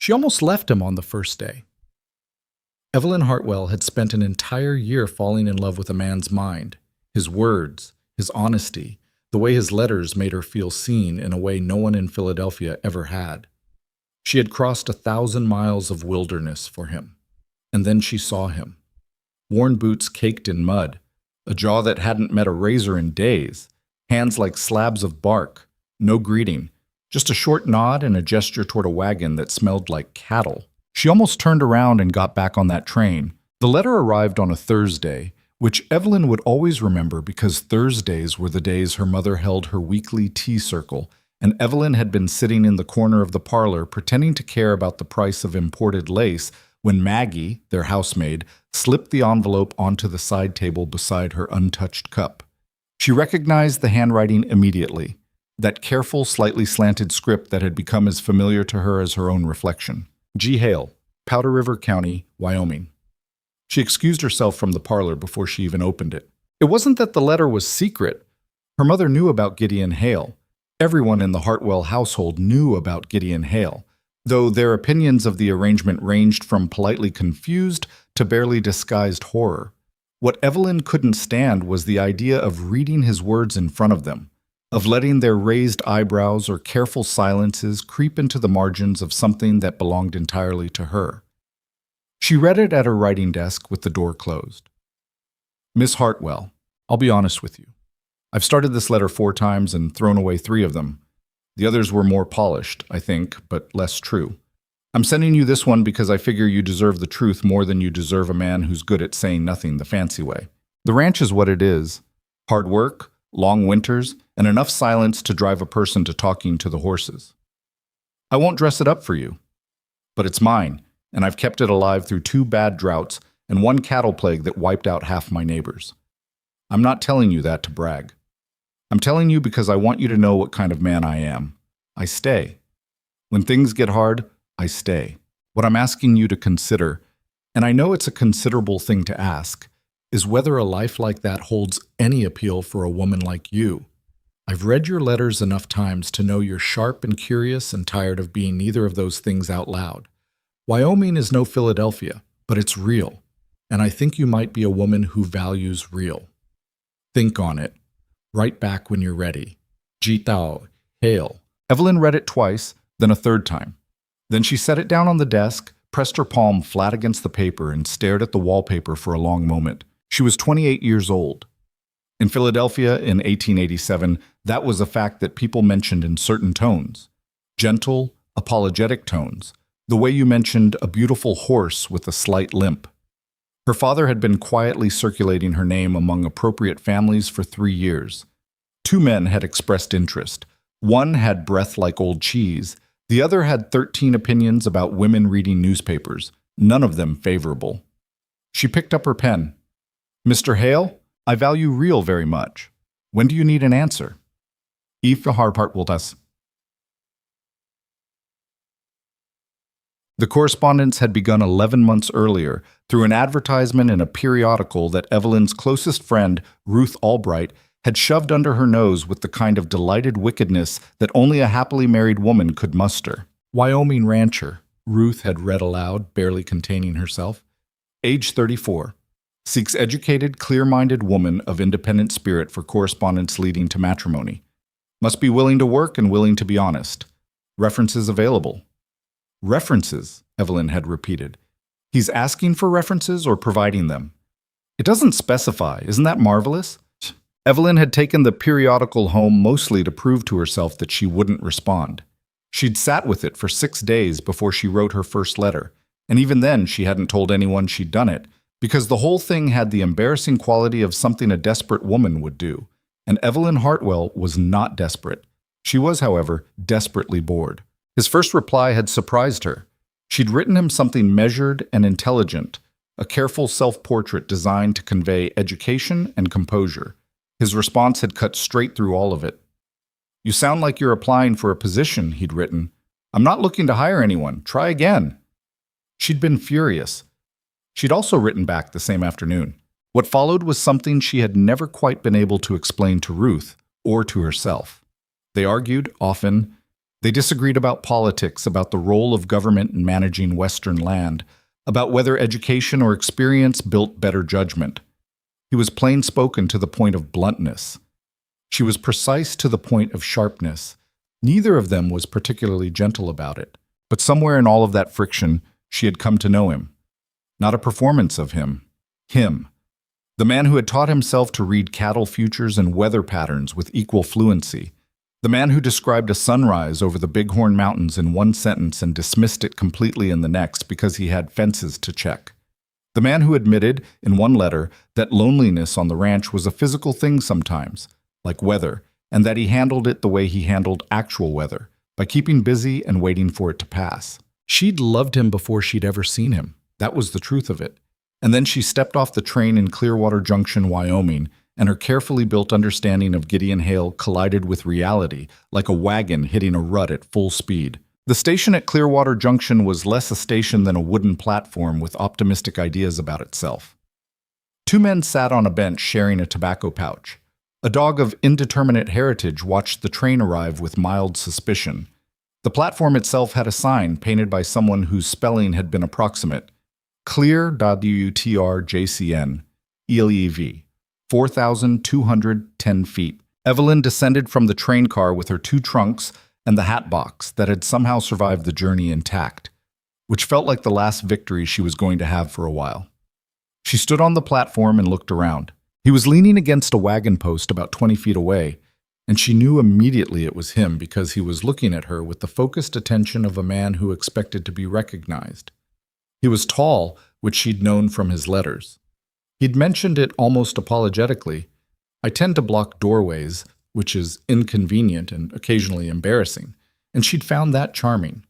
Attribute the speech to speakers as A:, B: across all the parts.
A: She almost left him on the first day. Evelyn Hartwell had spent an entire year falling in love with a man's mind, his words, his honesty, the way his letters made her feel seen in a way no one in Philadelphia ever had. She had crossed 1,000 miles of wilderness for him. And then she saw him. Worn boots caked in mud, a jaw that hadn't met a razor in days, hands like slabs of bark, no greeting, just a short nod and a gesture toward a wagon that smelled like cattle. She almost turned around and got back on that train. The letter arrived on a Thursday, which Evelyn would always remember because Thursdays were the days her mother held her weekly tea circle, and Evelyn had been sitting in the corner of the parlor pretending to care about the price of imported lace when Maggie, their housemaid, slipped the envelope onto the side table beside her untouched cup. She recognized the handwriting immediately, that careful, slightly slanted script that had become as familiar to her as her own reflection. G. Hale, Powder River County, Wyoming. She excused herself from the parlor before she even opened it. It wasn't that the letter was secret. Her mother knew about Gideon Hale. Everyone in the Hartwell household knew about Gideon Hale, though their opinions of the arrangement ranged from politely confused to barely disguised horror. What Evelyn couldn't stand was the idea of reading his words in front of them, of letting their raised eyebrows or careful silences creep into the margins of something that belonged entirely to her. She read it at her writing desk with the door closed. Miss Hartwell, I'll be honest with you. I've started this letter 4 times and thrown away 3 of them. The others were more polished, I think, but less true. I'm sending you this one because I figure you deserve the truth more than you deserve a man who's good at saying nothing the fancy way. The ranch is what it is. Hard work, long winters, and enough silence to drive a person to talking to the horses. I won't dress it up for you, but it's mine, and I've kept it alive through 2 bad droughts and 1 cattle plague that wiped out half my neighbors. I'm not telling you that to brag. I'm telling you because I want you to know what kind of man I am. I stay. When things get hard, I stay. What I'm asking you to consider, and I know it's a considerable thing to ask, is whether a life like that holds any appeal for a woman like you. I've read your letters enough times to know you're sharp and curious and tired of being neither of those things out loud. Wyoming is no Philadelphia, but it's real, and I think you might be a woman who values real. Think on it. Write back when you're ready. Jitao, Hale. Evelyn read it twice, then a 3rd time. Then she set it down on the desk, pressed her palm flat against the paper, and stared at the wallpaper for a long moment. She was 28 years old. In Philadelphia in 1887, that was a fact that people mentioned in certain tones. Gentle, apologetic tones. The way you mentioned a beautiful horse with a slight limp. Her father had been quietly circulating her name among appropriate families for 3 years. 2 men had expressed interest. One had breath like old cheese. The other had 13 opinions about women reading newspapers, none of them favorable. She picked up her pen. Mr. Hale, I value real very much. When do you need an answer? If Harpart will us. The correspondence had begun 11 months earlier through an advertisement in a periodical that Evelyn's closest friend, Ruth Albright, had shoved under her nose with the kind of delighted wickedness that only a happily married woman could muster. Wyoming rancher, Ruth had read aloud, barely containing herself. Age 34. Seeks educated, clear-minded woman of independent spirit for correspondence leading to matrimony. Must be willing to work and willing to be honest. References available. References, Evelyn had repeated. He's asking for references or providing them? It doesn't specify. Isn't that marvelous? Evelyn had taken the periodical home mostly to prove to herself that she wouldn't respond. She'd sat with it for 6 days before she wrote her first letter, and even then she hadn't told anyone she'd done it, because the whole thing had the embarrassing quality of something a desperate woman would do, and Evelyn Hartwell was not desperate. She was, however, desperately bored. His first reply had surprised her. She'd written him something measured and intelligent, a careful self-portrait designed to convey education and composure. His response had cut straight through all of it. You sound like you're applying for a position, he'd written. I'm not looking to hire anyone. Try again. She'd been furious. She'd also written back the same afternoon. What followed was something she had never quite been able to explain to Ruth or to herself. They argued, often. They disagreed about politics, about the role of government in managing Western land, about whether education or experience built better judgment. He was plain-spoken to the point of bluntness. She was precise to the point of sharpness. Neither of them was particularly gentle about it, but somewhere in all of that friction, she had come to know him. Not a performance of him. Him. The man who had taught himself to read cattle futures and weather patterns with equal fluency. The man who described a sunrise over the Bighorn Mountains in one sentence and dismissed it completely in the next because he had fences to check. The man who admitted, in one letter, that loneliness on the ranch was a physical thing sometimes, like weather, and that he handled it the way he handled actual weather, by keeping busy and waiting for it to pass. She'd loved him before she'd ever seen him. That was the truth of it. And then she stepped off the train in Clearwater Junction, Wyoming, and her carefully built understanding of Gideon Hale collided with reality, like a wagon hitting a rut at full speed. The station at Clearwater Junction was less a station than a wooden platform with optimistic ideas about itself. Two men sat on a bench sharing a tobacco pouch. A dog of indeterminate heritage watched the train arrive with mild suspicion. The platform itself had a sign painted by someone whose spelling had been approximate. Clear.WTRJCN, ELEV, 4,210 feet. Evelyn descended from the train car with her two trunks and the hat box that had somehow survived the journey intact, which felt like the last victory she was going to have for a while. She stood on the platform and looked around. He was leaning against a wagon post about 20 feet away, and she knew immediately it was him because he was looking at her with the focused attention of a man who expected to be recognized. He was tall, which she'd known from his letters. He'd mentioned it almost apologetically. "I tend to block doorways, which is inconvenient and occasionally embarrassing," and she'd found that charming.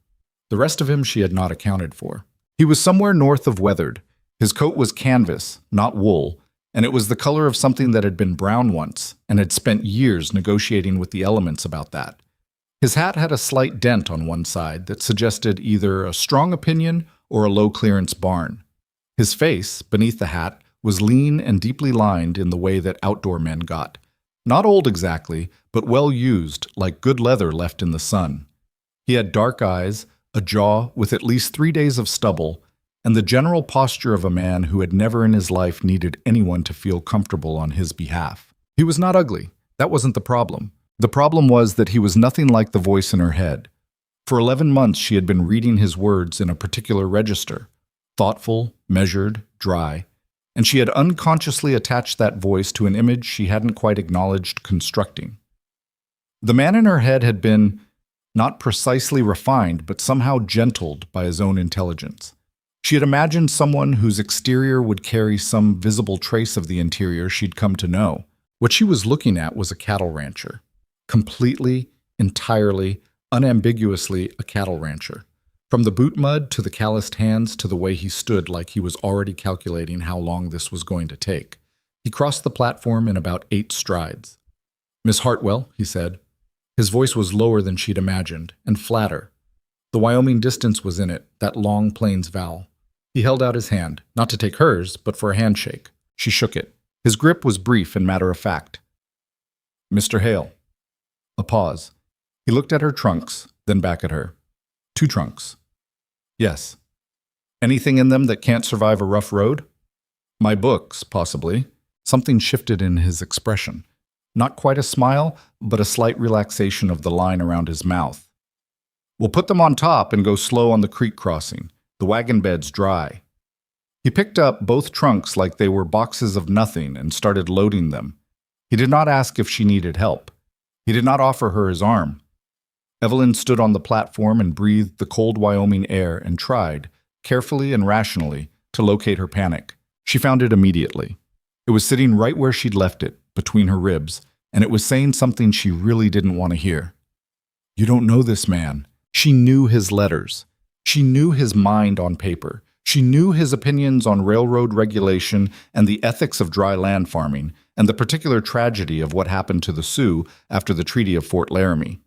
A: The rest of him she had not accounted for. He was somewhere north of Weathered. His coat was canvas, not wool, and it was the color of something that had been brown once and had spent years negotiating with the elements about that. His hat had a slight dent on one side that suggested either a strong opinion or a low-clearance barn. His face, beneath the hat, was lean and deeply lined in the way that outdoor men got. Not old exactly, but well used, like good leather left in the sun. He had dark eyes, a jaw with at least 3 days of stubble, and the general posture of a man who had never in his life needed anyone to feel comfortable on his behalf. He was not ugly. That wasn't the problem. The problem was that he was nothing like the voice in her head. For 11 months she had been reading his words in a particular register, thoughtful, measured, dry, and she had unconsciously attached that voice to an image she hadn't quite acknowledged constructing. The man in her head had been not precisely refined, but somehow gentled by his own intelligence. She had imagined someone whose exterior would carry some visible trace of the interior she'd come to know. What she was looking at was a cattle rancher. Completely, entirely, unambiguously a cattle rancher. From the boot mud to the calloused hands to the way he stood like he was already calculating how long this was going to take. He crossed the platform in about 8 strides. "Miss Hartwell," he said. His voice was lower than she'd imagined, and flatter. The Wyoming distance was in it, that long plains vowel. He held out his hand, not to take hers, but for a handshake. She shook it. His grip was brief and matter-of-fact. "Mr. Hale." A pause. He looked at her trunks, then back at her. 2 trunks. "Yes." "Anything in them that can't survive a rough road?" "My books, possibly." Something shifted in his expression. Not quite a smile, but a slight relaxation of the line around his mouth. "We'll put them on top and go slow on the creek crossing. The wagon bed's dry." He picked up both trunks like they were boxes of nothing and started loading them. He did not ask if she needed help. He did not offer her his arm. Evelyn stood on the platform and breathed the cold Wyoming air and tried, carefully and rationally, to locate her panic. She found it immediately. It was sitting right where she'd left it, between her ribs, and it was saying something she really didn't want to hear. "You don't know this man." She knew his letters. She knew his mind on paper. She knew his opinions on railroad regulation and the ethics of dry land farming, and the particular tragedy of what happened to the Sioux after the Treaty of Fort Laramie.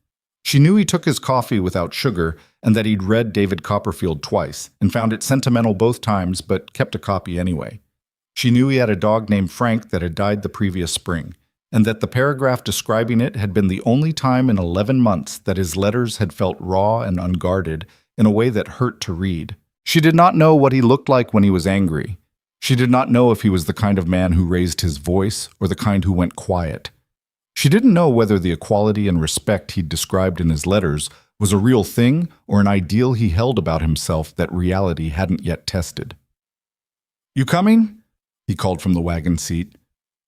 A: She knew he took his coffee without sugar and that he'd read David Copperfield twice and found it sentimental both times but kept a copy anyway. She knew he had a dog named Frank that had died the previous spring, and that the paragraph describing it had been the only time in 11 months that his letters had felt raw and unguarded in a way that hurt to read. She did not know what he looked like when he was angry. She did not know if he was the kind of man who raised his voice or the kind who went quiet. She didn't know whether the equality and respect he'd described in his letters was a real thing or an ideal he held about himself that reality hadn't yet tested. "You coming?" he called from the wagon seat.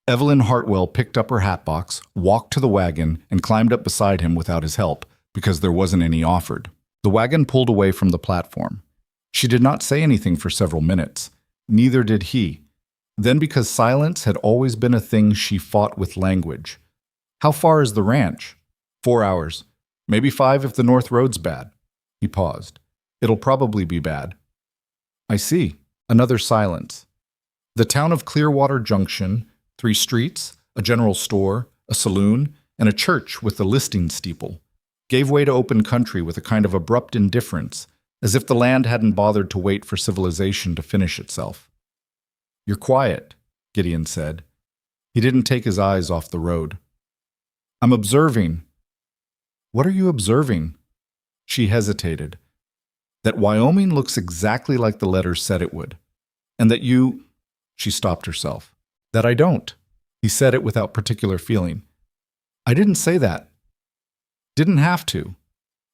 A: Evelyn Hartwell picked up her hatbox, walked to the wagon, and climbed up beside him without his help, because there wasn't any offered. The wagon pulled away from the platform. She did not say anything for several minutes. Neither did he. Then, because silence had always been a thing, she fought with language. "How far is the ranch?" 4 hours. Maybe 5 if the North Road's bad. He paused. "It'll probably be bad." "I see." Another silence. The town of Clearwater Junction, 3 streets, a general store, a saloon, and a church with a listing steeple, gave way to open country with a kind of abrupt indifference, as if the land hadn't bothered to wait for civilization to finish itself. "You're quiet," Gideon said. He didn't take his eyes off the road. "I'm observing." "What are you observing?" She hesitated. "That Wyoming looks exactly like the letters said it would. And that you—" She stopped herself. "That I don't." He said it without particular feeling. "I didn't say that." "Didn't have to."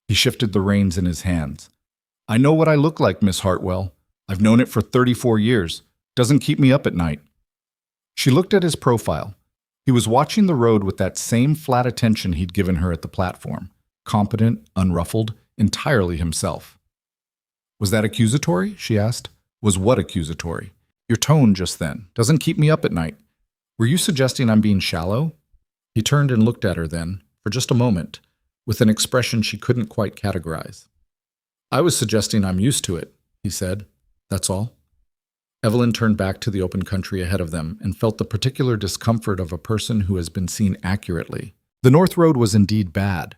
A: He shifted the reins in his hands. "I know what I look like, Miss Hartwell. I've known it for 34 years. Doesn't keep me up at night." She looked at his profile. He was watching the road with that same flat attention he'd given her at the platform. Competent, unruffled, entirely himself. "Was that accusatory?" she asked. "Was what accusatory?" "Your tone just then doesn't keep me up at night. Were you suggesting I'm being shallow?" He turned and looked at her then, for just a moment, with an expression she couldn't quite categorize. "I was suggesting I'm used to it," he said. "That's all." Evelyn turned back to the open country ahead of them and felt the particular discomfort of a person who has been seen accurately. The North Road was indeed bad.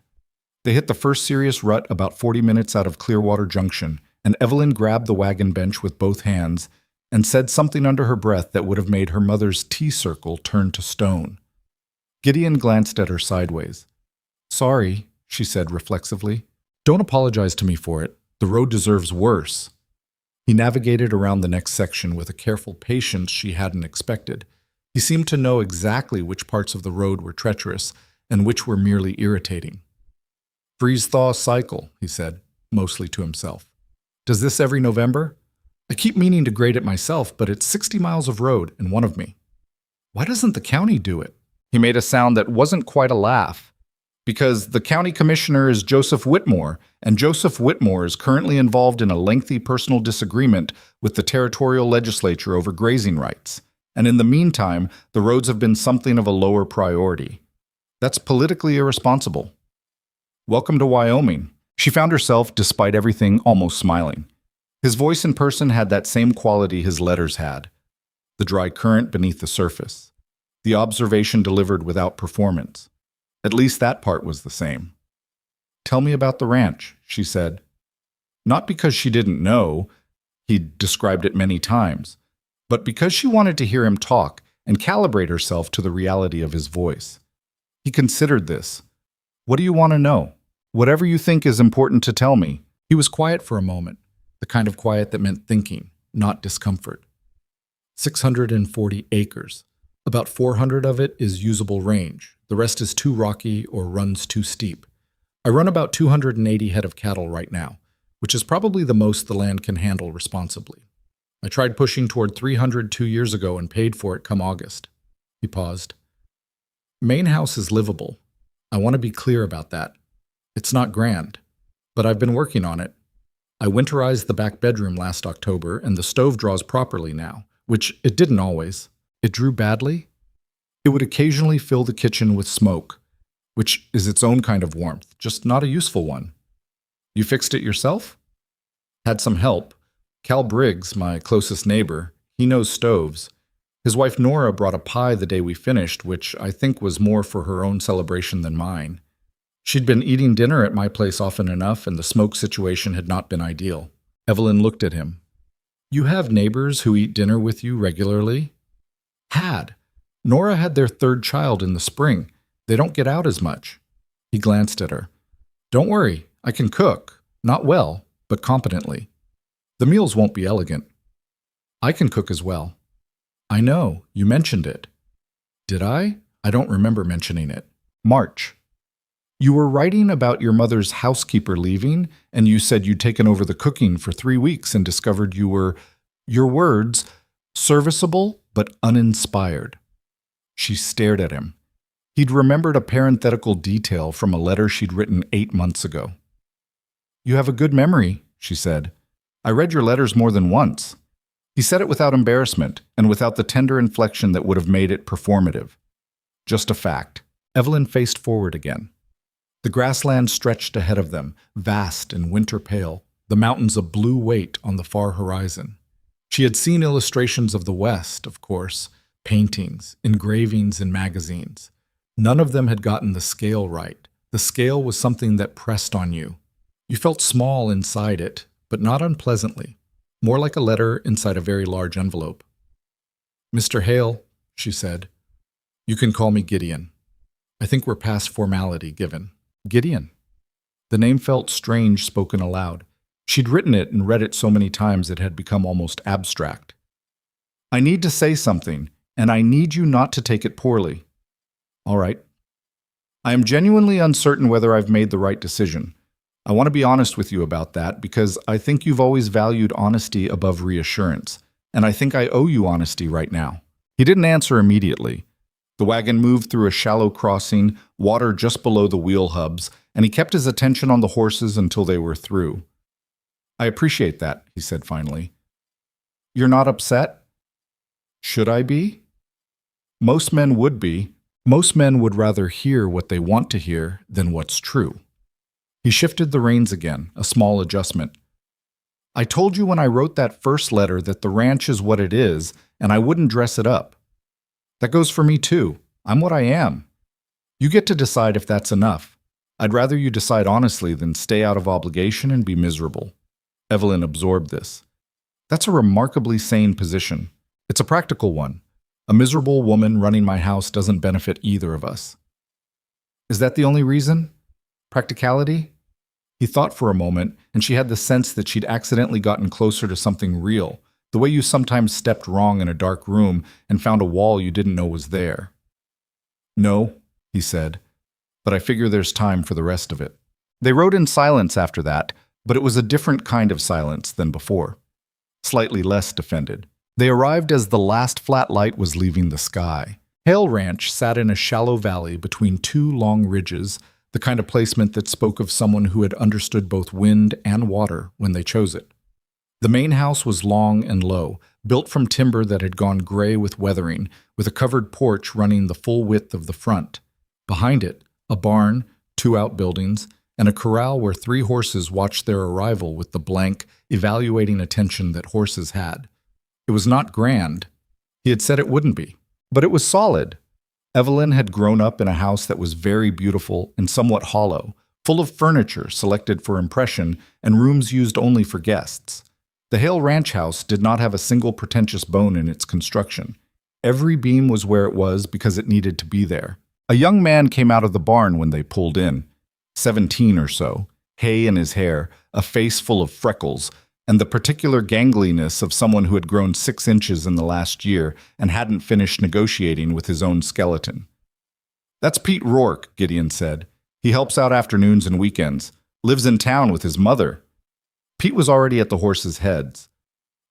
A: They hit the first serious rut about 40 minutes out of Clearwater Junction, and Evelyn grabbed the wagon bench with both hands and said something under her breath that would have made her mother's tea circle turn to stone. Gideon glanced at her sideways. "Sorry," she said reflexively. "Don't apologize to me for it. The road deserves worse." He navigated around the next section with a careful patience she hadn't expected. He seemed to know exactly which parts of the road were treacherous and which were merely irritating. "Freeze-thaw cycle," he said, mostly to himself. "Does this every November? I keep meaning to grade it myself, but it's 60 miles of road and one of me. Why doesn't the county do it?" He made a sound that wasn't quite a laugh. "Because the county commissioner is Joseph Whitmore, and Joseph Whitmore is currently involved in a lengthy personal disagreement with the territorial legislature over grazing rights. And in the meantime, the roads have been something of a lower priority. That's politically irresponsible." "Welcome to Wyoming." She found herself, despite everything, almost smiling. His voice in person had that same quality his letters had. The dry current beneath the surface. The observation delivered without performance. At least that part was the same. "Tell me about the ranch," she said. Not because she didn't know, he'd described it many times, but because she wanted to hear him talk and calibrate herself to the reality of his voice. He considered this. "What do you want to know?" "Whatever you think is important to tell me." He was quiet for a moment, the kind of quiet that meant thinking, not discomfort. 640 acres. About 400 of it is usable range. The rest is too rocky or runs too steep. I run about 280 head of cattle right now, which is probably the most the land can handle responsibly. I tried pushing toward 300 2 years ago and paid for it come August. He paused. Main house is livable. I want to be clear about that. It's not grand, but I've been working on it. I winterized the back bedroom last October, and the stove draws properly now, which it didn't always. It drew badly. It would occasionally fill the kitchen with smoke, which is its own kind of warmth, just not a useful one. You fixed it yourself? Had some help. Cal Briggs, my closest neighbor, he knows stoves. His wife Nora brought a pie the day we finished, which I think was more for her own celebration than mine. She'd been eating dinner at my place often enough, and the smoke situation had not been ideal. Evelyn looked at him. You have neighbors who eat dinner with you regularly? Had. Nora had their third child in the spring. They don't get out as much. He glanced at her. Don't worry, I can cook. Not well, but competently. The meals won't be elegant. I can cook as well. I know, you mentioned it. Did I? I don't remember mentioning it. March. You were writing about your mother's housekeeper leaving, and you said you'd taken over the cooking for 3 weeks and discovered you were, your words, serviceable but uninspired. She stared at him. He'd remembered a parenthetical detail from a letter she'd written 8 months ago. You have a good memory, she said. I read your letters more than once. He said it without embarrassment and without the tender inflection that would have made it performative. Just a fact. Evelyn faced forward again. The grassland stretched ahead of them, vast and winter pale, the mountains a blue weight on the far horizon. She had seen illustrations of the West, of course, paintings, engravings in magazines. None of them had gotten the scale right. The scale was something that pressed on you. You felt small inside it, but not unpleasantly, more like a letter inside a very large envelope. Mr. Hale, she said, you can call me Gideon. I think we're past formality given. Gideon. The name felt strange spoken aloud. She'd written it and read it so many times it had become almost abstract. I need to say something, and I need you not to take it poorly. All right. I am genuinely uncertain whether I've made the right decision. I want to be honest with you about that because I think you've always valued honesty above reassurance, and I think I owe you honesty right now. He didn't answer immediately. The wagon moved through a shallow crossing, water just below the wheel hubs, and he kept his attention on the horses until they were through. I appreciate that, he said finally. You're not upset? Should I be? Most men would be. Most men would rather hear what they want to hear than what's true. He shifted the reins again, a small adjustment. I told you when I wrote that first letter that the ranch is what it is, and I wouldn't dress it up. That goes for me too. I'm what I am. You get to decide if that's enough. I'd rather you decide honestly than stay out of obligation and be miserable. Evelyn absorbed this. That's a remarkably sane position. It's a practical one. A miserable woman running my house doesn't benefit either of us. Is that the only reason? Practicality? He thought for a moment, and she had the sense that she'd accidentally gotten closer to something real, the way you sometimes stepped wrong in a dark room and found a wall you didn't know was there. No, he said, but I figure there's time for the rest of it. They rode in silence after that, but it was a different kind of silence than before. Slightly less defended. They arrived as the last flat light was leaving the sky. Hale Ranch sat in a shallow valley between two long ridges, the kind of placement that spoke of someone who had understood both wind and water when they chose it. The main house was long and low, built from timber that had gone gray with weathering, with a covered porch running the full width of the front. Behind it, a barn, 2 outbuildings, and a corral where 3 horses watched their arrival with the blank, evaluating attention that horses had. It was not grand. He had said it wouldn't be, but it was solid. Evelyn had grown up in a house that was very beautiful and somewhat hollow, full of furniture selected for impression and rooms used only for guests. The Hale Ranch house did not have a single pretentious bone in its construction. Every beam was where it was because it needed to be there. A young man came out of the barn when they pulled in, 17 or so, hay in his hair, a face full of freckles, and the particular gangliness of someone who had grown 6 inches in the last year and hadn't finished negotiating with his own skeleton. That's Pete Rourke, Gideon said. He helps out afternoons and weekends, lives in town with his mother. Pete was already at the horses' heads.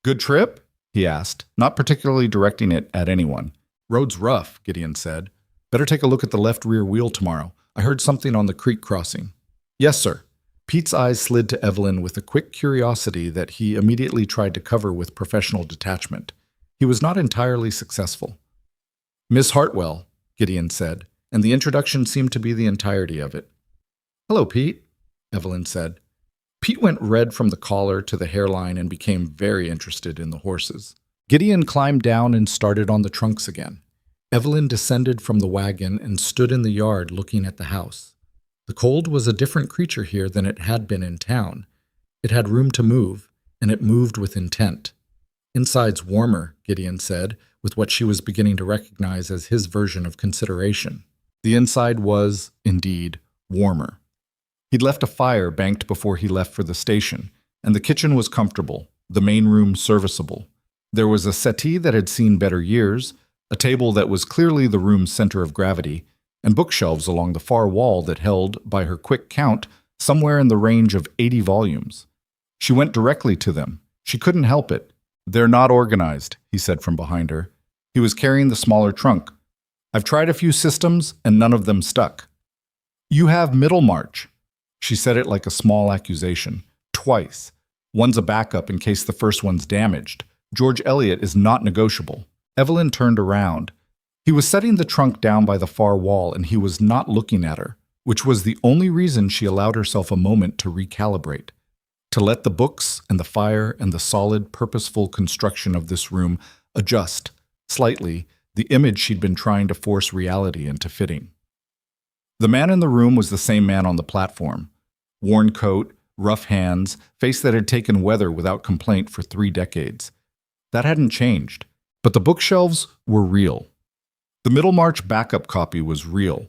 A: Good trip? He asked, not particularly directing it at anyone. Road's rough, Gideon said. Better take a look at the left rear wheel tomorrow. I heard something on the creek crossing. Yes, sir. Pete's eyes slid to Evelyn with a quick curiosity that he immediately tried to cover with professional detachment. He was not entirely successful. Miss Hartwell, Gideon said, and the introduction seemed to be the entirety of it. Hello, Pete, Evelyn said. Pete went red from the collar to the hairline and became very interested in the horses. Gideon climbed down and started on the trunks again. Evelyn descended from the wagon and stood in the yard looking at the house. The cold was a different creature here than it had been in town. It had room to move, and it moved with intent. Inside's warmer, Gideon said, with what she was beginning to recognize as his version of consideration. The inside was, indeed, warmer. He'd left a fire banked before he left for the station, and the kitchen was comfortable, the main room serviceable. There was a settee that had seen better years, a table that was clearly the room's center of gravity, and bookshelves along the far wall that held, by her quick count, somewhere in the range of 80 volumes. She went directly to them. She couldn't help it. "They're not organized," he said from behind her. He was carrying the smaller trunk. "I've tried a few systems, and none of them stuck." "You have Middlemarch." She said it like a small accusation. "Twice. One's a backup in case the first one's damaged. George Eliot is not negotiable." Evelyn turned around. He was setting the trunk down by the far wall, and he was not looking at her, which was the only reason she allowed herself a moment to recalibrate, to let the books and the fire and the solid, purposeful construction of this room adjust, slightly, the image she'd been trying to force reality into fitting. The man in the room was the same man on the platform. Worn coat, rough hands, face that had taken weather without complaint for 3 decades. That hadn't changed, but the bookshelves were real. The Middlemarch backup copy was real.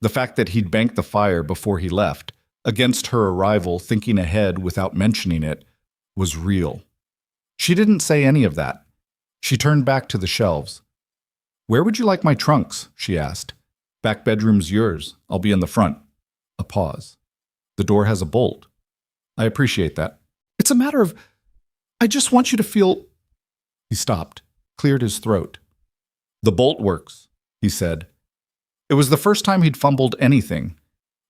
A: The fact that he'd banked the fire before he left, against her arrival, thinking ahead without mentioning it, was real. She didn't say any of that. She turned back to the shelves. "Where would you like my trunks?" she asked. "Back bedroom's yours. I'll be in the front." A pause. "The door has a bolt." "I appreciate that." "It's a matter of, I just want you to feel—" He stopped, cleared his throat. "The bolt works," he said. It was the first time he'd fumbled anything.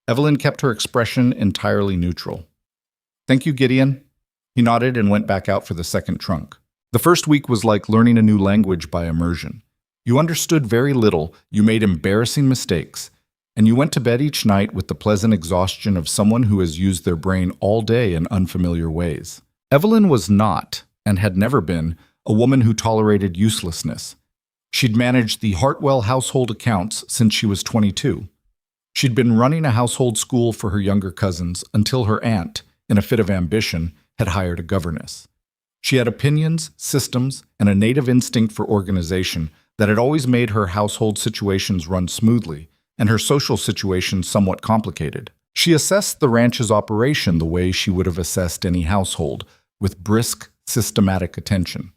A: Evelyn kept her expression entirely neutral. "Thank you, Gideon." He nodded and went back out for the second trunk. The first week was like learning a new language by immersion. You understood very little, you made embarrassing mistakes, and you went to bed each night with the pleasant exhaustion of someone who has used their brain all day in unfamiliar ways. Evelyn was not, and had never been, a woman who tolerated uselessness. She'd managed the Hartwell household accounts since she was 22. She'd been running a household school for her younger cousins until her aunt, in a fit of ambition, had hired a governess. She had opinions, systems, and a native instinct for organization that had always made her household situations run smoothly and her social situations somewhat complicated. She assessed the ranch's operation the way she would have assessed any household, with brisk, systematic attention.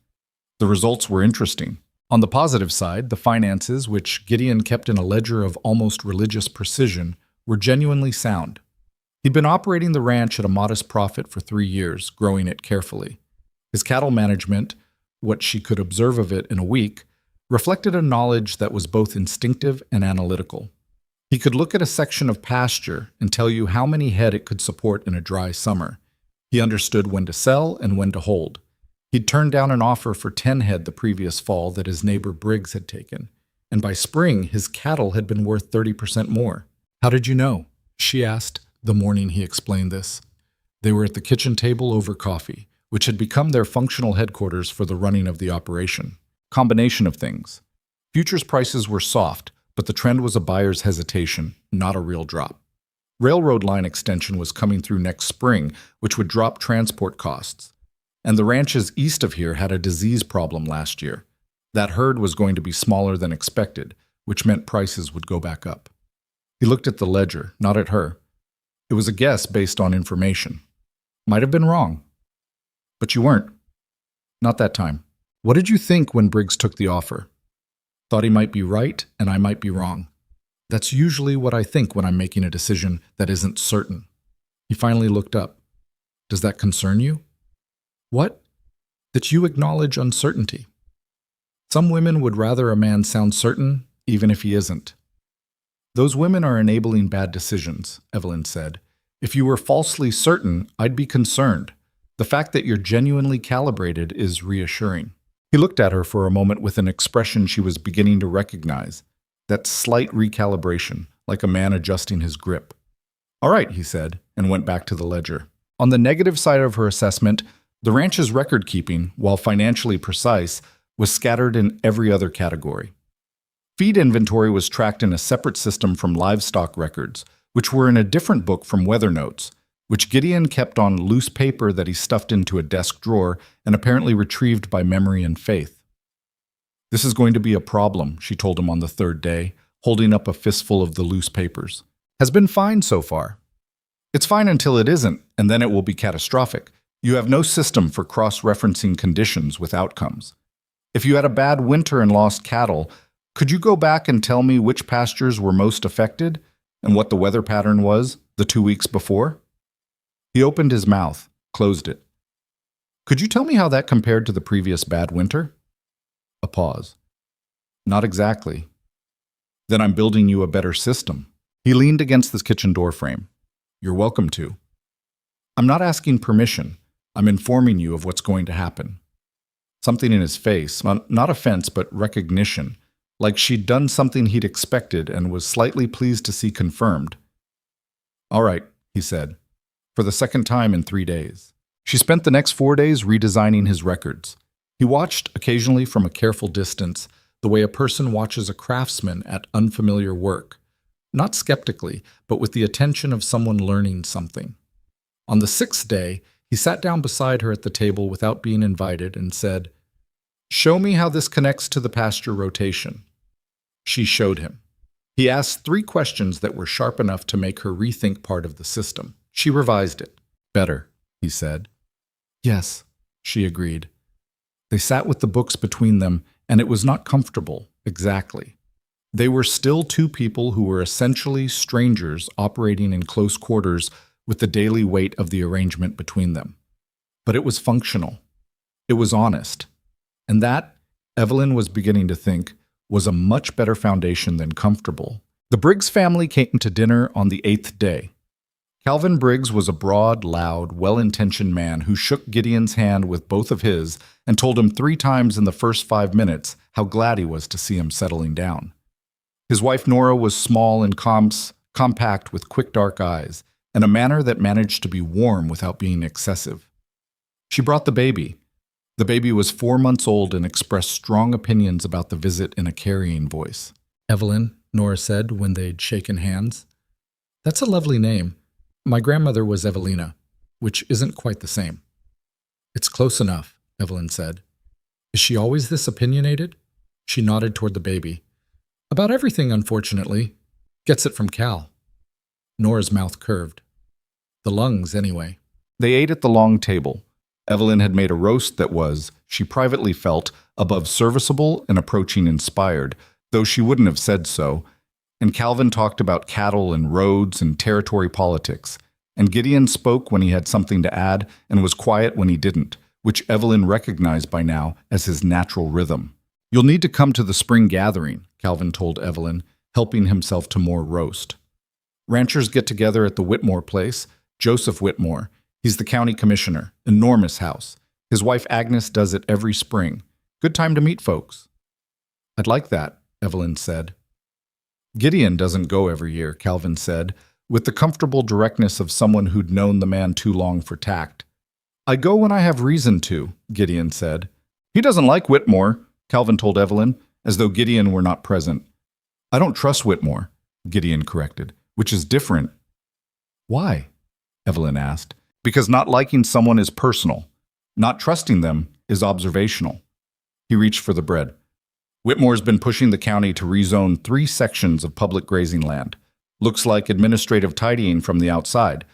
A: The results were interesting. On the positive side, the finances, which Gideon kept in a ledger of almost religious precision, were genuinely sound. He'd been operating the ranch at a modest profit for 3 years, growing it carefully. His cattle management, what she could observe of it in a week, reflected a knowledge that was both instinctive and analytical. He could look at a section of pasture and tell you how many head it could support in a dry summer. He understood when to sell and when to hold. He'd turned down an offer for 10 head the previous fall that his neighbor Briggs had taken, and by spring his cattle had been worth 30% more. "How did you know?" she asked the morning he explained this. They were at the kitchen table over coffee, which had become their functional headquarters for the running of the operation. Combination of things. Futures prices were soft, but the trend was a buyer's hesitation, not a real drop. Railroad line extension was coming through next spring, which would drop transport costs. And the ranches east of here had a disease problem last year. That herd was going to be smaller than expected, which meant prices would go back up. He looked at the ledger, not at her. It was a guess based on information. Might have been wrong. But you weren't. Not that time. What did you think when Briggs took the offer? Thought he might be right and I might be wrong. That's usually what I think when I'm making a decision that isn't certain. He finally looked up. Does that concern you? What? That you acknowledge uncertainty. Some women would rather a man sound certain, even if he isn't. Those women are enabling bad decisions, Evelyn said. If you were falsely certain, I'd be concerned. The fact that you're genuinely calibrated is reassuring. He looked at her for a moment with an expression she was beginning to recognize. That slight recalibration, like a man adjusting his grip. "All right," he said, and went back to the ledger. On the negative side of her assessment, the ranch's record-keeping, while financially precise, was scattered in every other category. Feed inventory was tracked in a separate system from livestock records, which were in a different book from weather notes, which Gideon kept on loose paper that he stuffed into a desk drawer and apparently retrieved by memory and faith. "This is going to be a problem," she told him on the third day, holding up a fistful of the loose papers. "Has been fine so far." "It's fine until it isn't, and then it will be catastrophic. You have no system for cross-referencing conditions with outcomes. If you had a bad winter and lost cattle, could you go back and tell me which pastures were most affected and what the weather pattern was the 2 weeks before?" He opened his mouth, closed it. "Could you tell me how that compared to the previous bad winter?" A pause. "Not exactly." "Then I'm building you a better system." He leaned against the kitchen door frame. "You're welcome to." "I'm not asking permission. I'm informing you of what's going to happen." Something in his face, not offense but recognition, like she'd done something he'd expected and was slightly pleased to see confirmed. "All right," he said, for the second time in 3 days. She spent the next 4 days redesigning his records. He watched, occasionally from a careful distance, the way a person watches a craftsman at unfamiliar work, not skeptically, but with the attention of someone learning something. On the 6th day, he sat down beside her at the table without being invited and said, "Show me how this connects to the pasture rotation." She showed him. He asked 3 questions that were sharp enough to make her rethink part of the system. She revised it. "Better," he said. "Yes," she agreed. They sat with the books between them, and it was not comfortable, exactly. They were still 2 people who were essentially strangers operating in close quarters with the daily weight of the arrangement between them. But it was functional. It was honest. And that, Evelyn was beginning to think, was a much better foundation than comfortable. The Briggs family came to dinner on the 8th day. Calvin Briggs was a broad, loud, well-intentioned man who shook Gideon's hand with both of his and told him 3 times in the first 5 minutes how glad he was to see him settling down. His wife Nora was small and compact with quick dark eyes, and a manner that managed to be warm without being excessive. She brought the baby. The baby was 4 months old and expressed strong opinions about the visit in a carrying voice. "Evelyn," Nora said when they'd shaken hands. "That's a lovely name. My grandmother was Evelina, which isn't quite the same." "It's close enough," Evelyn said. "Is she always this opinionated?" She nodded toward the baby. "About everything, unfortunately. Gets it from Cal." Nora's mouth curved. "The lungs, anyway." They ate at the long table. Evelyn had made a roast that was, she privately felt, above serviceable and approaching inspired, though she wouldn't have said so, and Calvin talked about cattle and roads and territory politics, and Gideon spoke when he had something to add and was quiet when he didn't, which Evelyn recognized by now as his natural rhythm. "You'll need to come to the spring gathering," Calvin told Evelyn, helping himself to more roast. "Ranchers get together at the Whitmore place. Joseph Whitmore. He's the county commissioner. Enormous house. His wife Agnes does it every spring. Good time to meet folks." "I'd like that," Evelyn said. "Gideon doesn't go every year," Calvin said, with the comfortable directness of someone who'd known the man too long for tact. "I go when I have reason to," Gideon said. "He doesn't like Whitmore," Calvin told Evelyn, as though Gideon were not present. "I don't trust Whitmore," Gideon corrected, which is different. "Why?" Evelyn asked. "Because not liking someone is personal. Not trusting them is observational." He reached for the bread. "Whitmore's been pushing the county to rezone 3 sections of public grazing land. Looks like administrative tidying from the outside.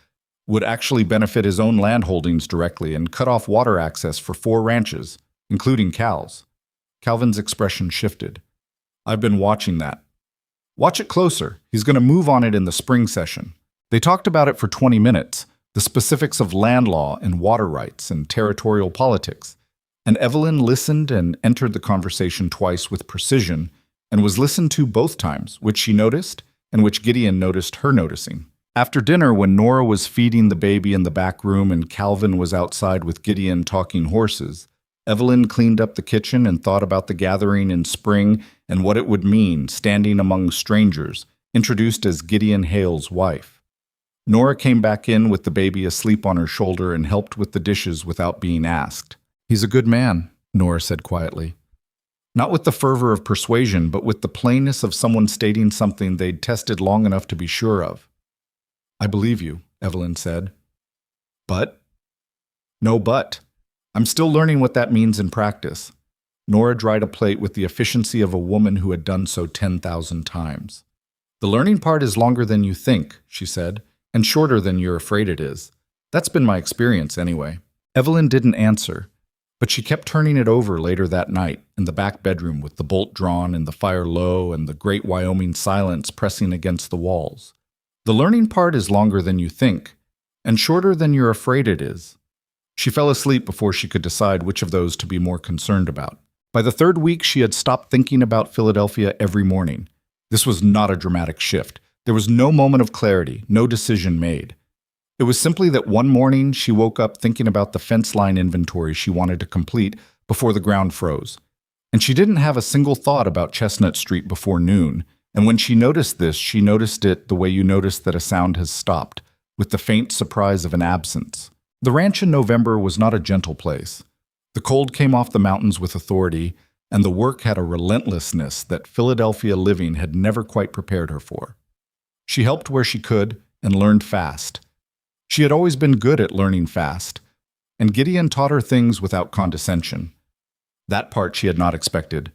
A: Would actually benefit his own land holdings directly and cut off water access for 4 ranches, including Cal's." Calvin's expression shifted. "I've been watching that." "Watch it closer. He's going to move on it in the spring session." They talked about it for 20 minutes, the specifics of land law and water rights and territorial politics. And Evelyn listened and entered the conversation twice with precision, and was listened to both times, which she noticed, and which Gideon noticed her noticing. After dinner, when Nora was feeding the baby in the back room and Calvin was outside with Gideon talking horses, Evelyn cleaned up the kitchen and thought about the gathering in spring and what it would mean standing among strangers, introduced as Gideon Hale's wife. Nora came back in with the baby asleep on her shoulder and helped with the dishes without being asked. "He's a good man," Nora said quietly. Not with the fervor of persuasion, but with the plainness of someone stating something they'd tested long enough to be sure of. "I believe you," Evelyn said. But? No but. I'm still learning what that means in practice. Nora dried a plate with the efficiency of a woman who had done so 10,000 times. The learning part is longer than you think, she said, and shorter than you're afraid it is. That's been my experience anyway. Evelyn didn't answer, but she kept turning it over later that night in the back bedroom with the bolt drawn and the fire low and the great Wyoming silence pressing against the walls. The learning part is longer than you think, and shorter than you're afraid it is. She fell asleep before she could decide which of those to be more concerned about. By the third week, she had stopped thinking about Philadelphia every morning. This was not a dramatic shift. There was no moment of clarity, no decision made. It was simply that one morning she woke up thinking about the fence line inventory she wanted to complete before the ground froze. And she didn't have a single thought about Chestnut Street before noon, and when she noticed this, she noticed it the way you notice that a sound has stopped, with the faint surprise of an absence. The ranch in November was not a gentle place. The cold came off the mountains with authority, and the work had a relentlessness that Philadelphia living had never quite prepared her for. She helped where she could and learned fast. She had always been good at learning fast, and Gideon taught her things without condescension. That part she had not expected,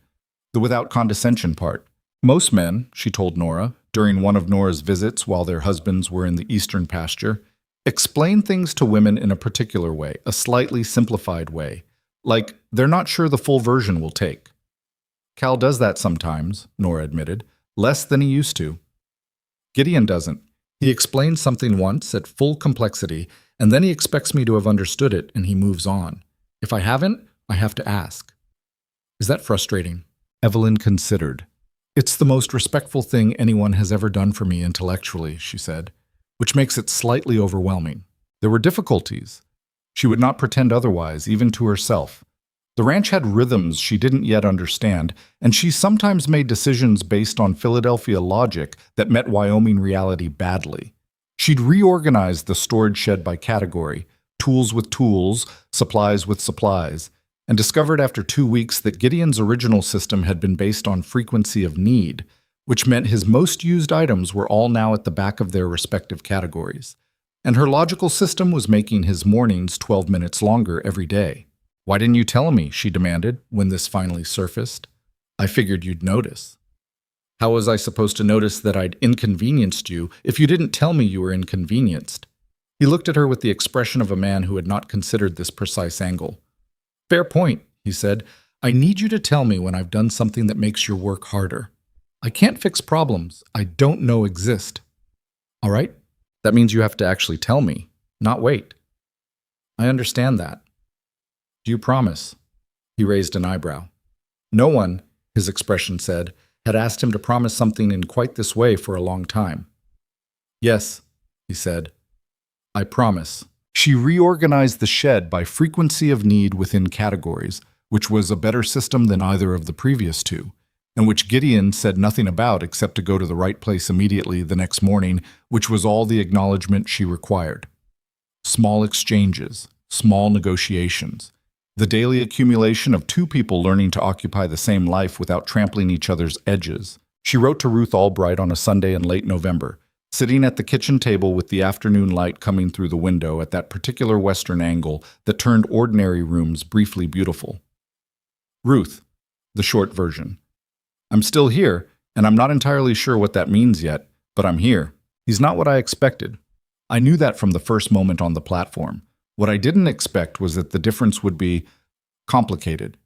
A: the without condescension part. Most men, she told Nora, during one of Nora's visits while their husbands were in the eastern pasture, explain things to women in a particular way, a slightly simplified way, like they're not sure the full version will take. Cal does that sometimes, Nora admitted, less than he used to. Gideon doesn't. He explains something once at full complexity, and then he expects me to have understood it, and he moves on. If I haven't, I have to ask. Is that frustrating? Evelyn considered. It's the most respectful thing anyone has ever done for me intellectually, she said, which makes it slightly overwhelming. There were difficulties. She would not pretend otherwise, even to herself. The ranch had rhythms she didn't yet understand, and she sometimes made decisions based on Philadelphia logic that met Wyoming reality badly. She'd reorganized the storage shed by category, tools with tools, supplies with supplies, and discovered after 2 weeks that Gideon's original system had been based on frequency of need, which meant his most used items were all now at the back of their respective categories. And her logical system was making his mornings 12 minutes longer every day. Why didn't you tell me, she demanded, when this finally surfaced. I figured you'd notice. How was I supposed to notice that I'd inconvenienced you if you didn't tell me you were inconvenienced? He looked at her with the expression of a man who had not considered this precise angle. Fair point, he said. I need you to tell me when I've done something that makes your work harder. I can't fix problems I don't know exist. All right? That means you have to actually tell me, not wait. I understand that. Do you promise? He raised an eyebrow. No one, his expression said, had asked him to promise something in quite this way for a long time. Yes, he said. I promise. She reorganized the shed by frequency of need within categories, which was a better system than either of the previous two, and which Gideon said nothing about except to go to the right place immediately the next morning, which was all the acknowledgement she required. Small exchanges, small negotiations, the daily accumulation of two people learning to occupy the same life without trampling each other's edges. She wrote to Ruth Albright on a Sunday in late November, sitting at the kitchen table with the afternoon light coming through the window at that particular western angle that turned ordinary rooms briefly beautiful. Ruth, the short version. I'm still here, and I'm not entirely sure what that means yet, but I'm here. He's not what I expected. I knew that from the first moment on the platform. What I didn't expect was that the difference would be complicated.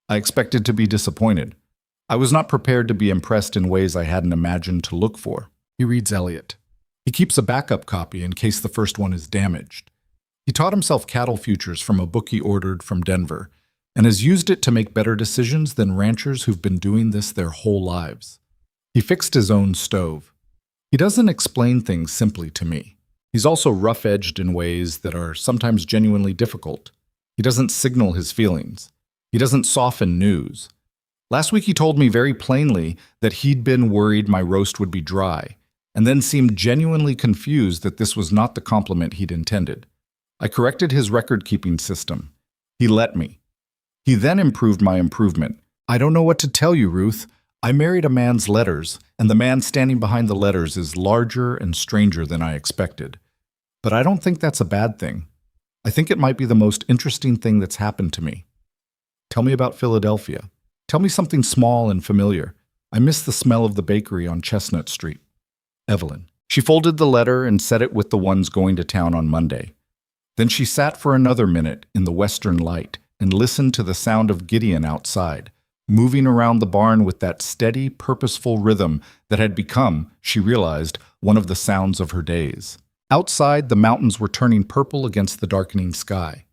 A: I expected to be disappointed. I was not prepared to be impressed in ways I hadn't imagined to look for. He reads Eliot. He keeps a backup copy in case the first one is damaged. He taught himself cattle futures from a book he ordered from Denver, and has used it to make better decisions than ranchers who've been doing this their whole lives. He fixed his own stove. He doesn't explain things simply to me. He's also rough-edged in ways that are sometimes genuinely difficult. He doesn't signal his feelings. He doesn't soften news. Last week he told me very plainly that he'd been worried my roast would be dry, and then seemed genuinely confused that this was not the compliment he'd intended. I corrected his record-keeping system. He let me. He then improved my improvement. I don't know what to tell you, Ruth. I married a man's letters, and the man standing behind the letters is larger and stranger than I expected. But I don't think that's a bad thing. I think it might be the most interesting thing that's happened to me. Tell me about Philadelphia. Tell me something small and familiar. I miss the smell of the bakery on Chestnut Street. Evelyn. She folded the letter and set it with the ones going to town on Monday. Then she sat for another minute in the western light and listened to the sound of Gideon outside, moving around the barn with that steady, purposeful rhythm that had become, she realized, one of the sounds of her days. Outside, the mountains were turning purple against the darkening sky.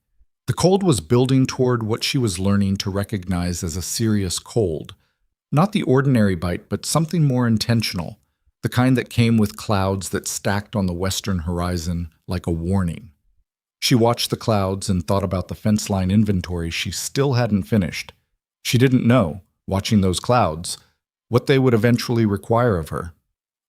A: The cold was building toward what she was learning to recognize as a serious cold. Not the ordinary bite, but something more intentional, the kind that came with clouds that stacked on the western horizon like a warning. She watched the clouds and thought about the fence line inventory she still hadn't finished. She didn't know, watching those clouds, what they would eventually require of her.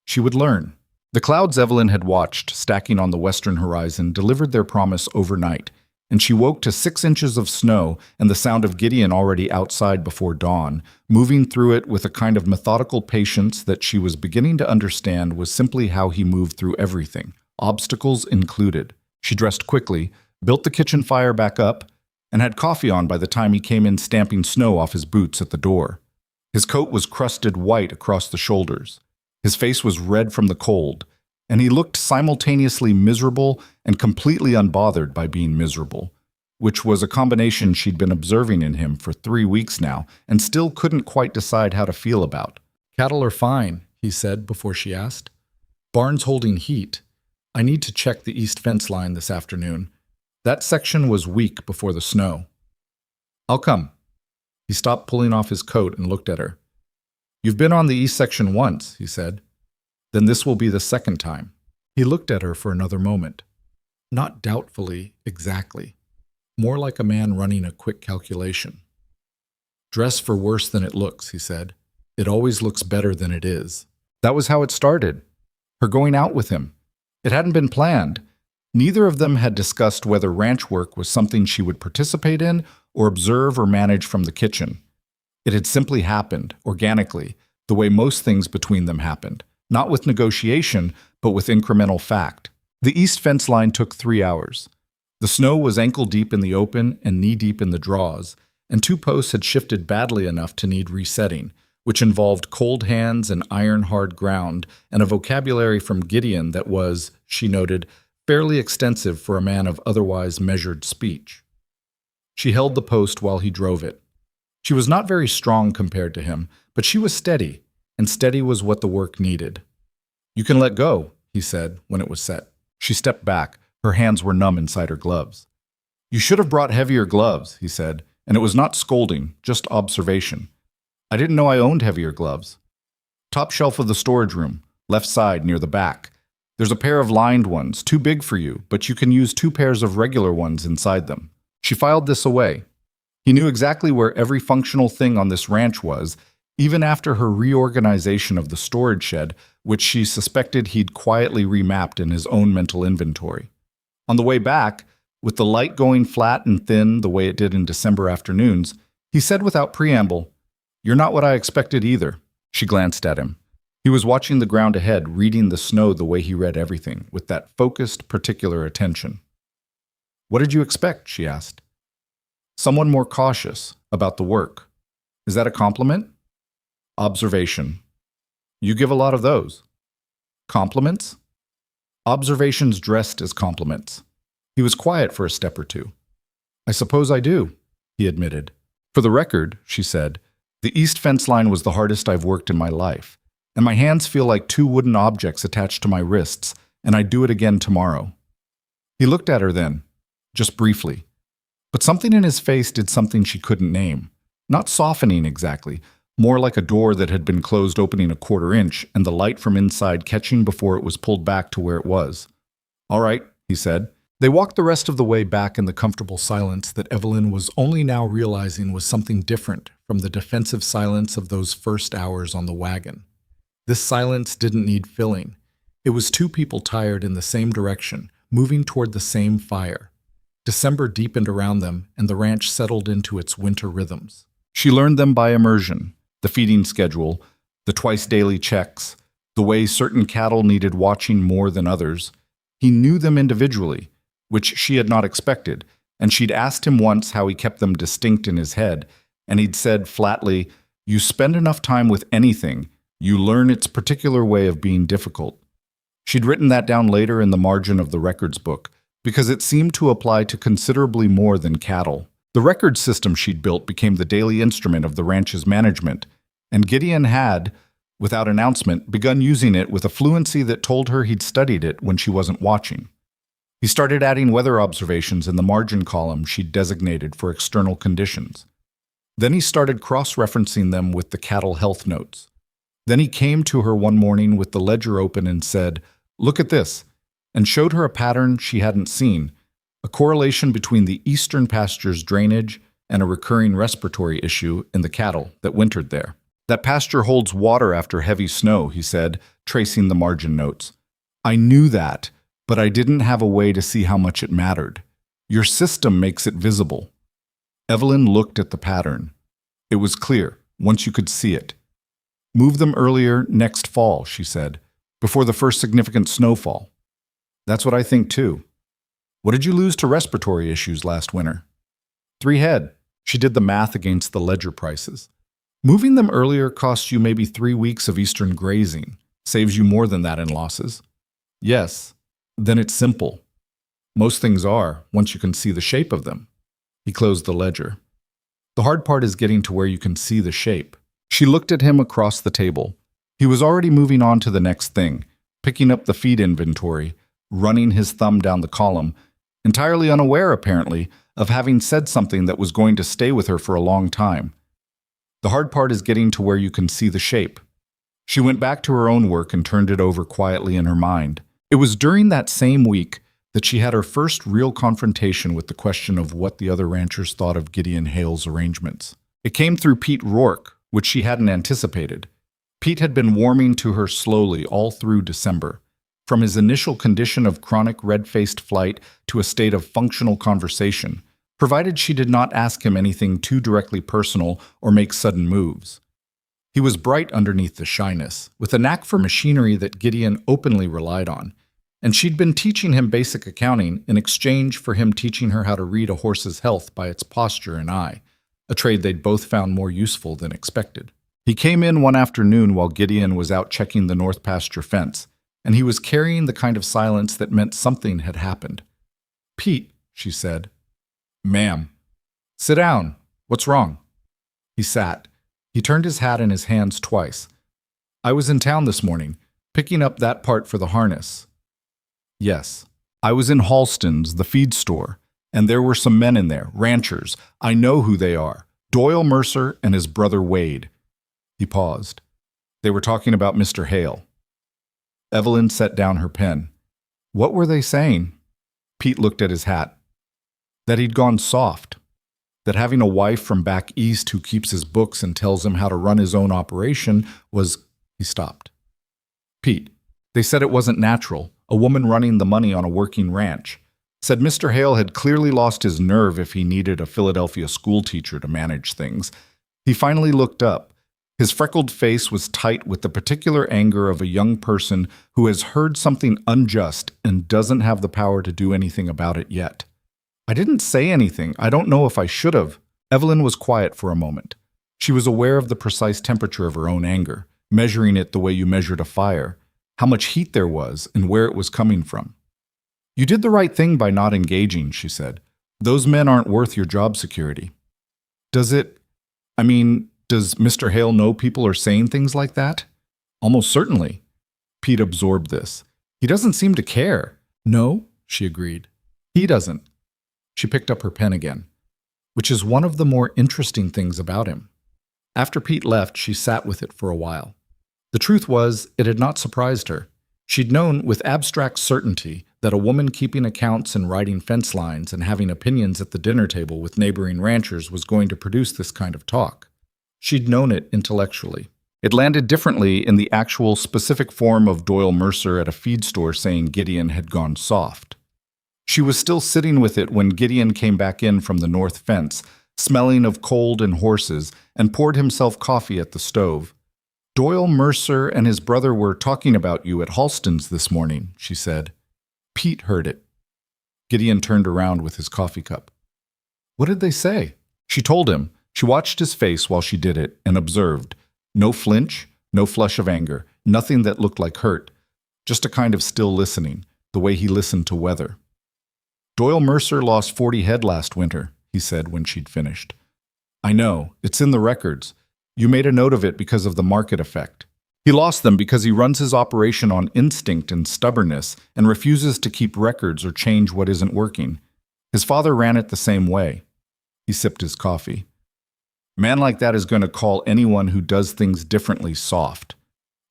A: She would learn. The clouds Evelyn had watched, stacking on the western horizon, delivered their promise overnight, and she woke to 6 inches of snow and the sound of Gideon already outside before dawn, moving through it with a kind of methodical patience that she was beginning to understand was simply how he moved through everything, obstacles included. She dressed quickly, built the kitchen fire back up, and had coffee on by the time he came in stamping snow off his boots at the door. His coat was crusted white across the shoulders. His face was red from the cold, and he looked simultaneously miserable and completely unbothered by being miserable, which was a combination she'd been observing in him for 3 weeks now and still couldn't quite decide how to feel about. "Cattle are fine," he said before she asked. "Barn's holding heat. I need to check the east fence line this afternoon. That section was weak before the snow." "I'll come." He stopped pulling off his coat and looked at her. "You've been on the east section once," he said. "Then this will be the second time." He looked at her for another moment. Not doubtfully, exactly. More like a man running a quick calculation. "Dress for worse than it looks," he said. "It always looks better than it is." That was how it started. Her going out with him. It hadn't been planned. Neither of them had discussed whether ranch work was something she would participate in or observe or manage from the kitchen. It had simply happened, organically, the way most things between them happened, not with negotiation, but with incremental fact. The east fence line took 3 hours. The snow was ankle-deep in the open and knee-deep in the draws, and 2 posts had shifted badly enough to need resetting, which involved cold hands and iron-hard ground and a vocabulary from Gideon that was, she noted, fairly extensive for a man of otherwise measured speech. She held the post while he drove it. She was not very strong compared to him, but she was steady, and steady was what the work needed. "You can let go," he said when it was set. She stepped back. Her hands were numb inside her gloves. "You should have brought heavier gloves," he said, and it was not scolding, just observation. "I didn't know I owned heavier gloves." "Top shelf of the storage room, left side near the back. There's a pair of lined ones, too big for you, but you can use 2 pairs of regular ones inside them." She filed this away. He knew exactly where every functional thing on this ranch was, even after her reorganization of the storage shed, which she suspected he'd quietly remapped in his own mental inventory. On the way back, with the light going flat and thin the way it did in December afternoons, he said without preamble, "You're not what I expected either." She glanced at him. He was watching the ground ahead, reading the snow the way he read everything, with that focused, particular attention. "What did you expect?" she asked. "Someone more cautious about the work. Is that a compliment?" "Observation." "You give a lot of those." "Compliments?" "Observations dressed as compliments." He was quiet for a step or two. "I suppose I do," he admitted. "For the record," she said, "the east fence line was the hardest I've worked in my life, and my hands feel like 2 wooden objects attached to my wrists, and I'd do it again tomorrow." He looked at her then, just briefly. But something in his face did something she couldn't name. Not softening exactly, more like a door that had been closed opening a 1/4 inch and the light from inside catching before it was pulled back to where it was. "All right," he said. They walked the rest of the way back in the comfortable silence that Evelyn was only now realizing was something different from the defensive silence of those first hours on the wagon. This silence didn't need filling. It was 2 people tired in the same direction, moving toward the same fire. December deepened around them, and the ranch settled into its winter rhythms. She learned them by immersion, the feeding schedule, the twice-daily checks, the way certain cattle needed watching more than others. He knew them individually, which she had not expected, and she'd asked him once how he kept them distinct in his head, and he'd said flatly, "You spend enough time with anything, you learn its particular way of being difficult." She'd written that down later in the margin of the records book, because it seemed to apply to considerably more than cattle. The record system she'd built became the daily instrument of the ranch's management, and Gideon had, without announcement, begun using it with a fluency that told her he'd studied it when she wasn't watching. He started adding weather observations in the margin column she'd designated for external conditions. Then he started cross-referencing them with the cattle health notes. Then he came to her one morning with the ledger open and said, "Look at this," and showed her a pattern she hadn't seen, a correlation between the eastern pasture's drainage and a recurring respiratory issue in the cattle that wintered there. "That pasture holds water after heavy snow," he said, tracing the margin notes. "I knew that, but I didn't have a way to see how much it mattered. Your system makes it visible." Evelyn looked at the pattern. It was clear, once you could see it. "Move them earlier next fall," she said, "before the first significant snowfall." "That's what I think too." "What did you lose to respiratory issues last winter?" 3 head. She did the math against the ledger prices. "Moving them earlier costs you maybe 3 weeks of eastern grazing. Saves you more than that in losses." "Yes. Then it's simple. Most things are, once you can see the shape of them." He closed the ledger. "The hard part is getting to where you can see the shape." She looked at him across the table. He was already moving on to the next thing, picking up the feed inventory, running his thumb down the column, entirely unaware, apparently, of having said something that was going to stay with her for a long time. "The hard part is getting to where you can see the shape." She went back to her own work and turned it over quietly in her mind. It was during that same week that she had her first real confrontation with the question of what the other ranchers thought of Gideon Hale's arrangements. It came through Pete Rourke, which she hadn't anticipated. Pete had been warming to her slowly all through December, from his initial condition of chronic red-faced flight to a state of functional conversation, provided she did not ask him anything too directly personal or make sudden moves. He was bright underneath the shyness, with a knack for machinery that Gideon openly relied on, and she'd been teaching him basic accounting in exchange for him teaching her how to read a horse's health by its posture and eye, a trade they'd both found more useful than expected. He came in one afternoon while Gideon was out checking the north pasture fence, and he was carrying the kind of silence that meant something had happened. "Pete," she said. "Ma'am." "Sit down. What's wrong?" He sat. He turned his hat in his hands twice. "I was in town this morning, picking up that part for the harness." "Yes. I was in Halston's, the feed store, and there were some men in there, ranchers. I know who they are. Doyle Mercer and his brother Wade." He paused. "They were talking about Mr. Hale." Evelyn set down her pen. "What were they saying?" Pete looked at his hat. "That he'd gone soft. That having a wife from back east who keeps his books and tells him how to run his own operation was—" He stopped. "Pete, they said it wasn't natural, a woman running the money on a working ranch. Said Mr. Hale had clearly lost his nerve if he needed a Philadelphia schoolteacher to manage things." He finally looked up. His freckled face was tight with the particular anger of a young person who has heard something unjust and doesn't have the power to do anything about it yet. "I didn't say anything. I don't know if I should have." Evelyn was quiet for a moment. She was aware of the precise temperature of her own anger, measuring it the way you measured a fire, how much heat there was and where it was coming from. "You did the right thing by not engaging," she said. "Those men aren't worth your job security." Does Mr. Hale know people are saying things like that?" "Almost certainly." Pete absorbed this. "He doesn't seem to care." "No," she agreed. "He doesn't." She picked up her pen again. "Which is one of the more interesting things about him." After Pete left, she sat with it for a while. The truth was, it had not surprised her. She'd known with abstract certainty that a woman keeping accounts and writing fence lines and having opinions at the dinner table with neighboring ranchers was going to produce this kind of talk. She'd known it intellectually. It landed differently in the actual specific form of Doyle Mercer at a feed store saying Gideon had gone soft. She was still sitting with it when Gideon came back in from the north fence, smelling of cold and horses, and poured himself coffee at the stove. "Doyle Mercer and his brother were talking about you at Halston's this morning," she said. Pete heard it. Gideon turned around with his coffee cup. What did they say? She told him. She watched his face while she did it and observed. No flinch, no flush of anger, nothing that looked like hurt. Just a kind of still listening, the way he listened to weather. Doyle Mercer lost 40 head last winter, he said when she'd finished. I know, it's in the records. You made a note of it because of the market effect. He lost them because he runs his operation on instinct and stubbornness and refuses to keep records or change what isn't working. His father ran it the same way. He sipped his coffee. A man like that is going to call anyone who does things differently soft.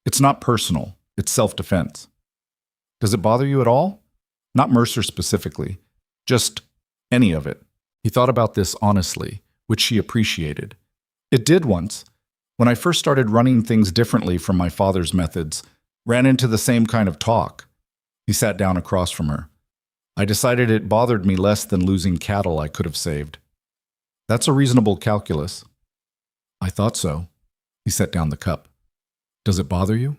A: It's not personal. It's self-defense. Does it bother you at all? Not Mercer specifically. Just any of it. He thought about this honestly, which she appreciated. It did once. When I first started running things differently from my father's methods, ran into the same kind of talk. He sat down across from her. I decided it bothered me less than losing cattle I could have saved. That's a reasonable calculus. I thought so. He set down the cup. Does it bother you?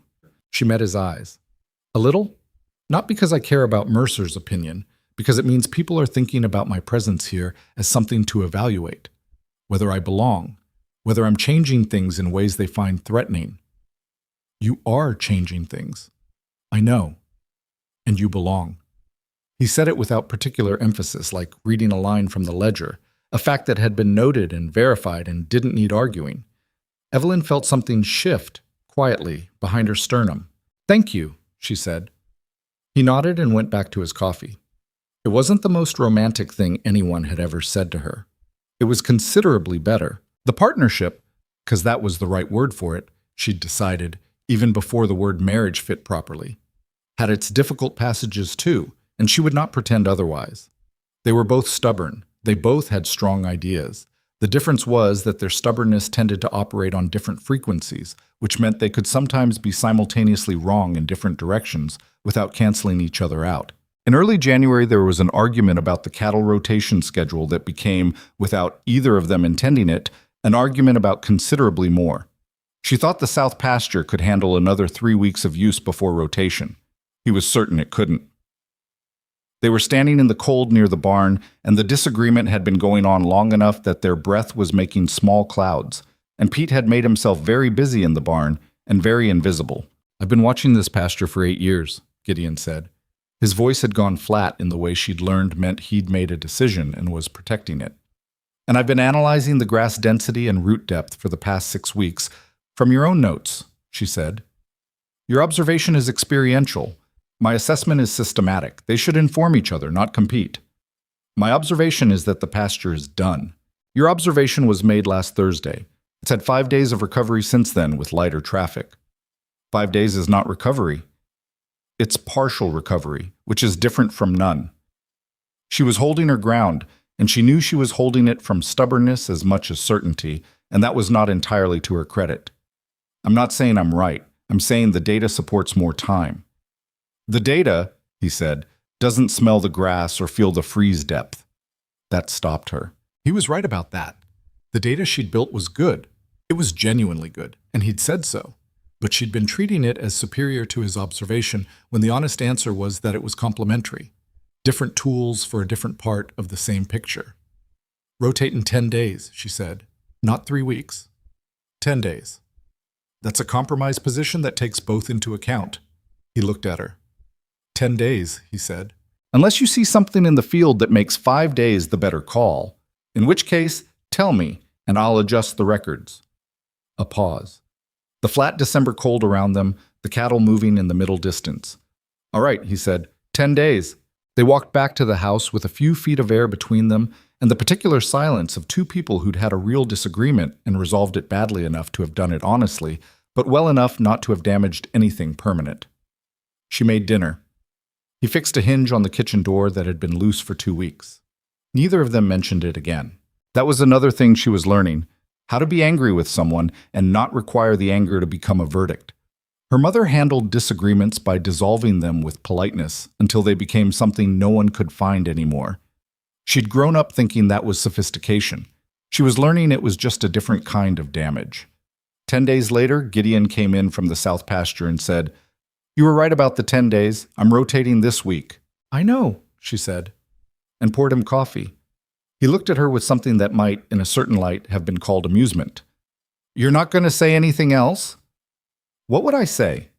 A: She met his eyes. A little? Not because I care about Mercer's opinion, because it means people are thinking about my presence here as something to evaluate. Whether I belong, whether I'm changing things in ways they find threatening. You are changing things. I know. And you belong. He said it without particular emphasis, like reading a line from the ledger, a fact that had been noted and verified and didn't need arguing. Evelyn felt something shift, quietly, behind her sternum. Thank you, she said. He nodded and went back to his coffee. It wasn't the most romantic thing anyone had ever said to her. It was considerably better. The partnership, because that was the right word for it, she'd decided, even before the word marriage fit properly, had its difficult passages too, and she would not pretend otherwise. They were both stubborn. They both had strong ideas. The difference was that their stubbornness tended to operate on different frequencies, which meant they could sometimes be simultaneously wrong in different directions without canceling each other out. In early January, there was an argument about the cattle rotation schedule that became, without either of them intending it, an argument about considerably more. She thought the South pasture could handle another 3 weeks of use before rotation. He was certain it couldn't. They were standing in the cold near the barn, and the disagreement had been going on long enough that their breath was making small clouds, and Pete had made himself very busy in the barn and very invisible. I've been watching this pasture for 8 years, Gideon said. His voice had gone flat in the way she'd learned meant he'd made a decision and was protecting it. And I've been analyzing the grass density and root depth for the past 6 weeks from your own notes, she said. Your observation is experiential. My assessment is systematic. They should inform each other, not compete. My observation is that the pasture is done. Your observation was made last Thursday. It's had 5 days of recovery since then with lighter traffic. 5 days is not recovery. It's partial recovery, which is different from none. She was holding her ground, and she knew she was holding it from stubbornness as much as certainty, and that was not entirely to her credit. I'm not saying I'm right. I'm saying the data supports more time. The data, he said, doesn't smell the grass or feel the freeze depth. That stopped her. He was right about that. The data she'd built was good. It was genuinely good, and he'd said so. But she'd been treating it as superior to his observation when the honest answer was that it was complementary. Different tools for a different part of the same picture. Rotate in 10 days, she said. Not 3 weeks. 10 days. That's a compromise position that takes both into account. He looked at her. 10 days, he said. Unless you see something in the field that makes 5 days the better call, in which case, tell me, and I'll adjust the records. A pause. The flat December cold around them, the cattle moving in the middle distance. All right, he said, 10 days. They walked back to the house with a few feet of air between them and the particular silence of two people who'd had a real disagreement and resolved it badly enough to have done it honestly, but well enough not to have damaged anything permanent. She made dinner. He fixed a hinge on the kitchen door that had been loose for 2 weeks. Neither of them mentioned it again. That was another thing she was learning, how to be angry with someone and not require the anger to become a verdict. Her mother handled disagreements by dissolving them with politeness until they became something no one could find anymore. She'd grown up thinking that was sophistication. She was learning it was just a different kind of damage. 10 days later, Gideon came in from the south pasture and said, You were right about the 10 days. I'm rotating this week. I know, she said. and poured him coffee. He looked at her with something that might, in a certain light, have been called amusement. "You're not going to say anything else?" "What would I say?"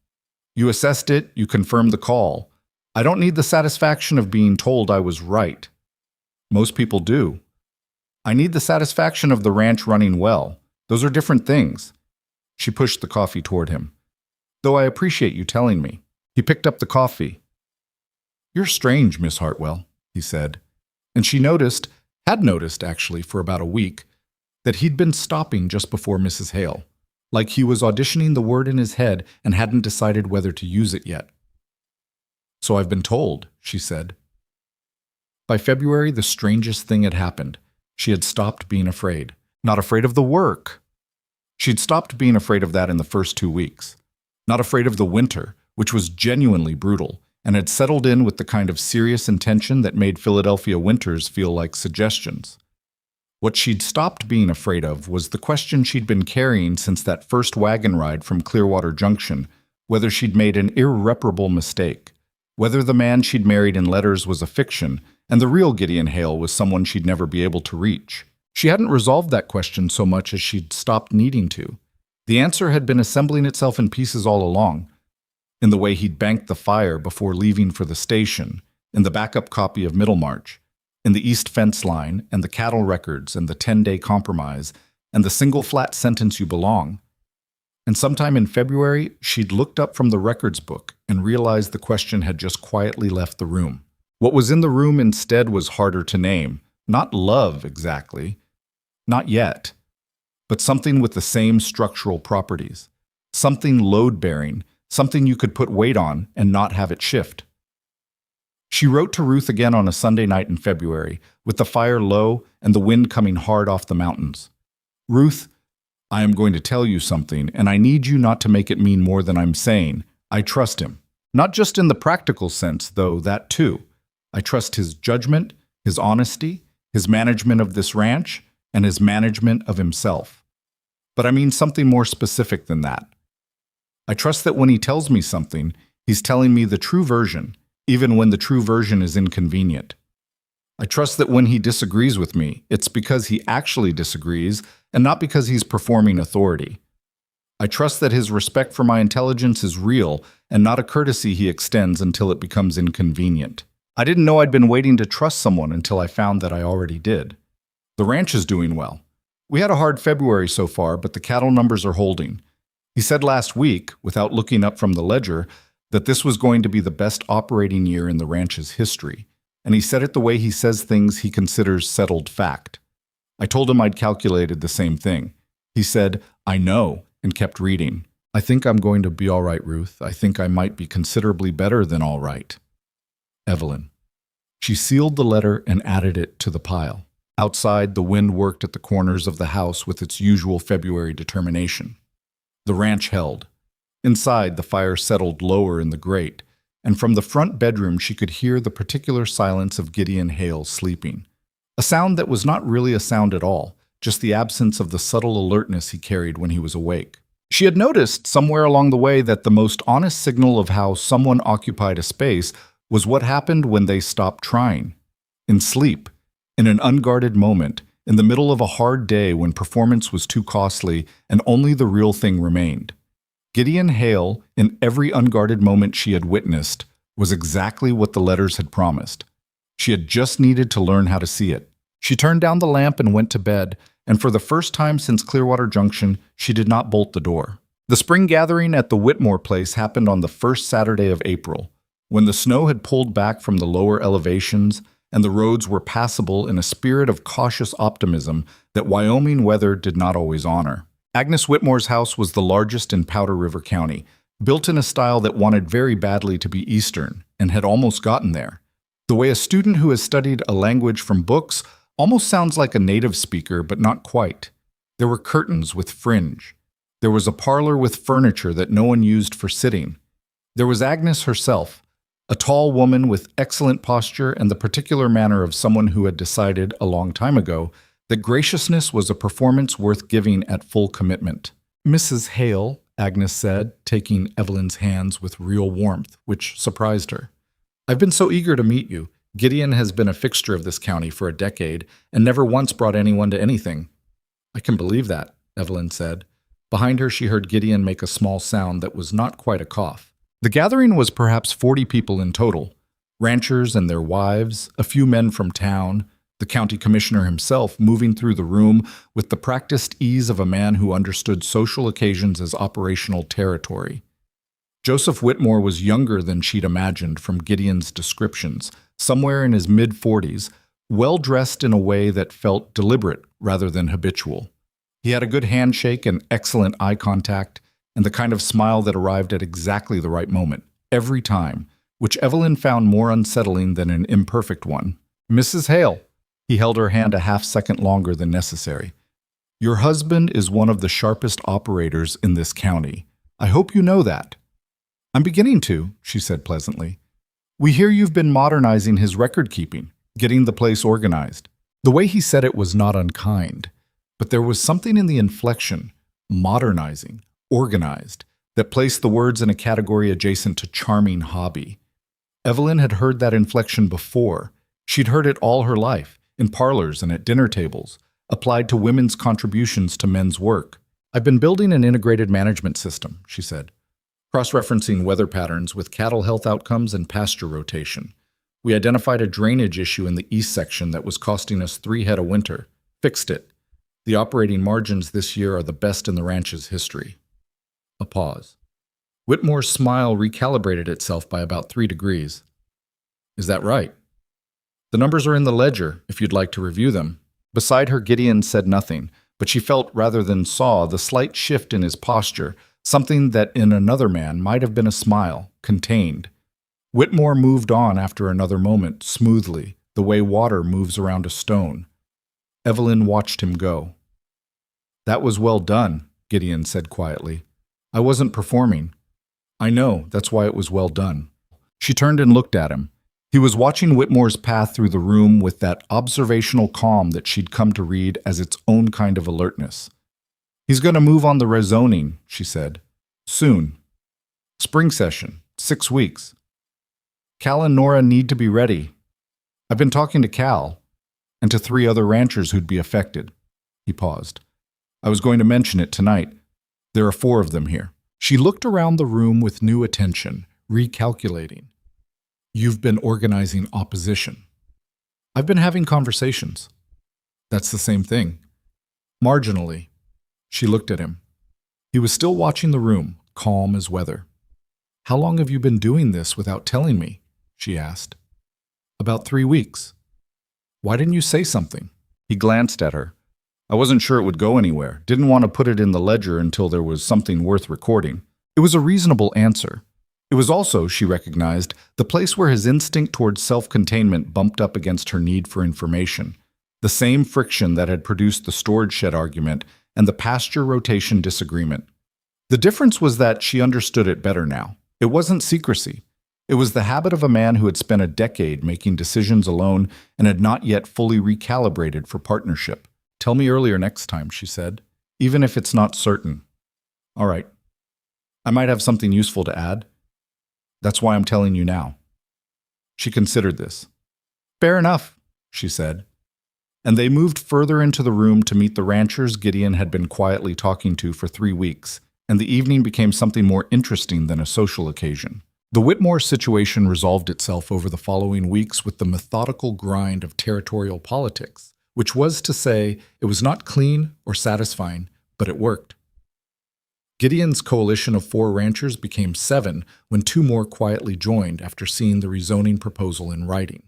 A: "You assessed it, you confirmed the call. I don't need the satisfaction of being told I was right." "Most people do." "I need the satisfaction of the ranch running well. Those are different things." She pushed the coffee toward him. "Though I appreciate you telling me." He picked up the coffee. "You're strange, Miss Hartwell," he said. And she had noticed actually for about a week, that he'd been stopping just before Mrs. Hale, like he was auditioning the word in his head and hadn't decided whether to use it yet. "So I've been told," she said. By February, the strangest thing had happened. She had stopped being afraid. Not afraid of the work. She'd stopped being afraid of that in the first 2 weeks. Not afraid of the winter, which was genuinely brutal, and had settled in with the kind of serious intention that made Philadelphia winters feel like suggestions. What she'd stopped being afraid of was the question she'd been carrying since that first wagon ride from Clearwater Junction, whether she'd made an irreparable mistake, whether the man she'd married in letters was a fiction, and the real Gideon Hale was someone she'd never be able to reach. She hadn't resolved that question so much as she'd stopped needing to. The answer had been assembling itself in pieces all along, in the way he'd banked the fire before leaving for the station, in the backup copy of Middlemarch, in the East Fence Line, and the cattle records, and the 10-day compromise, and the single flat sentence "you belong." And sometime in February, she'd looked up from the records book and realized the question had just quietly left the room. What was in the room instead was harder to name. Not love, exactly. Not yet. But something with the same structural properties. Something load-bearing, something you could put weight on and not have it shift. She wrote to Ruth again on a Sunday night in February, with the fire low and the wind coming hard off the mountains. "Ruth, I am going to tell you something, and I need you not to make it mean more than I'm saying. I trust him. Not just in the practical sense, though, that too. I trust his judgment, his honesty, his management of this ranch, and his management of himself. But I mean something more specific than that. I trust that when he tells me something, he's telling me the true version, even when the true version is inconvenient. I trust that when he disagrees with me, it's because he actually disagrees and not because he's performing authority. I trust that his respect for my intelligence is real and not a courtesy he extends until it becomes inconvenient. I didn't know I'd been waiting to trust someone until I found that I already did. The ranch is doing well. We had a hard February so far, but the cattle numbers are holding. He said last week, without looking up from the ledger, that this was going to be the best operating year in the ranch's history, and he said it the way he says things he considers settled fact. I told him I'd calculated the same thing. He said, "I know," and kept reading. "I think I'm going to be all right, Ruth. I think I might be considerably better than all right. Evelyn." She sealed the letter and added it to the pile. Outside, the wind worked at the corners of the house with its usual February determination. The ranch held. Inside, the fire settled lower in the grate, and from the front bedroom she could hear the particular silence of Gideon Hale sleeping. A sound that was not really a sound at all, just the absence of the subtle alertness he carried when he was awake. She had noticed somewhere along the way that the most honest signal of how someone occupied a space was what happened when they stopped trying. In sleep, in an unguarded moment, in the middle of a hard day when performance was too costly and only the real thing remained. Gideon Hale, in every unguarded moment she had witnessed, was exactly what the letters had promised. She had just needed to learn how to see it. She turned down the lamp and went to bed, and for the first time since Clearwater Junction, she did not bolt the door. The spring gathering at the Whitmore place happened on the first Saturday of April, when the snow had pulled back from the lower elevations and the roads were passable in a spirit of cautious optimism that Wyoming weather did not always honor. Agnes Whitmore's house was the largest in Powder River County, built in a style that wanted very badly to be Eastern, and had almost gotten there. The way a student who has studied a language from books almost sounds like a native speaker, but not quite. There were curtains with fringe. There was a parlor with furniture that no one used for sitting. There was Agnes herself, a tall woman with excellent posture and the particular manner of someone who had decided a long time ago that graciousness was a performance worth giving at full commitment. "Mrs. Hale," Agnes said, taking Evelyn's hands with real warmth, which surprised her. "I've been so eager to meet you. Gideon has been a fixture of this county for a decade and never once brought anyone to anything." "I can believe that," Evelyn said. Behind her, she heard Gideon make a small sound that was not quite a cough. The gathering was perhaps 40 people in total, ranchers and their wives, a few men from town, the county commissioner himself moving through the room with the practiced ease of a man who understood social occasions as operational territory. Joseph Whitmore was younger than she'd imagined from Gideon's descriptions, somewhere in his mid-40s, well-dressed in a way that felt deliberate rather than habitual. He had a good handshake and excellent eye contact, and the kind of smile that arrived at exactly the right moment, every time, which Evelyn found more unsettling than an imperfect one. "Mrs. Hale." He held her hand a half-second longer than necessary. "Your husband is one of the sharpest operators in this county. I hope you know that." "I'm beginning to," she said pleasantly. "We hear you've been modernizing his record-keeping, getting the place organized." The way he said it was not unkind, but there was something in the inflection, modernizing, organized, that placed the words in a category adjacent to charming hobby. Evelyn had heard that inflection before. She'd heard it all her life, in parlors and at dinner tables, applied to women's contributions to men's work. "I've been building an integrated management system," she said, cross-referencing weather patterns with cattle health outcomes and pasture rotation. "We identified a drainage issue in the east section that was costing us 3 head a winter. Fixed it. The operating margins this year are the best in the ranch's history." A pause. Whitmore's smile recalibrated itself by about 3 degrees. "Is that right? The numbers are in the ledger, if you'd like to review them." Beside her, Gideon said nothing, but she felt rather than saw the slight shift in his posture, something that in another man might have been a smile, contained. Whitmore moved on after another moment, smoothly, the way water moves around a stone. Evelyn watched him go. "That was well done," Gideon said quietly. "I wasn't performing." "I know, that's why it was well done." She turned and looked at him. He was watching Whitmore's path through the room with that observational calm that she'd come to read as its own kind of alertness. "He's going to move on the rezoning," she said. "Soon. Spring session, 6 weeks. Cal and Nora need to be ready. I've been talking to Cal, and to 3 other ranchers who'd be affected." He paused. "I was going to mention it tonight. There are 4 of them here." She looked around the room with new attention, recalculating. "You've been organizing opposition." "I've been having conversations." "That's the same thing." "Marginally." She looked at him. He was still watching the room, calm as weather. "How long have you been doing this without telling me?" she asked. "About 3 weeks." "Why didn't you say something?" He glanced at her. "I wasn't sure it would go anywhere. Didn't want to put it in the ledger until there was something worth recording." It was a reasonable answer. It was also, she recognized, the place where his instinct towards self-containment bumped up against her need for information. The same friction that had produced the storage shed argument and the pasture rotation disagreement. The difference was that she understood it better now. It wasn't secrecy. It was the habit of a man who had spent a decade making decisions alone and had not yet fully recalibrated for partnership. "Tell me earlier next time," she said, "even if it's not certain." "All right. I might have something useful to add. That's why I'm telling you now." She considered this. "Fair enough," she said. And they moved further into the room to meet the ranchers Gideon had been quietly talking to for 3 weeks, and the evening became something more interesting than a social occasion. The Whitmore situation resolved itself over the following weeks with the methodical grind of territorial politics, which was to say, it was not clean or satisfying, but it worked. Gideon's coalition of 4 ranchers became 7 when 2 more quietly joined after seeing the rezoning proposal in writing.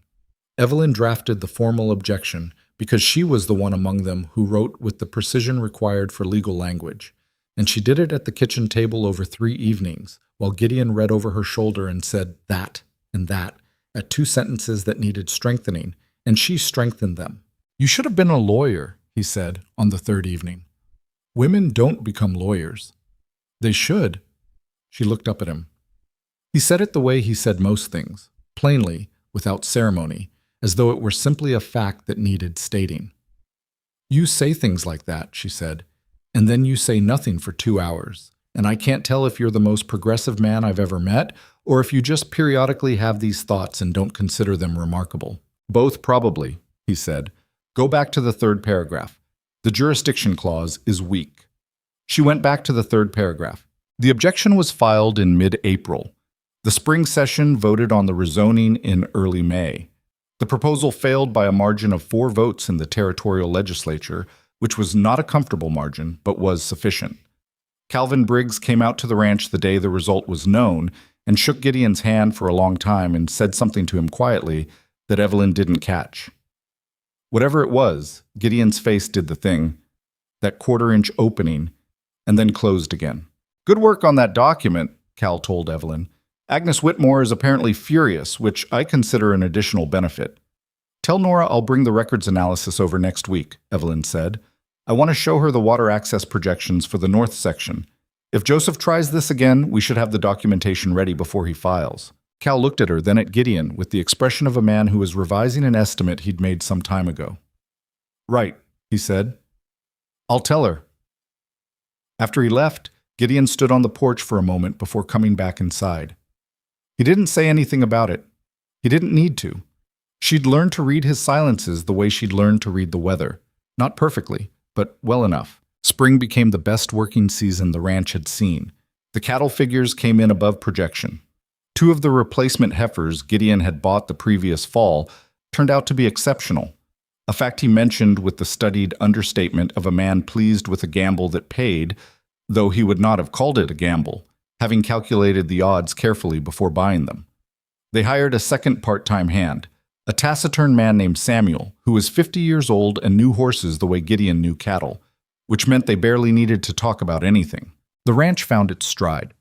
A: Evelyn drafted the formal objection because she was the one among them who wrote with the precision required for legal language, and she did it at the kitchen table over 3 evenings, while Gideon read over her shoulder and said that and that at 2 sentences that needed strengthening, and she strengthened them. "You should have been a lawyer," he said on the 3rd evening. "Women don't become lawyers." "They should." She looked up at him. He said it the way he said most things, plainly, without ceremony, as though it were simply a fact that needed stating. "You say things like that," she said, "and then you say nothing for 2 hours, and I can't tell if you're the most progressive man I've ever met, or if you just periodically have these thoughts and don't consider them remarkable. Both probably, he said. Go back to the third paragraph. The jurisdiction clause is weak. She went back to the third paragraph. The objection was filed in mid-April. The spring session voted on the rezoning in early May. The proposal failed by a margin of 4 votes in the territorial legislature, which was not a comfortable margin, but was sufficient. Calvin Briggs came out to the ranch the day the result was known and shook Gideon's hand for a long time and said something to him quietly that Evelyn didn't catch. Whatever it was, Gideon's face did the thing, that quarter-inch opening, and then closed again. Good work on that document, Cal told Evelyn. Agnes Whitmore is apparently furious, which I consider an additional benefit. Tell Nora I'll bring the records analysis over next week, Evelyn said. I want to show her the water access projections for the north section. If Joseph tries this again, we should have the documentation ready before he files. Cal looked at her, then at Gideon, with the expression of a man who was revising an estimate he'd made some time ago. Right, he said. I'll tell her. After he left, Gideon stood on the porch for a moment before coming back inside. He didn't say anything about it. He didn't need to. She'd learned to read his silences the way she'd learned to read the weather. Not perfectly, but well enough. Spring became the best working season the ranch had seen. The cattle figures came in above projection. 2 of the replacement heifers Gideon had bought the previous fall turned out to be exceptional, a fact he mentioned with the studied understatement of a man pleased with a gamble that paid, though he would not have called it a gamble, having calculated the odds carefully before buying them. They hired a second part-time hand, a taciturn man named Samuel, who was 50 years old and knew horses the way Gideon knew cattle, which meant they barely needed to talk about anything. The ranch found its stride.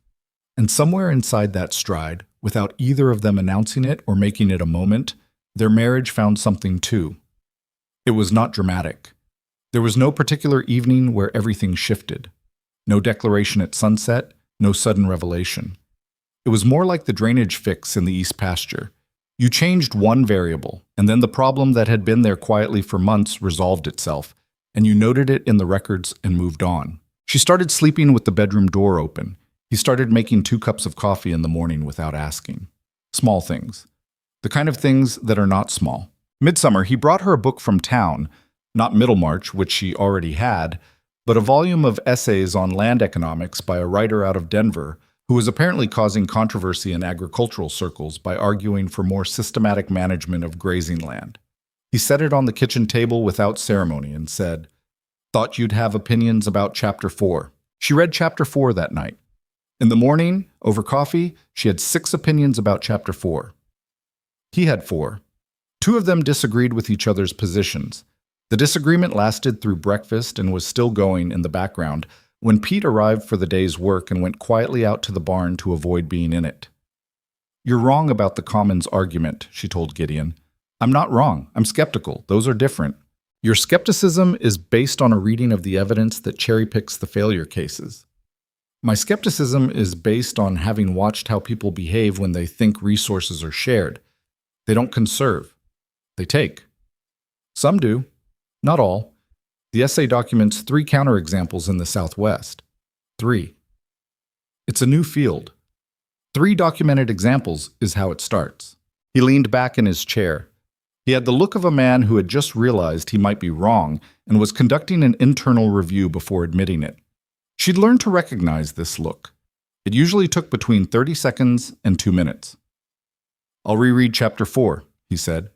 A: And somewhere inside that stride, without either of them announcing it or making it a moment, their marriage found something too. It was not dramatic. There was no particular evening where everything shifted. No declaration at sunset, no sudden revelation. It was more like the drainage fix in the East pasture. You changed one variable, and then the problem that had been there quietly for months resolved itself, and you noted it in the records and moved on. She started sleeping with the bedroom door open. He started making 2 cups of coffee in the morning without asking. Small things. The kind of things that are not small. Midsummer, he brought her a book from town, not Middlemarch, which she already had, but a volume of essays on land economics by a writer out of Denver who was apparently causing controversy in agricultural circles by arguing for more systematic management of grazing land. He set it on the kitchen table without ceremony and said, "Thought you'd have opinions about Chapter 4. She read Chapter 4 that night. In the morning, over coffee, she had 6 opinions about Chapter 4. He had 4. 2 of them disagreed with each other's positions. The disagreement lasted through breakfast and was still going in the background when Pete arrived for the day's work and went quietly out to the barn to avoid being in it. "You're wrong about the Commons argument," she told Gideon. "I'm not wrong. I'm skeptical. Those are different. Your skepticism is based on a reading of the evidence that cherry-picks the failure cases. My skepticism is based on having watched how people behave when they think resources are shared. They don't conserve. They take. Some do. Not all. The essay documents 3 counterexamples in the Southwest. 3. It's a new field. 3 documented examples is how it starts." He leaned back in his chair. He had the look of a man who had just realized he might be wrong and was conducting an internal review before admitting it. She'd learned to recognize this look. It usually took between 30 seconds and 2 minutes. "I'll reread Chapter 4, he said.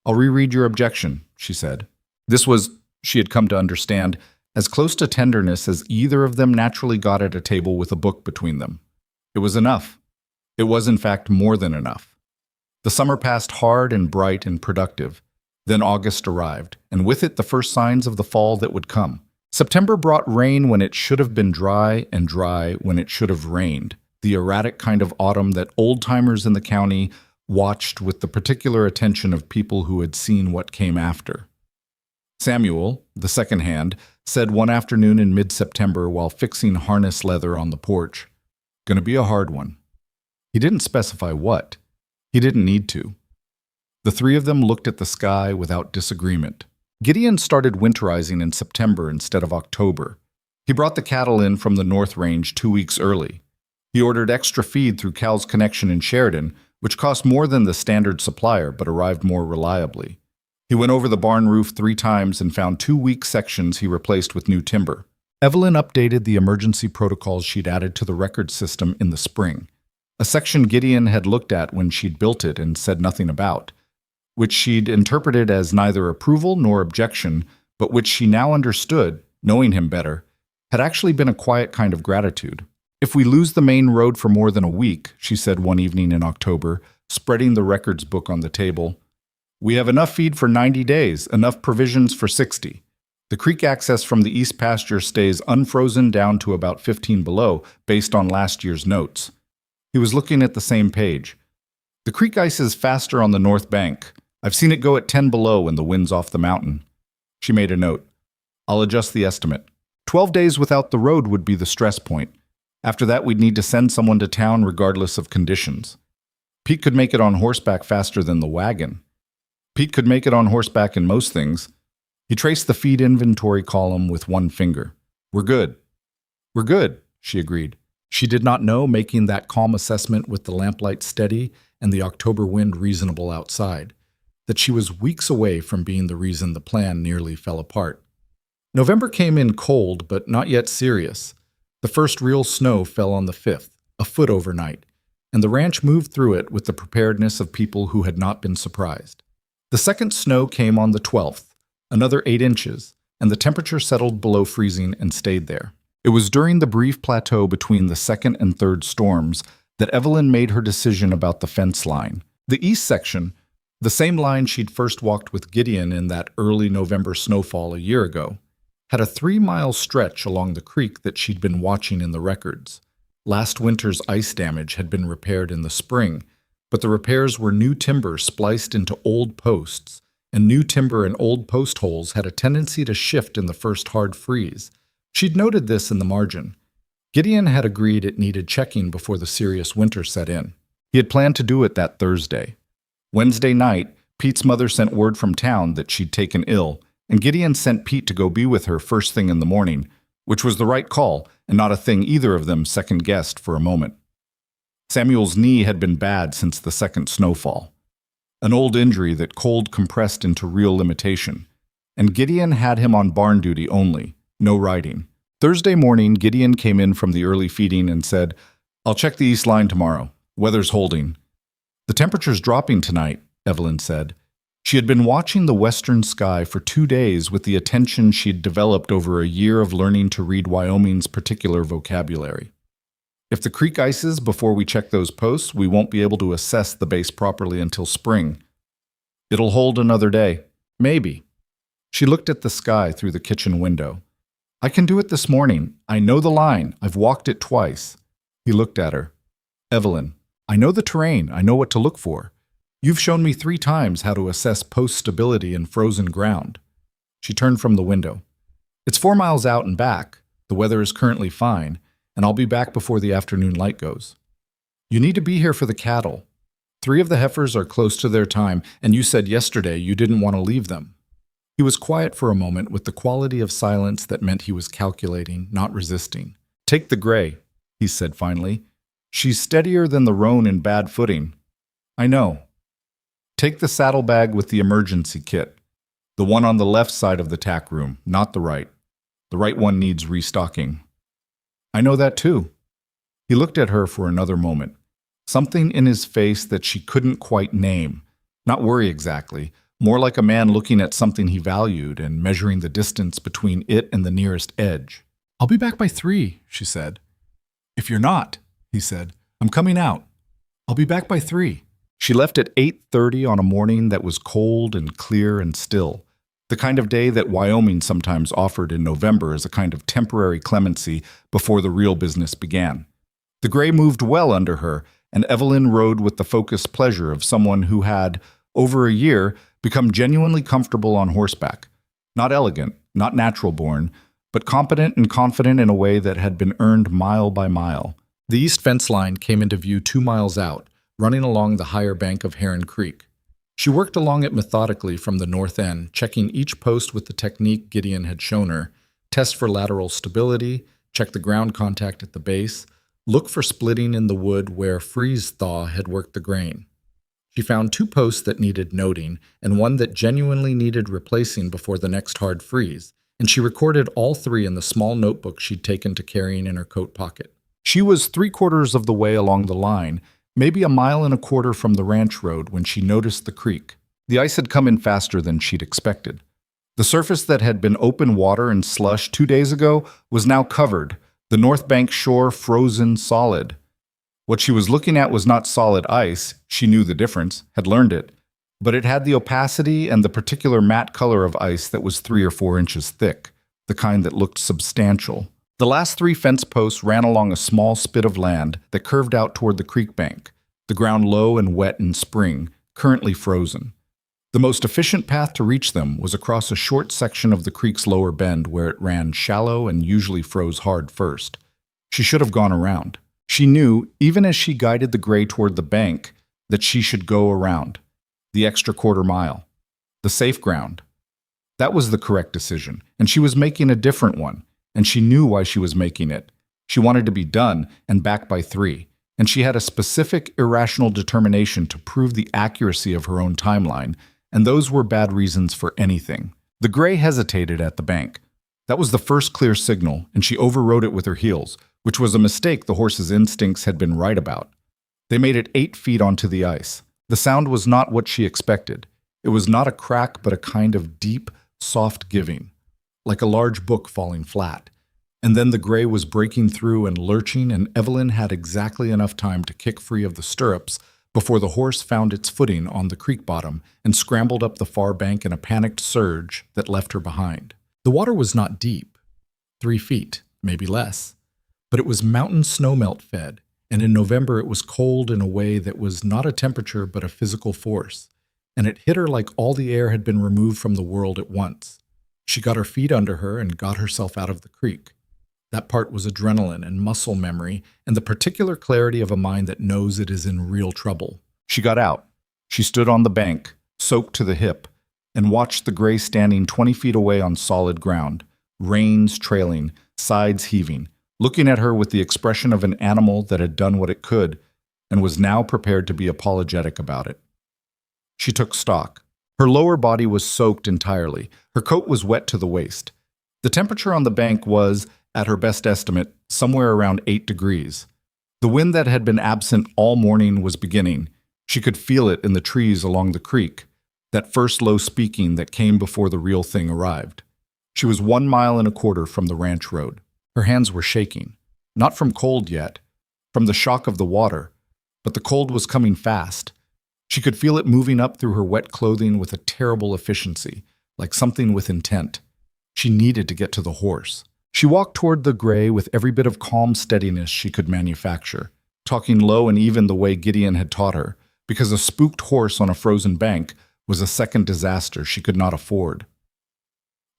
A: "I'll reread your objection," she said. This was, she had come to understand, as close to tenderness as either of them naturally got at a table with a book between them. It was enough. It was, in fact, more than enough. The summer passed hard and bright and productive. Then August arrived, and with it the first signs of the fall that would come. September brought rain when it should have been dry and dry when it should have rained, the erratic kind of autumn that old-timers in the county watched with the particular attention of people who had seen what came after. Samuel, the second hand, said one afternoon in mid-September while fixing harness leather on the porch, "Gonna be a hard one." He didn't specify what. He didn't need to. The 3 of them looked at the sky without disagreement. Gideon started winterizing in September instead of October. He brought the cattle in from the North Range 2 weeks early. He ordered extra feed through Cal's Connection in Sheridan, which cost more than the standard supplier but arrived more reliably. He went over the barn roof 3 times and found 2 weak sections he replaced with new timber. Evelyn updated the emergency protocols she'd added to the record system in the spring, a section Gideon had looked at when she'd built it and said nothing about, which she'd interpreted as neither approval nor objection, but which she now understood, knowing him better, had actually been a quiet kind of gratitude. "If we lose the main road for more than a week," she said one evening in October, spreading the records book on the table, "we have enough feed for 90 days, enough provisions for 60. The creek access from the east pasture stays unfrozen down to about 15 below, based on last year's notes." He was looking at the same page. "The creek ice is faster on the north bank. I've seen it go at 10 below when the wind's off the mountain." She made a note. "I'll adjust the estimate. 12 days without the road would be the stress point. After that, we'd need to send someone to town regardless of conditions. Pete could make it on horseback faster than the wagon. Pete could make it on horseback in most things." He traced the feed inventory column with one finger. "We're good." "We're good," she agreed. She did not know, making that calm assessment with the lamplight steady and the October wind reasonable outside, that she was weeks away from being the reason the plan nearly fell apart. November came in cold, but not yet serious. The first real snow fell on the 5th, a foot overnight, and the ranch moved through it with the preparedness of people who had not been surprised. The second snow came on the 12th, another 8 inches, and the temperature settled below freezing and stayed there. It was during the brief plateau between the second and third storms that Evelyn made her decision about the fence line. The east section, the same line she'd first walked with Gideon in that early November snowfall a year ago, had a 3-mile stretch along the creek that she'd been watching in the records. Last winter's ice damage had been repaired in the spring, but the repairs were new timber spliced into old posts, and new timber and old post holes had a tendency to shift in the first hard freeze. She'd noted this in the margin. Gideon had agreed it needed checking before the serious winter set in. He had planned to do it that Thursday. Wednesday night, Pete's mother sent word from town that she'd taken ill, and Gideon sent Pete to go be with her first thing in the morning, which was the right call and not a thing either of them second-guessed for a moment. Samuel's knee had been bad since the second snowfall, an old injury that cold compressed into real limitation, and Gideon had him on barn duty only, no riding. Thursday morning, Gideon came in from the early feeding and said, "I'll check the east line tomorrow. Weather's holding." "The temperature's dropping tonight," Evelyn said. She had been watching the western sky for 2 days with the attention she'd developed over a year of learning to read Wyoming's particular vocabulary. "If the creek ices before we check those posts, we won't be able to assess the base properly until spring. It'll hold another day. Maybe." She looked at the sky through the kitchen window. "I can do it this morning. I know the line. I've walked it twice." He looked at her. "Evelyn, I know the terrain. I know what to look for. You've shown me 3 times how to assess post stability in frozen ground." She turned from the window. "It's 4 miles out and back. The weather is currently fine, and I'll be back before the afternoon light goes. You need to be here for the cattle. 3 of the heifers are close to their time, and you said yesterday you didn't want to leave them." He was quiet for a moment with the quality of silence that meant he was calculating, not resisting. "Take the gray," he said finally. "She's steadier than the roan in bad footing." "I know." "Take the saddlebag with the emergency kit. The one on the left side of the tack room, not the right. The right one needs restocking." "I know that too." He looked at her for another moment. Something in his face that she couldn't quite name. Not worry exactly. More like a man looking at something he valued and measuring the distance between it and the nearest edge. "I'll be back by 3, she said. "If you're not," he said, "I'm coming out. I'll be back by 3. She left at 8:30 on a morning that was cold and clear and still, the kind of day that Wyoming sometimes offered in November as a kind of temporary clemency before the real business began. The gray moved well under her, and Evelyn rode with the focused pleasure of someone who had, over a year, become genuinely comfortable on horseback. Not elegant, not natural-born, but competent and confident in a way that had been earned mile by mile. The east fence line came into view 2 miles out, running along the higher bank of Heron Creek. She worked along it methodically from the north end, checking each post with the technique Gideon had shown her, Test for lateral stability, check the ground contact at the base, look for splitting in the wood where freeze-thaw had worked the grain. She found 2 posts that needed noting and one that genuinely needed replacing before the next hard freeze, and she recorded all 3 in the small notebook she'd taken to carrying in her coat pocket. She was 3/4 of the way along the line, maybe 1.25 miles from the ranch road, when she noticed the creek. The ice had come in faster than she'd expected. The surface that had been open water and slush 2 days ago was now covered, the North Bank shore frozen solid. What she was looking at was not solid ice, she knew the difference, had learned it, but it had the opacity and the particular matte color of ice that was 3 or 4 inches thick, the kind that looked substantial. The last 3 fence posts ran along a small spit of land that curved out toward the creek bank, the ground low and wet in spring, currently frozen. The most efficient path to reach them was across a short section of the creek's lower bend where it ran shallow and usually froze hard first. She should have gone around. She knew, even as she guided the gray toward the bank, that she should go around. The extra 1/4 mile. The safe ground. That was the correct decision, and she was making a different one, and she knew why she was making it. She wanted to be done and back by 3, and she had a specific, irrational determination to prove the accuracy of her own timeline, and those were bad reasons for anything. The gray hesitated at the bank. That was the first clear signal, and she overrode it with her heels, which was a mistake the horse's instincts had been right about. They made it 8 feet onto the ice. The sound was not what she expected. It was not a crack, but a kind of deep, soft giving, like a large book falling flat. And then the gray was breaking through and lurching, and Evelyn had exactly enough time to kick free of the stirrups before the horse found its footing on the creek bottom and scrambled up the far bank in a panicked surge that left her behind. The water was not deep, 3 feet, maybe less, but it was mountain snowmelt fed, and in November it was cold in a way that was not a temperature but a physical force, and it hit her like all the air had been removed from the world at once. She got her feet under her and got herself out of the creek. That part was adrenaline and muscle memory and the particular clarity of a mind that knows it is in real trouble. She got out. She stood on the bank, soaked to the hip, and watched the gray standing 20 feet away on solid ground, reins trailing, sides heaving, looking at her with the expression of an animal that had done what it could and was now prepared to be apologetic about it. She took stock. Her lower body was soaked entirely. Her coat was wet to the waist. The temperature on the bank was, at her best estimate, somewhere around 8 degrees. The wind that had been absent all morning was beginning. She could feel it in the trees along the creek, that first low speaking that came before the real thing arrived. She was 1.25 miles from the ranch road. Her hands were shaking, not from cold yet, from the shock of the water, but the cold was coming fast. She could feel it moving up through her wet clothing with a terrible efficiency, like something with intent. She needed to get to the horse. She walked toward the gray with every bit of calm steadiness she could manufacture, talking low and even the way Gideon had taught her, because a spooked horse on a frozen bank was a second disaster she could not afford.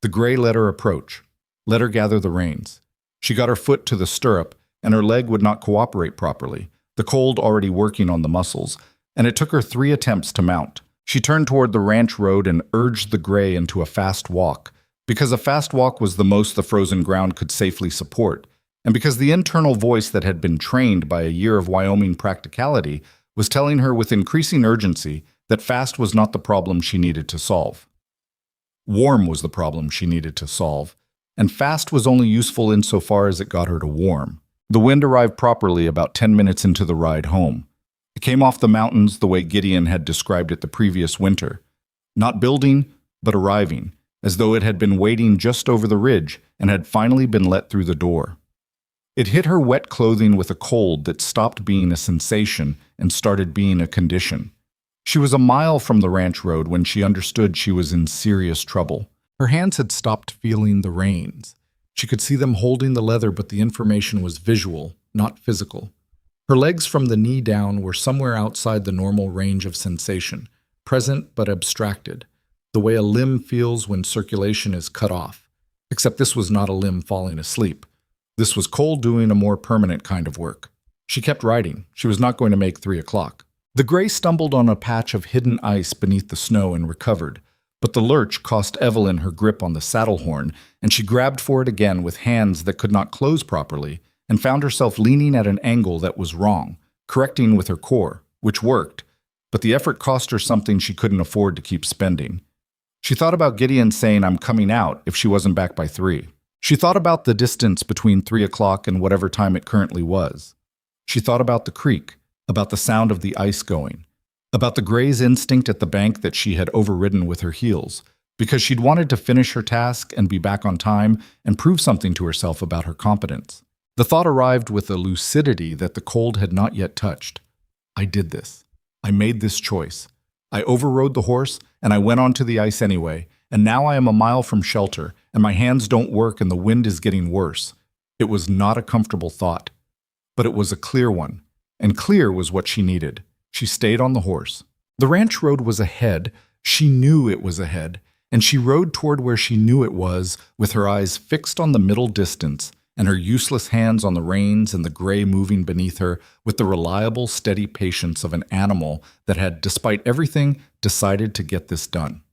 A: The gray let her approach, let her gather the reins. She got her foot to the stirrup, and her leg would not cooperate properly, the cold already working on the muscles, and it took her 3 attempts to mount. She turned toward the ranch road and urged the gray into a fast walk, because a fast walk was the most the frozen ground could safely support, and because the internal voice that had been trained by a year of Wyoming practicality was telling her with increasing urgency that fast was not the problem she needed to solve. Warm was the problem she needed to solve, and fast was only useful insofar as it got her to warm. The wind arrived properly about 10 minutes into the ride home. It came off the mountains the way Gideon had described it the previous winter, not building, but arriving, as though it had been waiting just over the ridge and had finally been let through the door. It hit her wet clothing with a cold that stopped being a sensation and started being a condition. She was 1 mile from the ranch road when she understood she was in serious trouble. Her hands had stopped feeling the reins. She could see them holding the leather, but the information was visual, not physical. Her legs from the knee down were somewhere outside the normal range of sensation, present but abstracted, the way a limb feels when circulation is cut off. Except this was not a limb falling asleep. This was cold doing a more permanent kind of work. She kept riding. She was not going to make 3 o'clock. The gray stumbled on a patch of hidden ice beneath the snow and recovered, But the lurch cost Evelyn her grip on the saddle horn, and she grabbed for it again with hands that could not close properly, and found herself leaning at an angle that was wrong, correcting with her core, which worked, but the effort cost her something she couldn't afford to keep spending. She thought about Gideon saying, "I'm coming out," if she wasn't back by 3. She thought about the distance between 3 o'clock and whatever time it currently was. She thought about the creek, about the sound of the ice going, about the gray's instinct at the bank that she had overridden with her heels, because she'd wanted to finish her task and be back on time and prove something to herself about her competence. The thought arrived with a lucidity that the cold had not yet touched. I did this. I made this choice. I overrode the horse, and I went onto the ice anyway, and now I am a mile from shelter, and my hands don't work and the wind is getting worse. It was not a comfortable thought, but it was a clear one, and clear was what she needed. She stayed on the horse. The ranch road was ahead. She knew it was ahead, and she rode toward where she knew it was, with her eyes fixed on the middle distance, and her useless hands on the reins and the gray moving beneath her with the reliable, steady patience of an animal that had, despite everything, decided to get this done.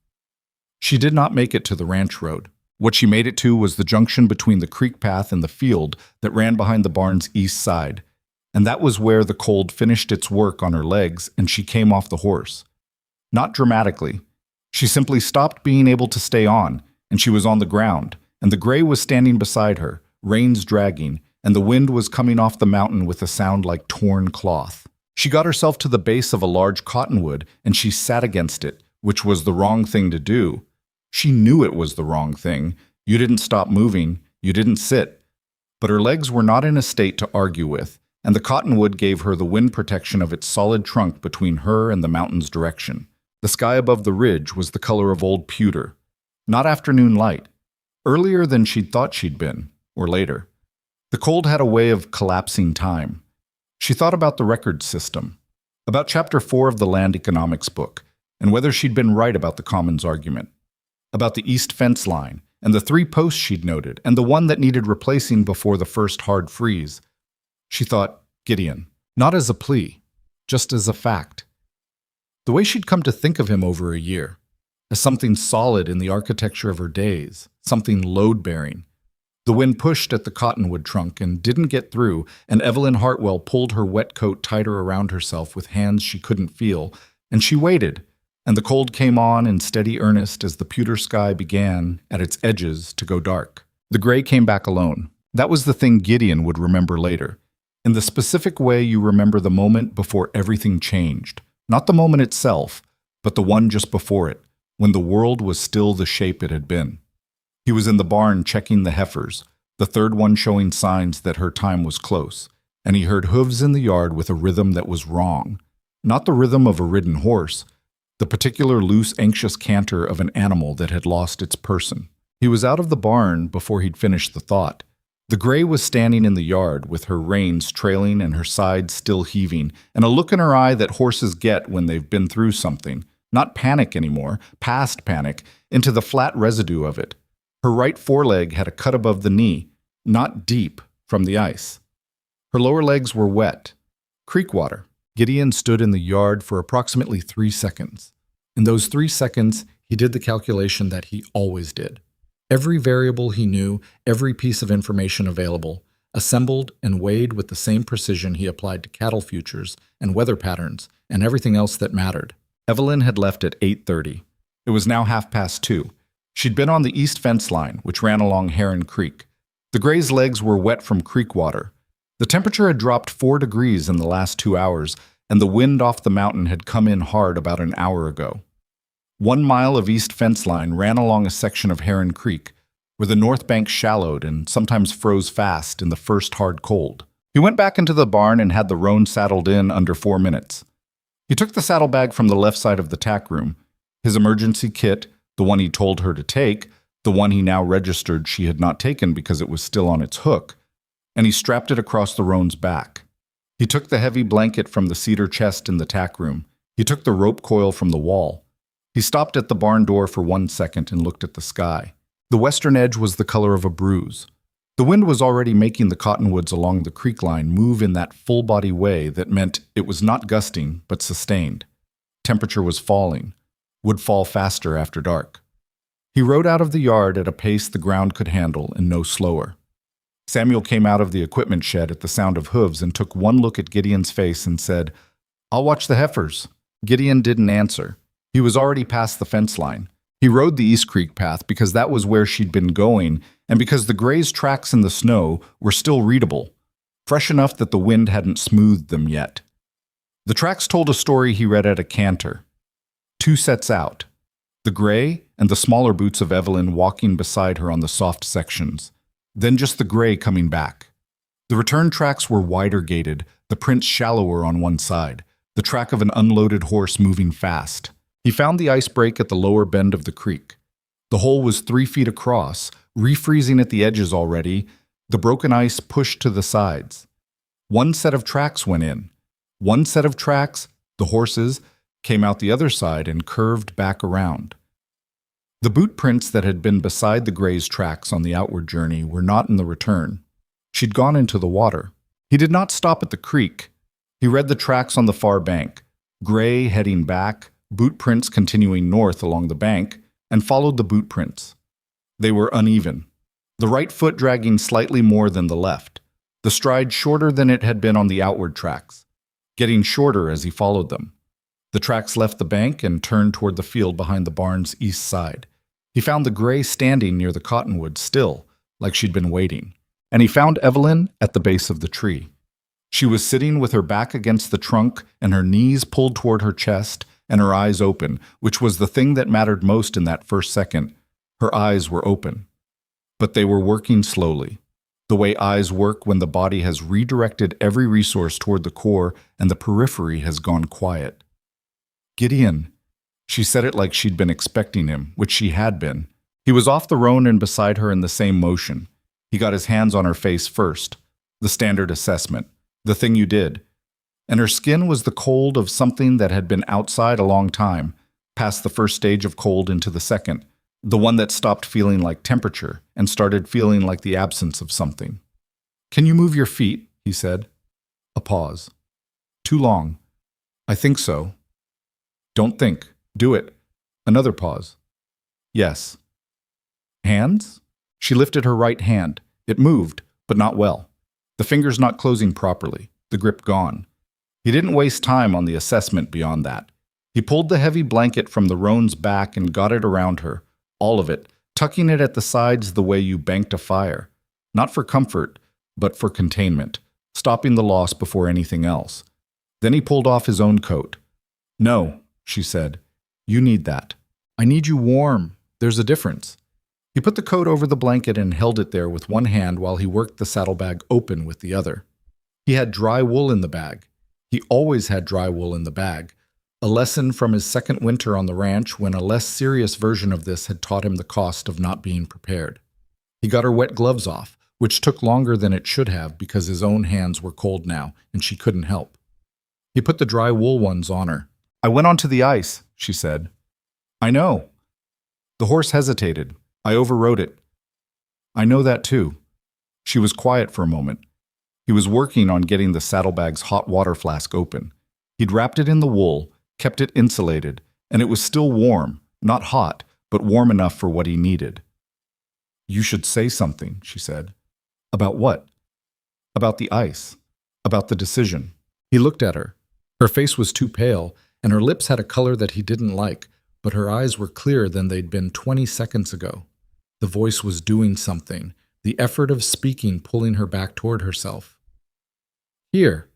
A: She did not make it to the ranch road. What she made it to was the junction between the creek path and the field that ran behind the barn's east side, and that was where the cold finished its work on her legs and she came off the horse. Not dramatically. She simply stopped being able to stay on, and she was on the ground, and the gray was standing beside her, reins dragging, and the wind was coming off the mountain with a sound like torn cloth. She got herself to the base of a large cottonwood, and she sat against it, which was the wrong thing to do. She knew it was the wrong thing. You didn't stop moving. You didn't sit. But her legs were not in a state to argue with, and the cottonwood gave her the wind protection of its solid trunk between her and the mountain's direction. The sky above the ridge was the color of old pewter. Not afternoon light. Earlier than she'd thought she'd been. Or later. The cold had a way of collapsing time. She thought about the record system, about Chapter 4 of the Land Economics book, and whether she'd been right about the Commons argument, about the east fence line, and the 3 posts she'd noted, and the one that needed replacing before the first hard freeze. She thought, Gideon, not as a plea, just as a fact. The way she'd come to think of him over a year, as something solid in the architecture of her days, something load-bearing. The wind pushed at the cottonwood trunk and didn't get through, and Evelyn Hartwell pulled her wet coat tighter around herself with hands she couldn't feel, and she waited, and the cold came on in steady earnest as the pewter sky began, at its edges, to go dark. The gray came back alone. That was the thing Gideon would remember later, in the specific way you remember the moment before everything changed. Not the moment itself, but the one just before it, when the world was still the shape it had been. He was in the barn checking the heifers, the third one showing signs that her time was close, and he heard hooves in the yard with a rhythm that was wrong. Not the rhythm of a ridden horse, the particular loose, anxious canter of an animal that had lost its person. He was out of the barn before he'd finished the thought. The gray was standing in the yard with her reins trailing and her sides still heaving, and a look in her eye that horses get when they've been through something. Not panic anymore, past panic, into the flat residue of it. Her right foreleg had a cut above the knee, not deep, from the ice. Her lower legs were wet. Creek water. Gideon stood in the yard for approximately 3 seconds. In those 3 seconds, he did the calculation that he always did. Every variable he knew, every piece of information available, assembled and weighed with the same precision he applied to cattle futures and weather patterns and everything else that mattered. Evelyn had left at 8:30. It was now 2:30. She'd been on the east fence line, which ran along Heron Creek. The gray's legs were wet from creek water. The temperature had dropped 4 degrees in the last 2 hours, and the wind off the mountain had come in hard about an hour ago. 1 mile of east fence line ran along a section of Heron Creek, where the north bank shallowed and sometimes froze fast in the first hard cold. He went back into the barn and had the roan saddled in under 4 minutes. He took the saddlebag from the left side of the tack room, his emergency kit, the one he told her to take, the one he now registered she had not taken because it was still on its hook, and he strapped it across the roan's back. He took the heavy blanket from the cedar chest in the tack room. He took the rope coil from the wall. He stopped at the barn door for 1 second and looked at the sky. The western edge was the color of a bruise. The wind was already making the cottonwoods along the creek line move in that full-body way that meant it was not gusting, but sustained. Temperature was falling. Would fall faster after dark. He rode out of the yard at a pace the ground could handle and no slower. Samuel came out of the equipment shed at the sound of hooves and took one look at Gideon's face and said, "I'll watch the heifers." Gideon didn't answer. He was already past the fence line. He rode the East Creek path because that was where she'd been going and because the Gray's tracks in the snow were still readable, fresh enough that the wind hadn't smoothed them yet. The tracks told a story he read at a canter. 2 sets out. The Gray and the smaller boots of Evelyn walking beside her on the soft sections. Then just the Gray coming back. The return tracks were wider gated, the prints shallower on one side, the track of an unloaded horse moving fast. He found the ice break at the lower bend of the creek. The hole was 3 feet across, refreezing at the edges already, the broken ice pushed to the sides. 1 set of tracks went in. 1 set of tracks, the horses, came out the other side and curved back around. The boot prints that had been beside the Gray's tracks on the outward journey were not in the return. She'd gone into the water. He did not stop at the creek. He read the tracks on the far bank, Gray heading back, boot prints continuing north along the bank, and followed the boot prints. They were uneven, the right foot dragging slightly more than the left, the stride shorter than it had been on the outward tracks, getting shorter as he followed them. The tracks left the bank and turned toward the field behind the barn's east side. He found the Gray standing near the cottonwood still, like she'd been waiting, and he found Evelyn at the base of the tree. She was sitting with her back against the trunk and her knees pulled toward her chest and her eyes open, which was the thing that mattered most in that first second. Her eyes were open. But they were working slowly, the way eyes work when the body has redirected every resource toward the core and the periphery has gone quiet. "Gideon." She said it like she'd been expecting him, which she had been. He was off the roan and beside her in the same motion. He got his hands on her face first, the standard assessment, the thing you did. And her skin was the cold of something that had been outside a long time, past the first stage of cold into the second, the one that stopped feeling like temperature and started feeling like the absence of something. "Can you move your feet?" he said. A pause. "Too long." "I think so." "Don't think. Do it." Another pause. "Yes." "Hands?" She lifted her right hand. It moved, but not well. The fingers not closing properly, the grip gone. He didn't waste time on the assessment beyond that. He pulled the heavy blanket from the roan's back and got it around her, all of it, tucking it at the sides the way you banked a fire. Not for comfort, but for containment, stopping the loss before anything else. Then he pulled off his own coat. "No," she said. "You need that. I need you warm. There's a difference." He put the coat over the blanket and held it there with one hand while he worked the saddlebag open with the other. He had dry wool in the bag. He always had dry wool in the bag, a lesson from his second winter on the ranch when a less serious version of this had taught him the cost of not being prepared. He got her wet gloves off, which took longer than it should have because his own hands were cold now and she couldn't help. He put the dry wool ones on her. "I went onto the ice," she said. "I know." The horse hesitated. "I overrode it." "I know that too." She was quiet for a moment. He was working on getting the saddlebag's hot water flask open. He'd wrapped it in the wool, kept it insulated, and it was still warm, not hot, but warm enough for what he needed. "You should say something," she said. "About what?" "About the ice. About the decision." He looked at her. Her face was too pale, and her lips had a color that he didn't like, but her eyes were clearer than they'd been 20 seconds ago. The voice was doing something, the effort of speaking pulling her back toward herself. "Here."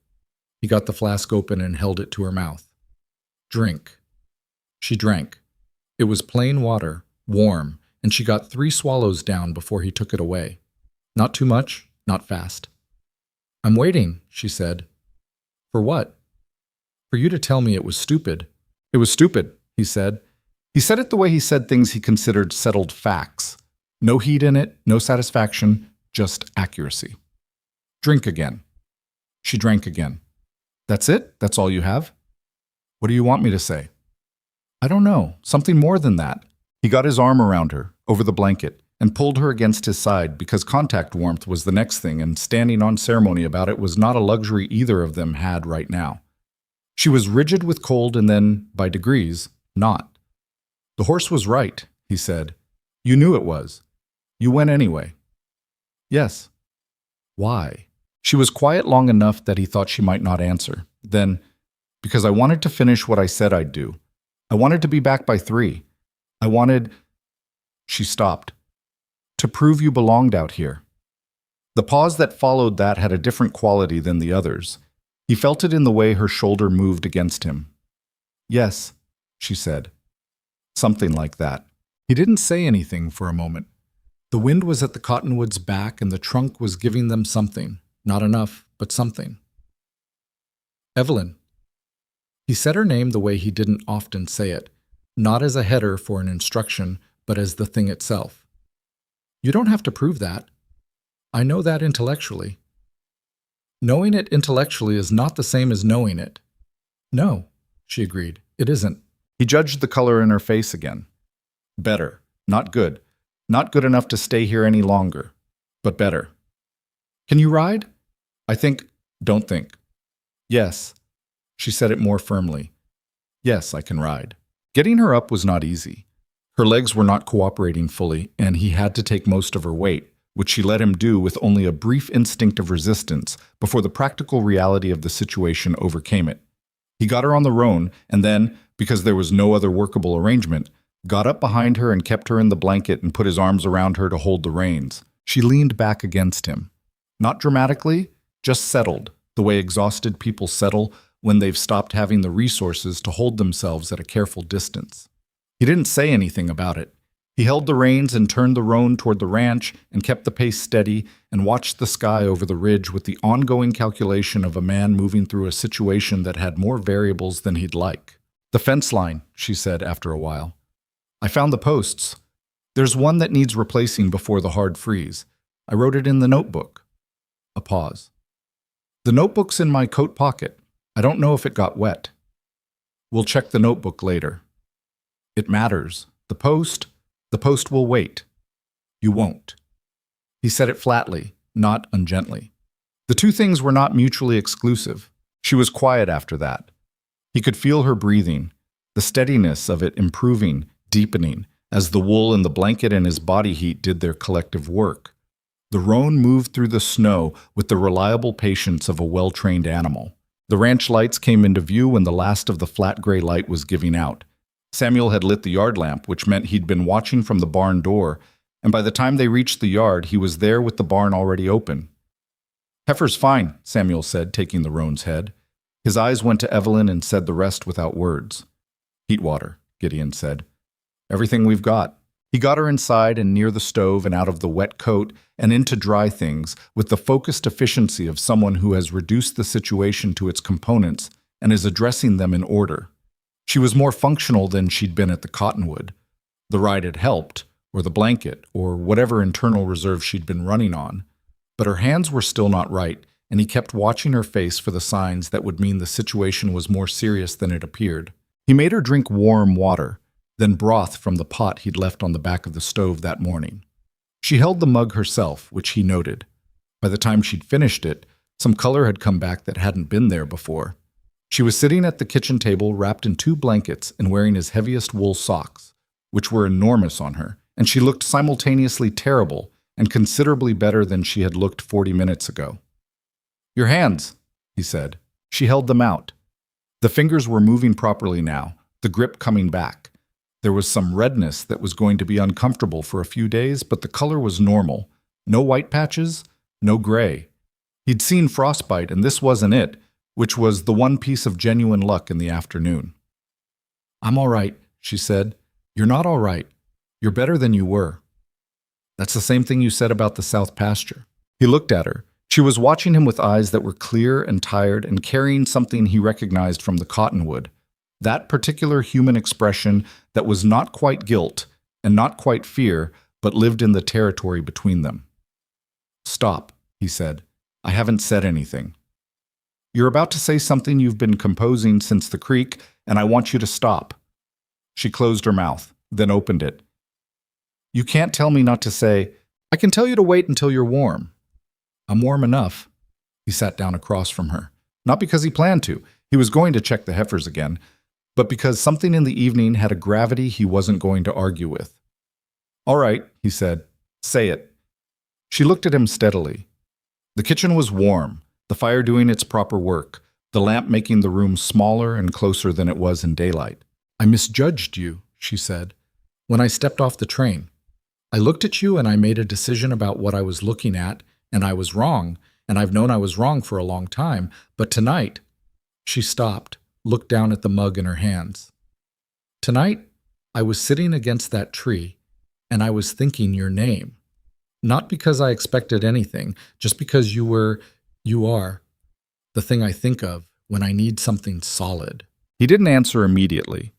A: He got the flask open and held it to her mouth. "Drink." She drank. It was plain water, warm, and she got 3 swallows down before he took it away. Not too much, not fast. "I'm waiting," she said. "For what?" "For you to tell me it was stupid." "It was stupid," he said. He said it the way he said things he considered settled facts. No heat in it, no satisfaction, just accuracy. "Drink again." She drank again. "That's it? That's all you have?" "What do you want me to say?" "I don't know. Something more than that." He got his arm around her, over the blanket, and pulled her against his side because contact warmth was the next thing, and standing on ceremony about it was not a luxury either of them had right now. She was rigid with cold and then, by degrees, not. "The horse was right," he said. You knew it was. You went anyway. Yes. Why? She was quiet long enough that he thought she might not answer. Then, because I wanted to finish what I said I'd do. I wanted to be back by 3. I wanted... She stopped. To prove you belonged out here. The pause that followed that had a different quality than the others. He felt it in the way her shoulder moved against him. Yes, she said. Something like that. He didn't say anything for a moment. The wind was at the cottonwoods' back and the trunk was giving them something. Not enough, but something. Evelyn. He said her name the way he didn't often say it, not as a header for an instruction, but as the thing itself. You don't have to prove that. I know that intellectually. Knowing it intellectually is not the same as knowing it. No, she agreed, it isn't. He judged the color in her face again. Better, not good. Not good enough to stay here any longer, but better. Can you ride? Don't think. Yes. She said it more firmly. Yes, I can ride. Getting her up was not easy. Her legs were not cooperating fully, and he had to take most of her weight, which she let him do with only a brief instinct of resistance before the practical reality of the situation overcame it. He got her on the roan, and then, because there was no other workable arrangement, got up behind her and kept her in the blanket and put his arms around her to hold the reins. She leaned back against him. Not dramatically, just settled, the way exhausted people settle when they've stopped having the resources to hold themselves at a careful distance. He didn't say anything about it. He held the reins and turned the roan toward the ranch and kept the pace steady and watched the sky over the ridge with the ongoing calculation of a man moving through a situation that had more variables than he'd like. The fence line, she said after a while. I found the posts. There's one that needs replacing before the hard freeze. I wrote it in the notebook. A pause. The notebook's in my coat pocket. I don't know if it got wet. We'll check the notebook later. It matters. The post will wait. You won't. He said it flatly, not ungently. The two things were not mutually exclusive. She was quiet after that. He could feel her breathing, the steadiness of it improving, deepening, as the wool in the blanket and his body heat did their collective work. The roan moved through the snow with the reliable patience of a well-trained animal. The ranch lights came into view when the last of the flat gray light was giving out. Samuel had lit the yard lamp, which meant he'd been watching from the barn door, and by the time they reached the yard, he was there with the barn already open. Heifer's fine, Samuel said, taking the roan's head. His eyes went to Evelyn and said the rest without words. Heat water, Gideon said. Everything we've got. He got her inside and near the stove and out of the wet coat and into dry things with the focused efficiency of someone who has reduced the situation to its components and is addressing them in order. She was more functional than she'd been at the Cottonwood. The ride had helped, or the blanket, or whatever internal reserve she'd been running on. But her hands were still not right, and he kept watching her face for the signs that would mean the situation was more serious than it appeared. He made her drink warm water, then broth from the pot he'd left on the back of the stove that morning. She held the mug herself, which he noted. By the time she'd finished it, some color had come back that hadn't been there before. She was sitting at the kitchen table wrapped in 2 blankets and wearing his heaviest wool socks, which were enormous on her, and she looked simultaneously terrible and considerably better than she had looked 40 minutes ago. Your hands, he said. She held them out. The fingers were moving properly now, the grip coming back. There was some redness that was going to be uncomfortable for a few days, but the color was normal. No white patches, no gray. He'd seen frostbite, and this wasn't it, which was the one piece of genuine luck in the afternoon. I'm all right, she said. You're not all right. You're better than you were. That's the same thing you said about the south pasture. He looked at her. She was watching him with eyes that were clear and tired and carrying something he recognized from the Cottonwood. That particular human expression that was not quite guilt and not quite fear, but lived in the territory between them. Stop, he said. I haven't said anything. You're about to say something you've been composing since the creek, and I want you to stop. She closed her mouth, then opened it. You can't tell me not to say, I can tell you to wait until you're warm. I'm warm enough. He sat down across from her. Not because he planned to. He was going to check the heifers again, but because something in the evening had a gravity he wasn't going to argue with. All right, he said. Say it. She looked at him steadily. The kitchen was warm, the fire doing its proper work, the lamp making the room smaller and closer than it was in daylight. I misjudged you, she said, when I stepped off the train. I looked at you and I made a decision about what I was looking at, and I was wrong, and I've known I was wrong for a long time, but tonight, she stopped, looked down at the mug in her hands. Tonight, I was sitting against that tree, and I was thinking your name. Not because I expected anything, just because you are, the thing I think of when I need something solid. He didn't answer immediately.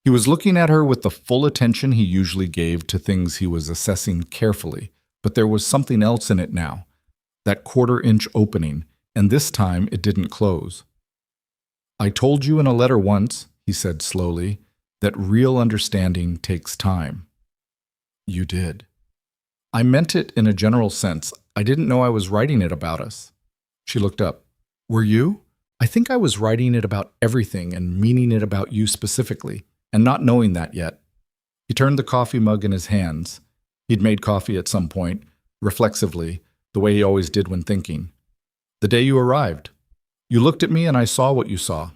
A: He was looking at her with the full attention he usually gave to things he was assessing carefully, but there was something else in it now, that quarter-inch opening, and this time it didn't close. I told you in a letter once, he said slowly, that real understanding takes time. You did. I meant it in a general sense. I didn't know I was writing it about us. She looked up. Were you? I think I was writing it about everything and meaning it about you specifically, and not knowing that yet. He turned the coffee mug in his hands. He'd made coffee at some point, reflexively, the way he always did when thinking. The day you arrived. You looked at me and I saw what you saw.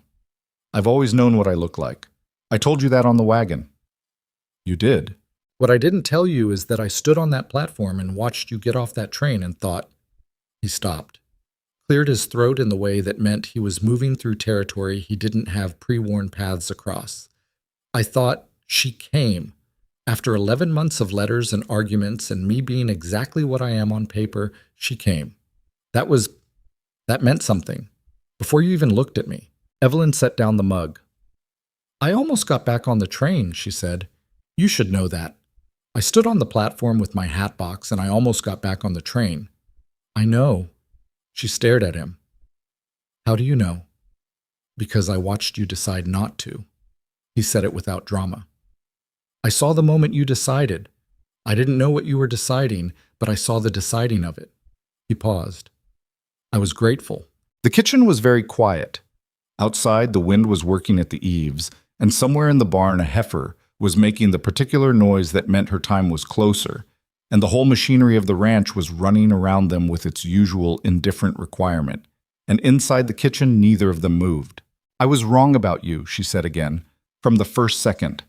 A: I've always known what I look like. I told you that on the wagon. You did. What I didn't tell you is that I stood on that platform and watched you get off that train and thought. He stopped, cleared his throat in the way that meant he was moving through territory he didn't have pre-worn paths across. I thought, she came. After 11 months of letters and arguments and me being exactly what I am on paper, she came. That meant something. Before you even looked at me. Evelyn set down the mug. I almost got back on the train, she said. You should know that. I stood on the platform with my hat box and I almost got back on the train. I know. She stared at him. How do you know? Because I watched you decide not to. He said it without drama. I saw the moment you decided. I didn't know what you were deciding, but I saw the deciding of it. He paused. I was grateful. The kitchen was very quiet. Outside, the wind was working at the eaves, and somewhere in the barn a heifer was making the particular noise that meant her time was closer, and the whole machinery of the ranch was running around them with its usual indifferent requirement. And inside the kitchen, neither of them moved. I was wrong about you, she said again, from the first second.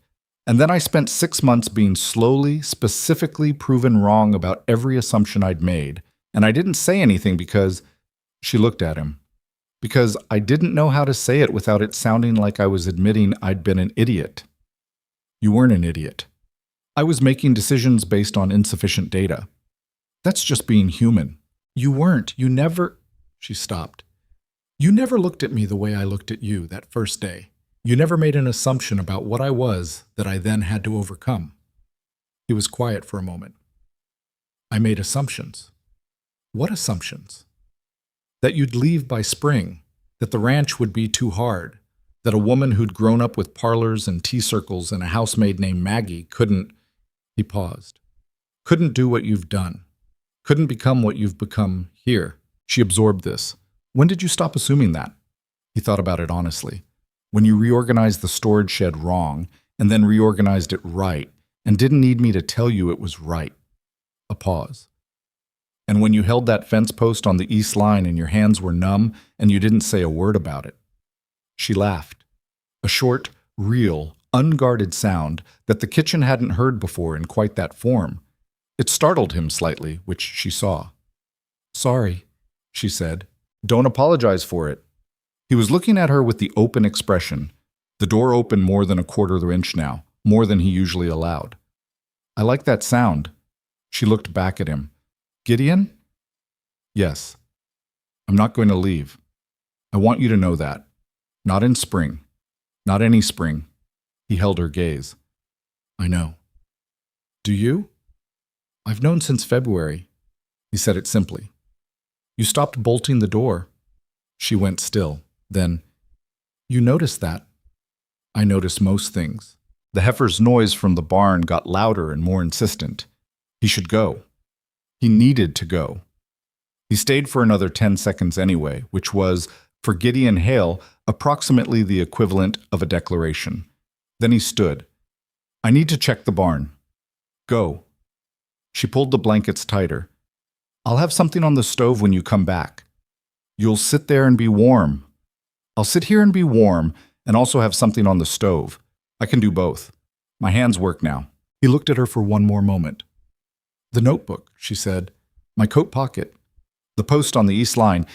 A: And then I spent 6 months being slowly, specifically proven wrong about every assumption I'd made. And I didn't say anything because, she looked at him, because I didn't know how to say it without it sounding like I was admitting I'd been an idiot. You weren't an idiot. I was making decisions based on insufficient data. That's just being human. You weren't. You never... She stopped. You never looked at me the way I looked at you that first day. You never made an assumption about what I was that I then had to overcome. He was quiet for a moment. I made assumptions. What assumptions? That you'd leave by spring, that the ranch would be too hard, that a woman who'd grown up with parlors and tea circles and a housemaid named Maggie couldn't, he paused, couldn't do what you've done, couldn't become what you've become here. She absorbed this. When did you stop assuming that? He thought about it honestly. When you reorganized the storage shed wrong and then reorganized it right and didn't need me to tell you it was right. A pause. And when you held that fence post on the east line and your hands were numb and you didn't say a word about it. She laughed. A short, real, unguarded sound that the kitchen hadn't heard before in quite that form. It startled him slightly, which she saw. Sorry, she said. Don't apologize for it. He was looking at her with the open expression. The door opened more than a quarter inch now, more than he usually allowed. I like that sound. She looked back at him. Gideon? Yes. I'm not going to leave. I want you to know that. Not in spring. Not any spring. He held her gaze. I know. Do you? I've known since February. He said it simply. You stopped bolting the door. She went still. Then, you noticed that. I notice most things. The heifer's noise from the barn got louder and more insistent. He should go. He needed to go. He stayed for another 10 seconds anyway, which was, for Gideon Hale, approximately the equivalent of a declaration. Then he stood. I need to check the barn. Go. She pulled the blankets tighter. "I'll have something on the stove when you come back. You'll sit there and be warm." "I'll sit here and be warm and also have something on the stove. I can do both. My hands work now." He looked at her for one more moment. "The notebook," she said. "My coat pocket. The post on the east line.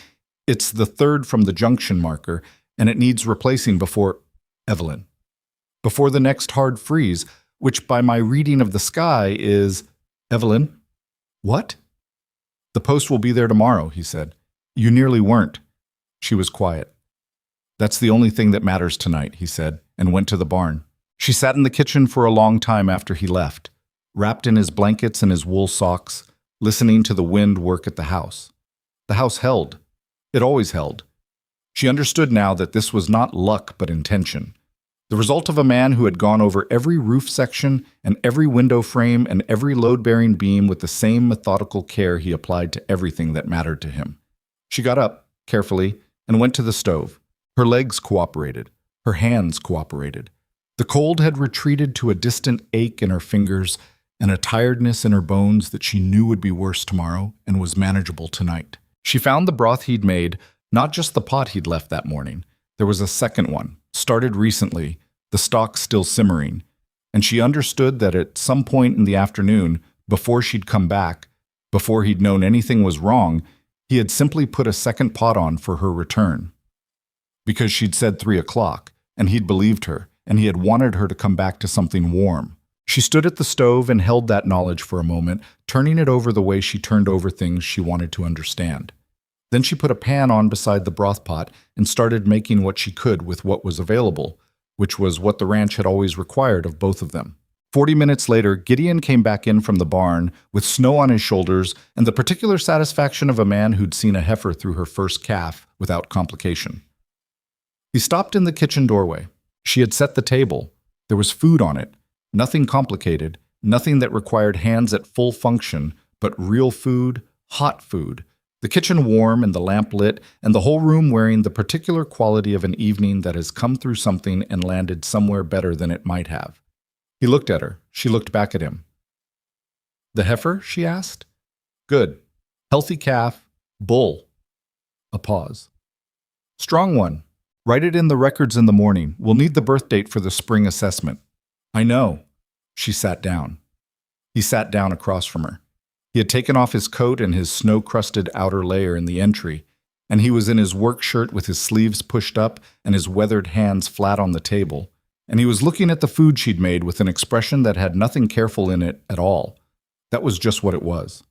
A: It's the third from the junction marker, and it needs replacing before—" "Evelyn. Before the next hard freeze, which by my reading of the sky is—" "Evelyn." "What?" "The post will be there tomorrow," he said. "You nearly weren't." She was quiet. "That's the only thing that matters tonight," he said, and went to the barn. She sat in the kitchen for a long time after he left, wrapped in his blankets and his wool socks, listening to the wind work at the house. The house held. It always held. She understood now that this was not luck but intention. The result of a man who had gone over every roof section and every window frame and every load-bearing beam with the same methodical care he applied to everything that mattered to him. She got up, carefully, and went to the stove. Her legs cooperated. Her hands cooperated. The cold had retreated to a distant ache in her fingers and a tiredness in her bones that she knew would be worse tomorrow and was manageable tonight. She found the broth he'd made, not just the pot he'd left that morning. There was a second one, started recently, the stock still simmering, and she understood that at some point in the afternoon, before she'd come back, before he'd known anything was wrong, he had simply put a second pot on for her return. Because she'd said 3 o'clock, and he'd believed her, and he had wanted her to come back to something warm. She stood at the stove and held that knowledge for a moment, turning it over the way she turned over things she wanted to understand. Then she put a pan on beside the broth pot and started making what she could with what was available, which was what the ranch had always required of both of them. 40 minutes later, Gideon came back in from the barn with snow on his shoulders and the particular satisfaction of a man who'd seen a heifer through her first calf without complication. He stopped in the kitchen doorway. She had set the table. There was food on it. Nothing complicated, nothing that required hands at full function, but real food, hot food. The kitchen warm and the lamp lit, and the whole room wearing the particular quality of an evening that has come through something and landed somewhere better than it might have. He looked at her. She looked back at him. "The heifer?" she asked. "Good. Healthy calf. Bull." A pause. "Strong one. Write it in the records in the morning. We'll need the birth date for the spring assessment." "I know." She sat down. He sat down across from her. He had taken off his coat and his snow-crusted outer layer in the entry, and he was in his work shirt with his sleeves pushed up and his weathered hands flat on the table, and he was looking at the food she'd made with an expression that had nothing careful in it at all. That was just what it was.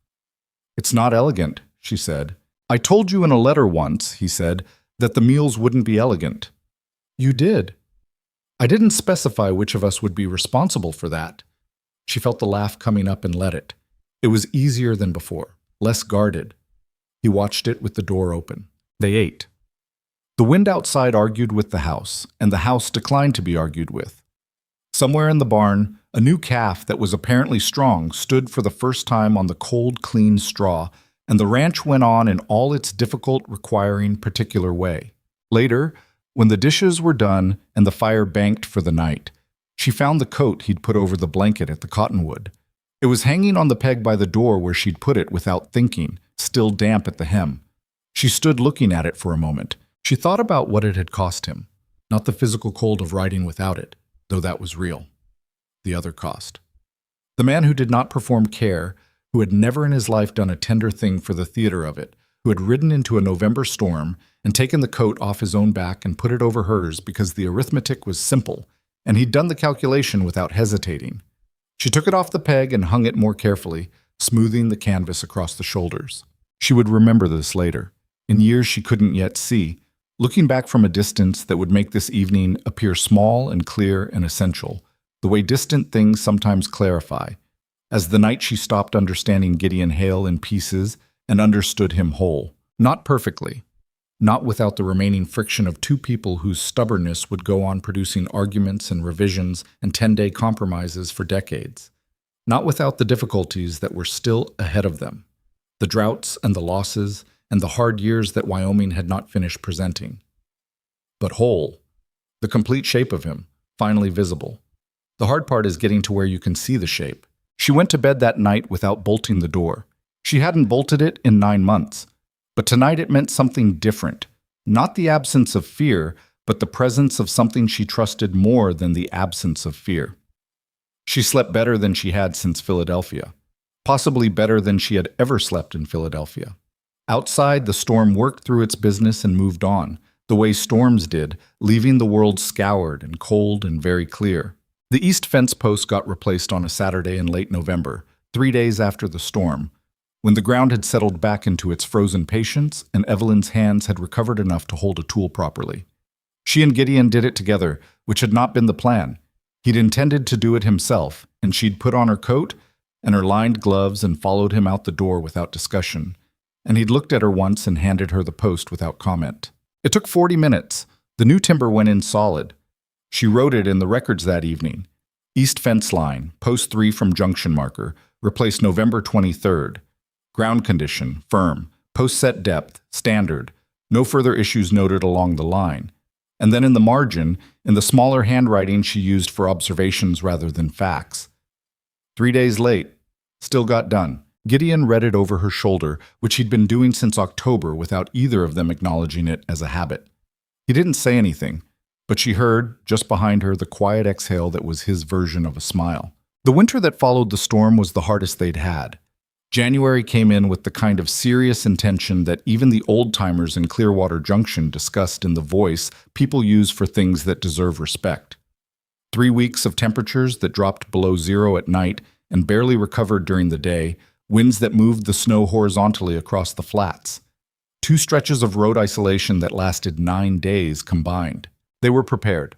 A: "It's not elegant," she said. "I told you in a letter once," he said, "that the meals wouldn't be elegant." "You did." "I didn't specify which of us would be responsible for that." She felt the laugh coming up and let it. It was easier than before, less guarded. He watched it with the door open. They ate. The wind outside argued with the house, and the house declined to be argued with. Somewhere in the barn, a new calf that was apparently strong stood for the first time on the cold, clean straw, and the ranch went on in all its difficult, requiring particular way. Later, when the dishes were done and the fire banked for the night, she found the coat he'd put over the blanket at the cottonwood. It was hanging on the peg by the door where she'd put it without thinking, still damp at the hem. She stood looking at it for a moment. She thought about what it had cost him. Not the physical cold of riding without it, though that was real. The other cost. The man who did not perform care, who had never in his life done a tender thing for the theater of it, who had ridden into a November storm and taken the coat off his own back and put it over hers because the arithmetic was simple, and he'd done the calculation without hesitating. She took it off the peg and hung it more carefully, smoothing the canvas across the shoulders. She would remember this later, in years she couldn't yet see, looking back from a distance that would make this evening appear small and clear and essential, the way distant things sometimes clarify, as the night she stopped understanding Gideon Hale in pieces and understood him whole. Not perfectly, not without the remaining friction of two people whose stubbornness would go on producing arguments and revisions and 10-day compromises for decades. Not without the difficulties that were still ahead of them, the droughts and the losses and the hard years that Wyoming had not finished presenting. But whole, the complete shape of him, finally visible. The hard part is getting to where you can see the shape, She went to bed that night without bolting the door. She hadn't bolted it in 9 months. But tonight it meant something different. Not the absence of fear, but the presence of something she trusted more than the absence of fear. She slept better than she had since Philadelphia. Possibly better than she had ever slept in Philadelphia. Outside, the storm worked through its business and moved on, the way storms did, leaving the world scoured and cold and very clear. The east fence post got replaced on a Saturday in late November, 3 days after the storm, when the ground had settled back into its frozen patience and Evelyn's hands had recovered enough to hold a tool properly. She and Gideon did it together, which had not been the plan. He'd intended to do it himself, and she'd put on her coat and her lined gloves and followed him out the door without discussion. And he'd looked at her once and handed her the post without comment. It took 40 minutes. The new timber went in solid. She wrote it in the records that evening. East fence line, post 3 from junction marker, replaced November 23rd. Ground condition, firm. Post set depth, standard. No further issues noted along the line. And then in the margin, in the smaller handwriting she used for observations rather than facts. 3 days late. Still got done. Gideon read it over her shoulder, which he'd been doing since October without either of them acknowledging it as a habit. He didn't say anything, but she heard, just behind her, the quiet exhale that was his version of a smile. The winter that followed the storm was the hardest they'd had. January came in with the kind of serious intention that even the old-timers in Clearwater Junction discussed in the voice people use for things that deserve respect. 3 weeks of temperatures that dropped below zero at night and barely recovered during the day, winds that moved the snow horizontally across the flats. 2 stretches of road isolation that lasted 9 days combined. They were prepared.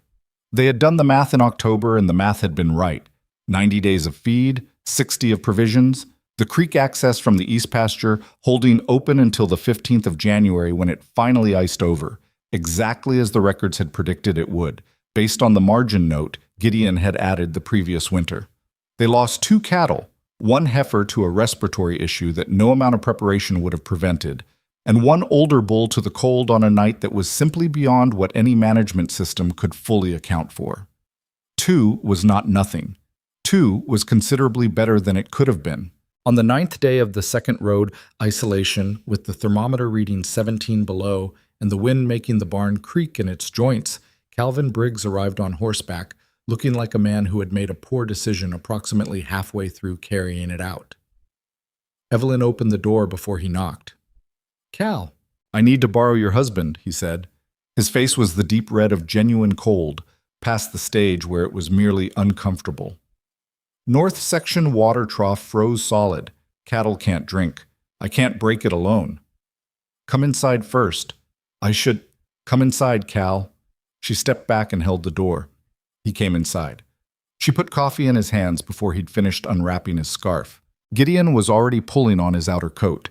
A: They had done the math in October and the math had been right. 90 days of feed, 60 of provisions, the creek access from the east pasture holding open until the 15th of January when it finally iced over, exactly as the records had predicted it would, based on the margin note Gideon had added the previous winter. They lost 2 cattle, 1 heifer to a respiratory issue that no amount of preparation would have prevented, and 1 older bull to the cold on a night that was simply beyond what any management system could fully account for. 2 was not nothing. 2 was considerably better than it could have been. On the 9th day of the second road isolation, with the thermometer reading 17 below and the wind making the barn creak in its joints, Calvin Briggs arrived on horseback, looking like a man who had made a poor decision approximately halfway through carrying it out. Evelyn opened the door before he knocked. "Cal, I need to borrow your husband," he said. His face was the deep red of genuine cold, past the stage where it was merely uncomfortable. "North section water trough froze solid. Cattle can't drink. I can't break it alone." "Come inside first." "I should—" "Come inside, Cal." She stepped back and held the door. He came inside. She put coffee in his hands before he'd finished unwrapping his scarf. Gideon was already pulling on his outer coat.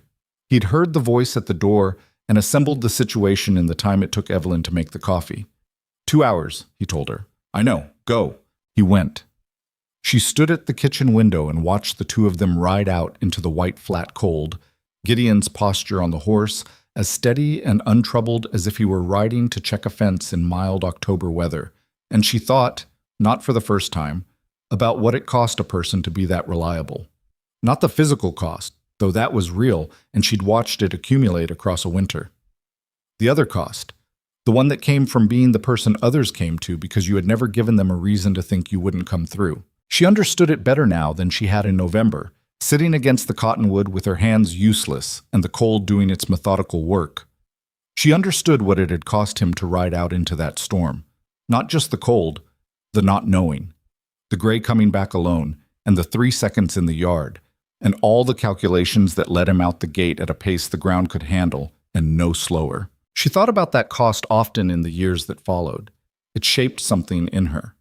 A: He'd heard the voice at the door and assembled the situation in the time it took Evelyn to make the coffee. 2 hours, he told her. "I know. Go." He went. She stood at the kitchen window and watched the 2 of them ride out into the white flat cold, Gideon's posture on the horse as steady and untroubled as if he were riding to check a fence in mild October weather, and she thought, not for the first time, about what it cost a person to be that reliable. Not the physical cost, though that was real, and she'd watched it accumulate across a winter. The other cost, the one that came from being the person others came to because you had never given them a reason to think you wouldn't come through. She understood it better now than she had in November, sitting against the cottonwood with her hands useless and the cold doing its methodical work. She understood what it had cost him to ride out into that storm. Not just the cold, the not knowing, the gray coming back alone, and the 3 seconds in the yard, and all the calculations that led him out the gate at a pace the ground could handle, and no slower. She thought about that cost often in the years that followed. It shaped something in her.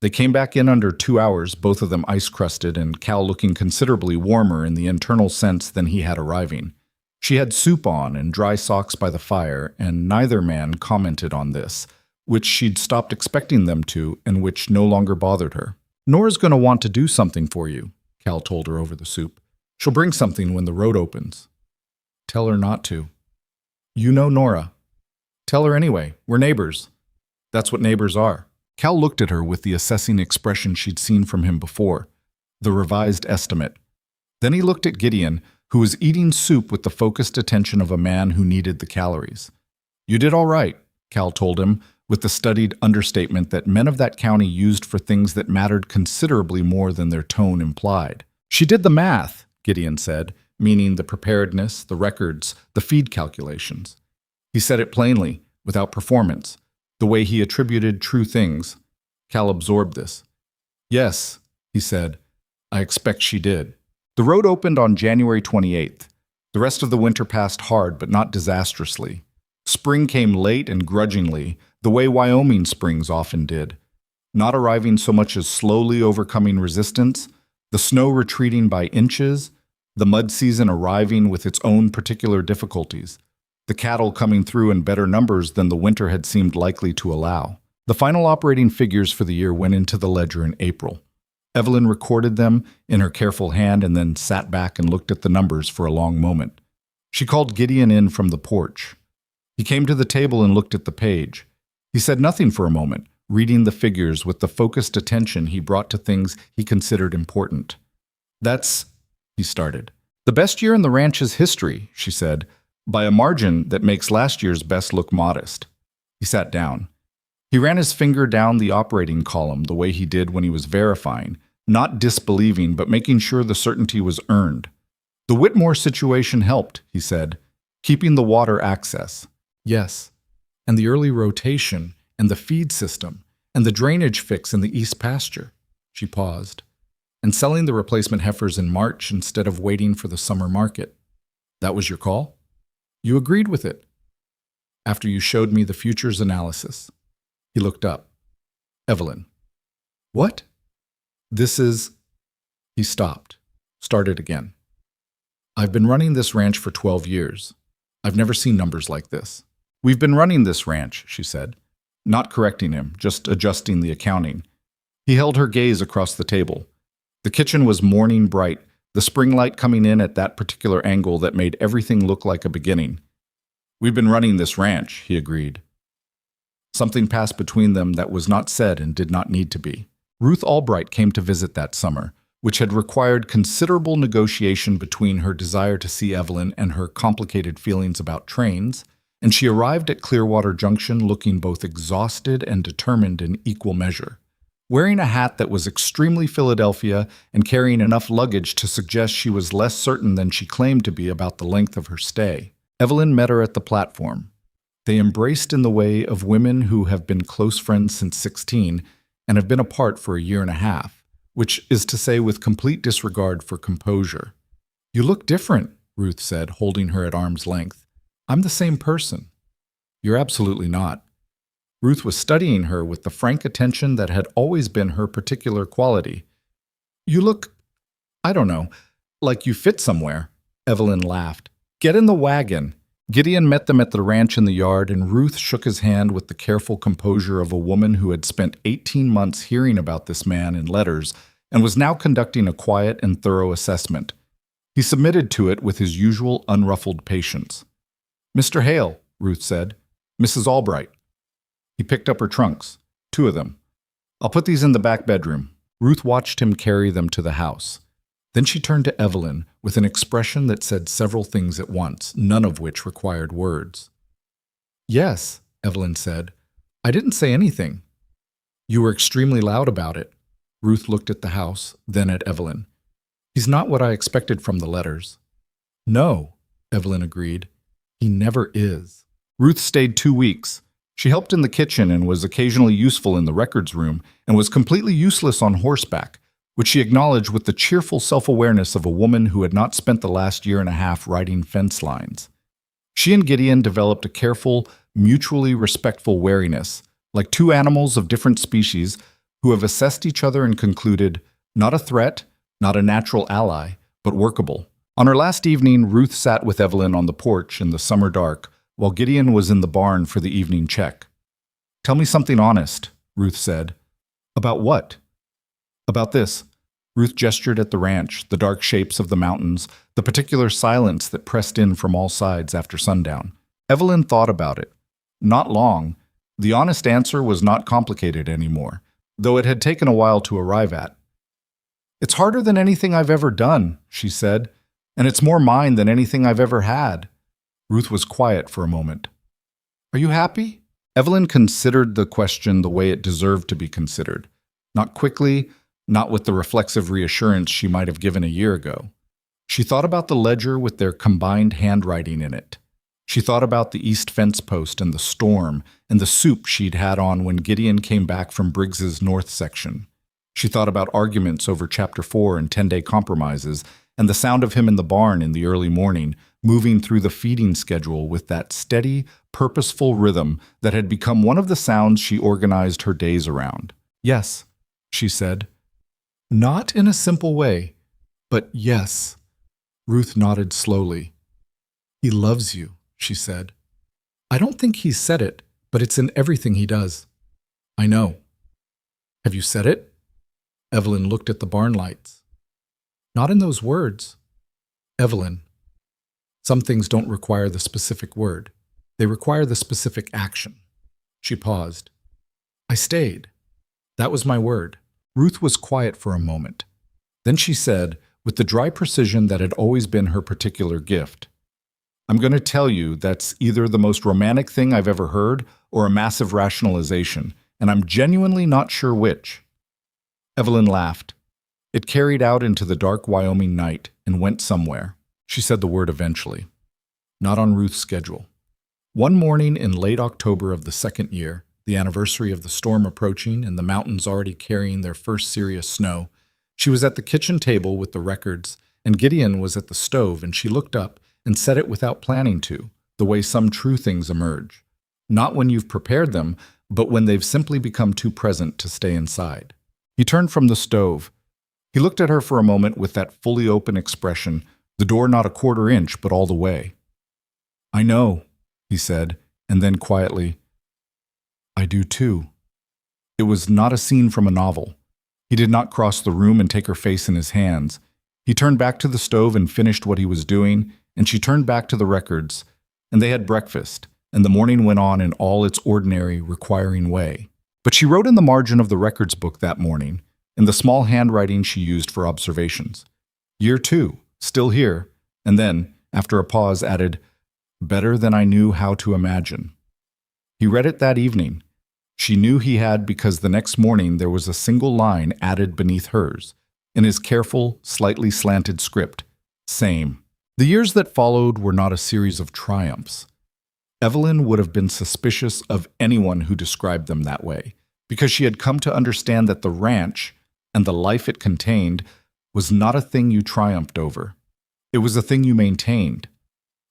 A: They came back in under 2 hours, both of them ice-crusted, and Cal looking considerably warmer in the internal sense than he had arriving. She had soup on and dry socks by the fire, and neither man commented on this, which she'd stopped expecting them to and which no longer bothered her. "Nora's going to want to do something for you," Cal told her over the soup. "She'll bring something when the road opens." "Tell her not to." "You know Nora." "Tell her anyway. We're neighbors." "That's what neighbors are." Cal looked at her with the assessing expression she'd seen from him before. the revised estimate. Then he looked at Gideon, who was eating soup with the focused attention of a man who needed the calories. "You did all right," Cal told him, with the studied understatement that men of that county used for things that mattered considerably more than their tone implied. "She did the math," Gideon said, meaning the preparedness, the records, the feed calculations. He said it plainly, without performance, the way he attributed true things. Cal absorbed this. "Yes," he said, "I expect she did." The road opened on January 28th. The rest of the winter passed hard, but not disastrously. Spring came late and grudgingly, the way Wyoming springs often did, not arriving so much as slowly overcoming resistance, the snow retreating by inches, the mud season arriving with its own particular difficulties, the cattle coming through in better numbers than the winter had seemed likely to allow. The final operating figures for the year went into the ledger in April. Evelyn recorded them in her careful hand and then sat back and looked at the numbers for a long moment. She called Gideon in from the porch. He came to the table and looked at the page. He said nothing for a moment, reading the figures with the focused attention he brought to things he considered important. "That's," he started, "the best year in the ranch's history," she said, "by a margin that makes last year's best look modest." He sat down. He ran his finger down the operating column the way he did when he was verifying, not disbelieving but making sure the certainty was earned. "The Whitmore situation helped," he said, "keeping the water access." "Yes, and the early rotation, and the feed system, and the drainage fix in the east pasture." She paused. "And selling the replacement heifers in March instead of waiting for the summer market. That was your call? You agreed with it?" "After you showed me the futures analysis." He looked up. "Evelyn." "What?" "This is—" He stopped, started again. "I've been running this ranch for 12 years. I've never seen numbers like this." "We've been running this ranch," she said, not correcting him, just adjusting the accounting. He held her gaze across the table. The kitchen was morning bright, the spring light coming in at that particular angle that made everything look like a beginning. "We've been running this ranch," he agreed. Something passed between them that was not said and did not need to be. Ruth Albright came to visit that summer, which had required considerable negotiation between her desire to see Evelyn and her complicated feelings about trains, and she arrived at Clearwater Junction looking both exhausted and determined in equal measure. Wearing a hat that was extremely Philadelphia and carrying enough luggage to suggest she was less certain than she claimed to be about the length of her stay. Evelyn met her at the platform. They embraced in the way of women who have been close friends since 16 and have been apart for a year and a half, which is to say with complete disregard for composure. "You look different," Ruth said, holding her at arm's length. "I'm the same person." "You're absolutely not." Ruth was studying her with the frank attention that had always been her particular quality. "You look, I don't know, like you fit somewhere." Evelyn laughed. "Get in the wagon." Gideon met them at the ranch in the yard, and Ruth shook his hand with the careful composure of a woman who had spent 18 months hearing about this man in letters and was now conducting a quiet and thorough assessment. He submitted to it with his usual unruffled patience. "Mr. Hale," Ruth said. "Mrs. Albright." He picked up her trunks, 2 of them. "I'll put these in the back bedroom." Ruth watched him carry them to the house. Then she turned to Evelyn with an expression that said several things at once, none of which required words. "Yes," Evelyn said. "I didn't say anything." "You were extremely loud about it." Ruth looked at the house, then at Evelyn. "He's not what I expected from the letters." "No," Evelyn agreed. "He never is." Ruth stayed 2 weeks. She helped in the kitchen and was occasionally useful in the records room and was completely useless on horseback, which she acknowledged with the cheerful self-awareness of a woman who had not spent the last year and a half riding fence lines. She and Gideon developed a careful, mutually respectful wariness, like 2 animals of different species who have assessed each other and concluded, not a threat, not a natural ally, but workable. On her last evening, Ruth sat with Evelyn on the porch in the summer dark, while Gideon was in the barn for the evening check. "Tell me something honest," Ruth said. "About what?" "About this." Ruth gestured at the ranch, the dark shapes of the mountains, the particular silence that pressed in from all sides after sundown. Evelyn thought about it. Not long. The honest answer was not complicated anymore, though it had taken a while to arrive at. "It's harder than anything I've ever done," she said, "and it's more mine than anything I've ever had." Ruth was quiet for a moment. "Are you happy?" Evelyn considered the question the way it deserved to be considered. Not quickly, not with the reflexive reassurance she might have given a year ago. She thought about the ledger with their combined handwriting in it. She thought about the east fence post and the storm and the soup she'd had on when Gideon came back from Briggs's north section. She thought about arguments over Chapter 4 and 10-day compromises and the sound of him in the barn in the early morning, moving through the feeding schedule with that steady, purposeful rhythm that had become one of the sounds she organized her days around. "Yes," she said. Not in a simple way, but yes. Ruth nodded slowly. "He loves you," she said. "I don't think he's said it, but it's in everything he does." "I know." "Have you said it?" Evelyn looked at the barn lights. "Not in those words." "Evelyn, some things don't require the specific word. They require the specific action." She paused. "I stayed. That was my word." Ruth was quiet for a moment. Then she said, with the dry precision that had always been her particular gift, "I'm going to tell you that's either the most romantic thing I've ever heard or a massive rationalization, and I'm genuinely not sure which." Evelyn laughed. It carried out into the dark Wyoming night and went somewhere. She said the word eventually. Not on Ruth's schedule. One morning in late October of the second year, the anniversary of the storm approaching and the mountains already carrying their first serious snow, she was at the kitchen table with the records, and Gideon was at the stove, and she looked up and said it without planning to, the way some true things emerge. Not when you've prepared them, but when they've simply become too present to stay inside. He turned from the stove. He looked at her for a moment with that fully open expression, the door not a quarter inch, but all the way. "I know," he said, and then quietly, "I do too." It was not a scene from a novel. He did not cross the room and take her face in his hands. He turned back to the stove and finished what he was doing, and she turned back to the records, and they had breakfast, and the morning went on in all its ordinary, requiring way. But she wrote in the margin of the records book that morning, in the small handwriting she used for observations, "Year 2, still here," and then, after a pause, added, "Better than I knew how to imagine." He read it that evening. She knew he had because the next morning there was a single line added beneath hers, in his careful, slightly slanted script, "Same." The years that followed were not a series of triumphs. Evelyn would have been suspicious of anyone who described them that way, because she had come to understand that the ranch, and the life it contained, was not a thing you triumphed over. It was a thing you maintained,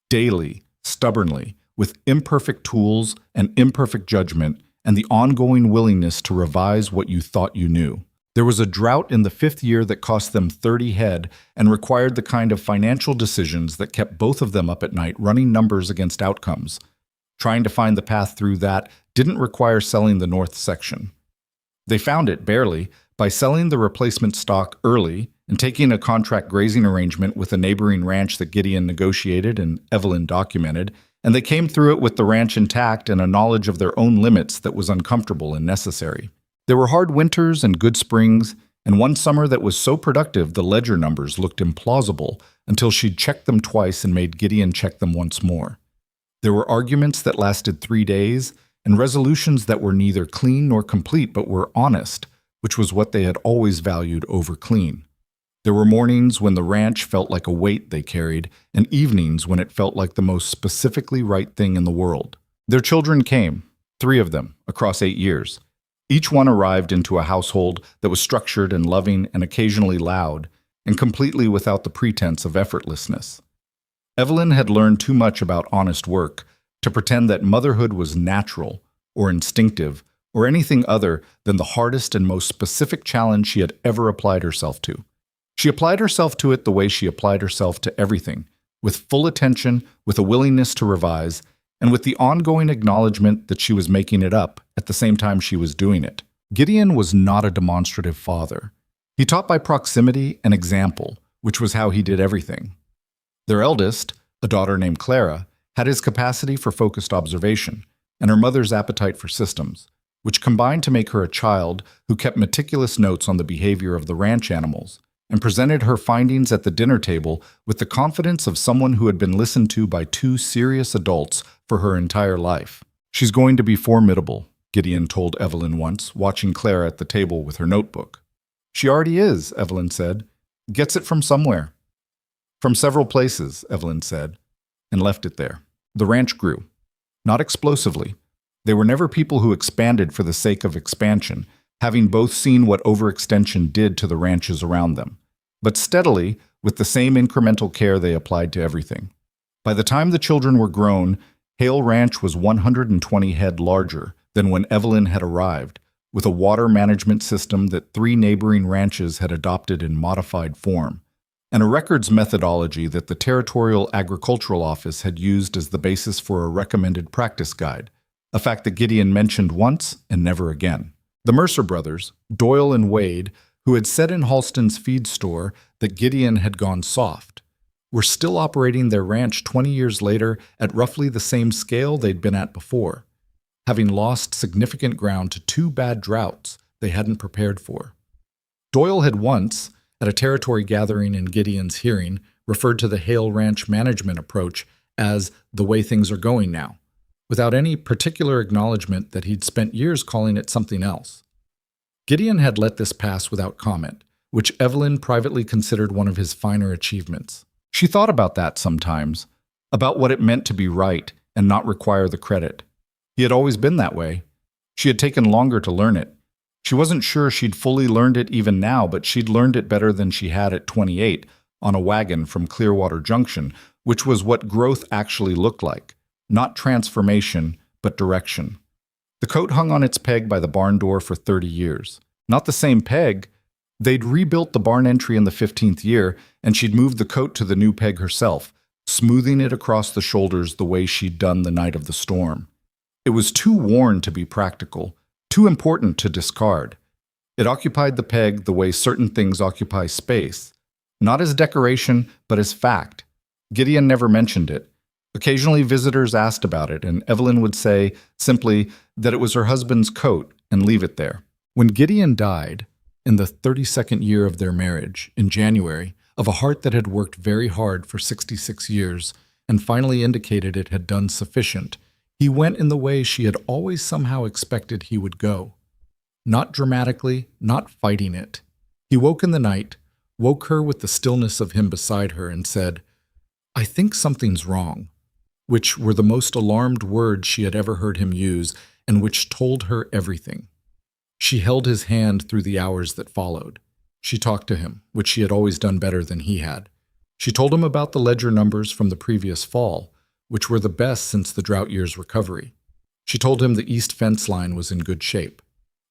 A: daily, stubbornly, with imperfect tools and imperfect judgment, and the ongoing willingness to revise what you thought you knew. There was a drought in the 5th year that cost them 30 head and required the kind of financial decisions that kept both of them up at night running numbers against outcomes. Trying to find the path through that didn't require selling the north section. They found it, barely, by selling the replacement stock early and taking a contract grazing arrangement with a neighboring ranch that Gideon negotiated and Evelyn documented, and they came through it with the ranch intact and a knowledge of their own limits that was uncomfortable and necessary. There were hard winters and good springs, and one summer that was so productive the ledger numbers looked implausible until she'd checked them twice and made Gideon check them once more. There were arguments that lasted 3 days, and resolutions that were neither clean nor complete but were honest, which was what they had always valued over clean. There were mornings when the ranch felt like a weight they carried, and evenings when it felt like the most specifically right thing in the world. Their children came, 3 of them, across 8 years. Each one arrived into a household that was structured and loving and occasionally loud, and completely without the pretense of effortlessness. Evelyn had learned too much about honest work to pretend that motherhood was natural or instinctive or anything other than the hardest and most specific challenge she had ever applied herself to. She applied herself to it the way she applied herself to everything, with full attention, with a willingness to revise, and with the ongoing acknowledgement that she was making it up at the same time she was doing it. Gideon was not a demonstrative father. He taught by proximity and example, which was how he did everything. Their eldest, a daughter named Clara, had his capacity for focused observation, and her mother's appetite for systems, which combined to make her a child who kept meticulous notes on the behavior of the ranch animals, and presented her findings at the dinner table with the confidence of someone who had been listened to by two serious adults for her entire life. "She's going to be formidable," Gideon told Evelyn once, watching Clara at the table with her notebook. "She already is," Evelyn said. "Gets it from somewhere." "From several places," Evelyn said, and left it there. The ranch grew. Not explosively. They were never people who expanded for the sake of expansion, having both seen what overextension did to the ranches around them, but steadily, with the same incremental care they applied to everything. By the time the children were grown, Hale Ranch was 120 head larger than when Evelyn had arrived, with a water management system that 3 neighboring ranches had adopted in modified form, and a records methodology that the Territorial Agricultural Office had used as the basis for a recommended practice guide, a fact that Gideon mentioned once and never again. The Mercer brothers, Doyle and Wade, who had said in Halston's feed store that Gideon had gone soft, were still operating their ranch 20 years later at roughly the same scale they'd been at before, having lost significant ground to 2 bad droughts they hadn't prepared for. Doyle had once, at a territory gathering in Gideon's hearing, referred to the Hale Ranch management approach as the way things are going now, without any particular acknowledgement that he'd spent years calling it something else. Gideon had let this pass without comment, which Evelyn privately considered one of his finer achievements. She thought about that sometimes, about what it meant to be right and not require the credit. He had always been that way. She had taken longer to learn it. She wasn't sure she'd fully learned it even now, but she'd learned it better than she had at 28 on a wagon from Clearwater Junction, which was what growth actually looked like. Not transformation, but direction. The coat hung on its peg by the barn door for 30 years. Not the same peg. They'd rebuilt the barn entry in the 15th year, and she'd moved the coat to the new peg herself, smoothing it across the shoulders the way she'd done the night of the storm. It was too worn to be practical, too important to discard. It occupied the peg the way certain things occupy space, not as decoration, but as fact. Gideon never mentioned it. Occasionally visitors asked about it, and Evelyn would say simply that it was her husband's coat and leave it there. When Gideon died, in the 32nd year of their marriage, in January, of a heart that had worked very hard for 66 years and finally indicated it had done sufficient, he went in the way she had always somehow expected he would go. Not dramatically, not fighting it. He woke in the night, woke her with the stillness of him beside her, and said, "I think something's wrong," which were the most alarmed words she had ever heard him use, and which told her everything. She held his hand through the hours that followed. She talked to him, which she had always done better than he had. She told him about the ledger numbers from the previous fall, which were the best since the drought year's recovery. She told him the east fence line was in good shape.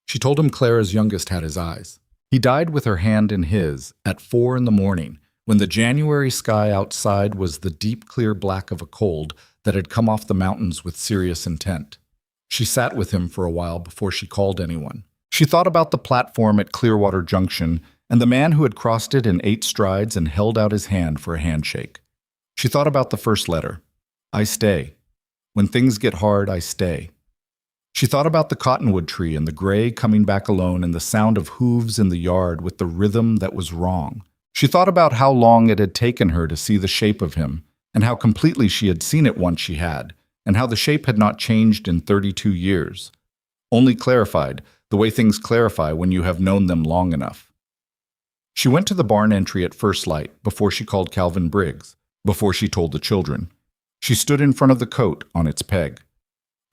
A: She told him Clara's youngest had his eyes. He died with her hand in his at 4 a.m, when the January sky outside was the deep clear black of a cold that had come off the mountains with serious intent. She sat with him for a while before she called anyone. She thought about the platform at Clearwater Junction and the man who had crossed it in 8 strides and held out his hand for a handshake. She thought about the first letter. I stay. When things get hard, I stay. She thought about the cottonwood tree and the gray coming back alone and the sound of hooves in the yard with the rhythm that was wrong. She thought about how long it had taken her to see the shape of him, and how completely she had seen it once she had, and how the shape had not changed in 32 years. Only clarified, the way things clarify when you have known them long enough. She went to the barn entry at first light, before she called Calvin Briggs, before she told the children. She stood in front of the coat on its peg.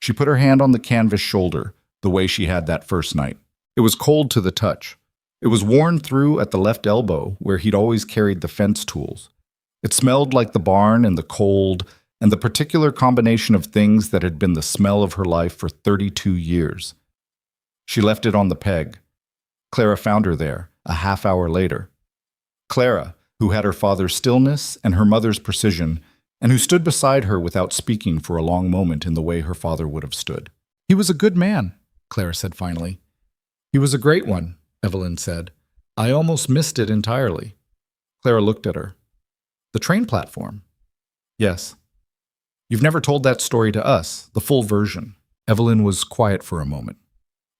A: She put her hand on the canvas shoulder, the way she had that first night. It was cold to the touch. It was worn through at the left elbow, where he'd always carried the fence tools. It smelled like the barn and the cold, and the particular combination of things that had been the smell of her life for 32 years. She left it on the peg. Clara found her there, a half hour later. Clara, who had her father's stillness and her mother's precision, and who stood beside her without speaking for a long moment in the way her father would have stood. "He was a good man," Clara said finally. "He was a great one," Evelyn said. "I almost missed it entirely." Clara looked at her. "The train platform?" "Yes." "You've never told that story to us, the full version." Evelyn was quiet for a moment.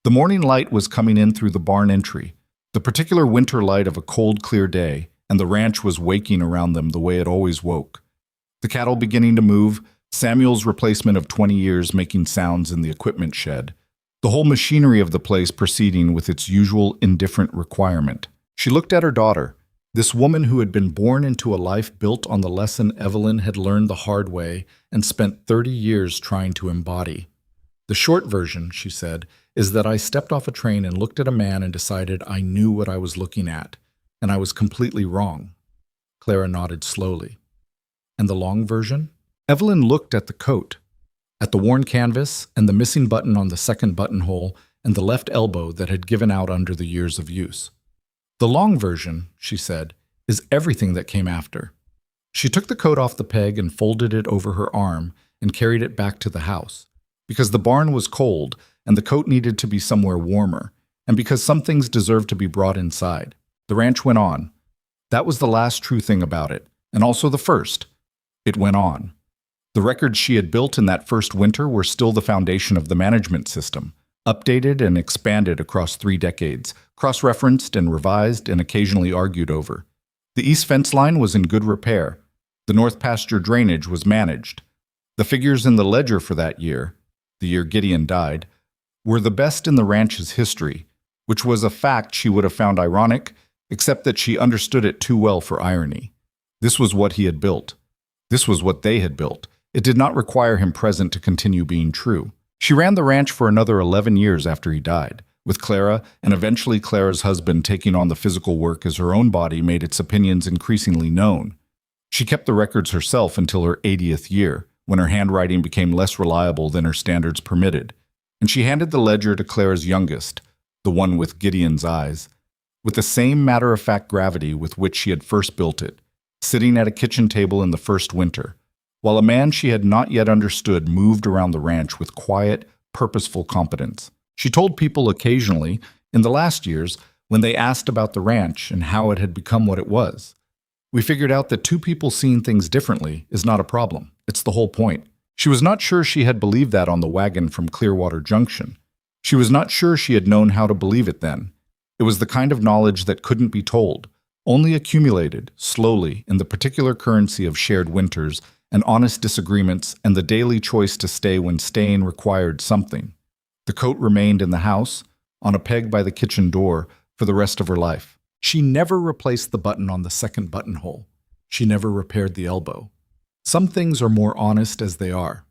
A: The morning light was coming in through the barn entry, The particular winter light of a cold, clear day, and the ranch was waking around them the way it always woke. The cattle beginning to move, Samuel's replacement of 20 years making sounds in the equipment shed, the whole machinery of the place proceeding with its usual indifferent requirement. She looked at her daughter, this woman who had been born into a life built on the lesson Evelyn had learned the hard way and spent 30 years trying to embody. The short version, she said, is that I stepped off a train and looked at a man and decided I knew what I was looking at, and I was completely wrong. Clara nodded slowly. And the long version? Evelyn looked at the coat, at the worn canvas and the missing button on the second buttonhole and the left elbow that had given out under the years of use. The long version, she said, is everything that came after. She took the coat off the peg and folded it over her arm and carried it back to the house, because the barn was cold and the coat needed to be somewhere warmer, and because some things deserved to be brought inside. The ranch went on. That was the last true thing about it, and also the first. It went on. The records she had built in that first winter were still the foundation of the management system, updated and expanded across 3 decades, cross-referenced and revised and occasionally argued over. The east fence line was in good repair. The north pasture drainage was managed. The figures in the ledger for that year, the year Gideon died, were the best in the ranch's history, which was a fact she would have found ironic, except that she understood it too well for irony. This was what he had built. This was what they had built. It did not require him present to continue being true. She ran the ranch for another 11 years after he died, with Clara and eventually Clara's husband taking on the physical work as her own body made its opinions increasingly known. She kept the records herself until her 80th year, when her handwriting became less reliable than her standards permitted, and she handed the ledger to Clara's youngest, the one with Gideon's eyes, with the same matter-of-fact gravity with which she had first built it, sitting at a kitchen table in the first winter, while a man she had not yet understood moved around the ranch with quiet, purposeful competence. She told people occasionally, in the last years, when they asked about the ranch and how it had become what it was, we figured out that 2 people seeing things differently is not a problem. It's the whole point. She was not sure she had believed that on the wagon from Clearwater Junction. She was not sure she had known how to believe it then. It was the kind of knowledge that couldn't be told, only accumulated, slowly, in the particular currency of shared winters and honest disagreements and the daily choice to stay when staying required something. The coat remained in the house, on a peg by the kitchen door, for the rest of her life. She never replaced the button on the second buttonhole. She never repaired the elbow. Some things are more honest as they are.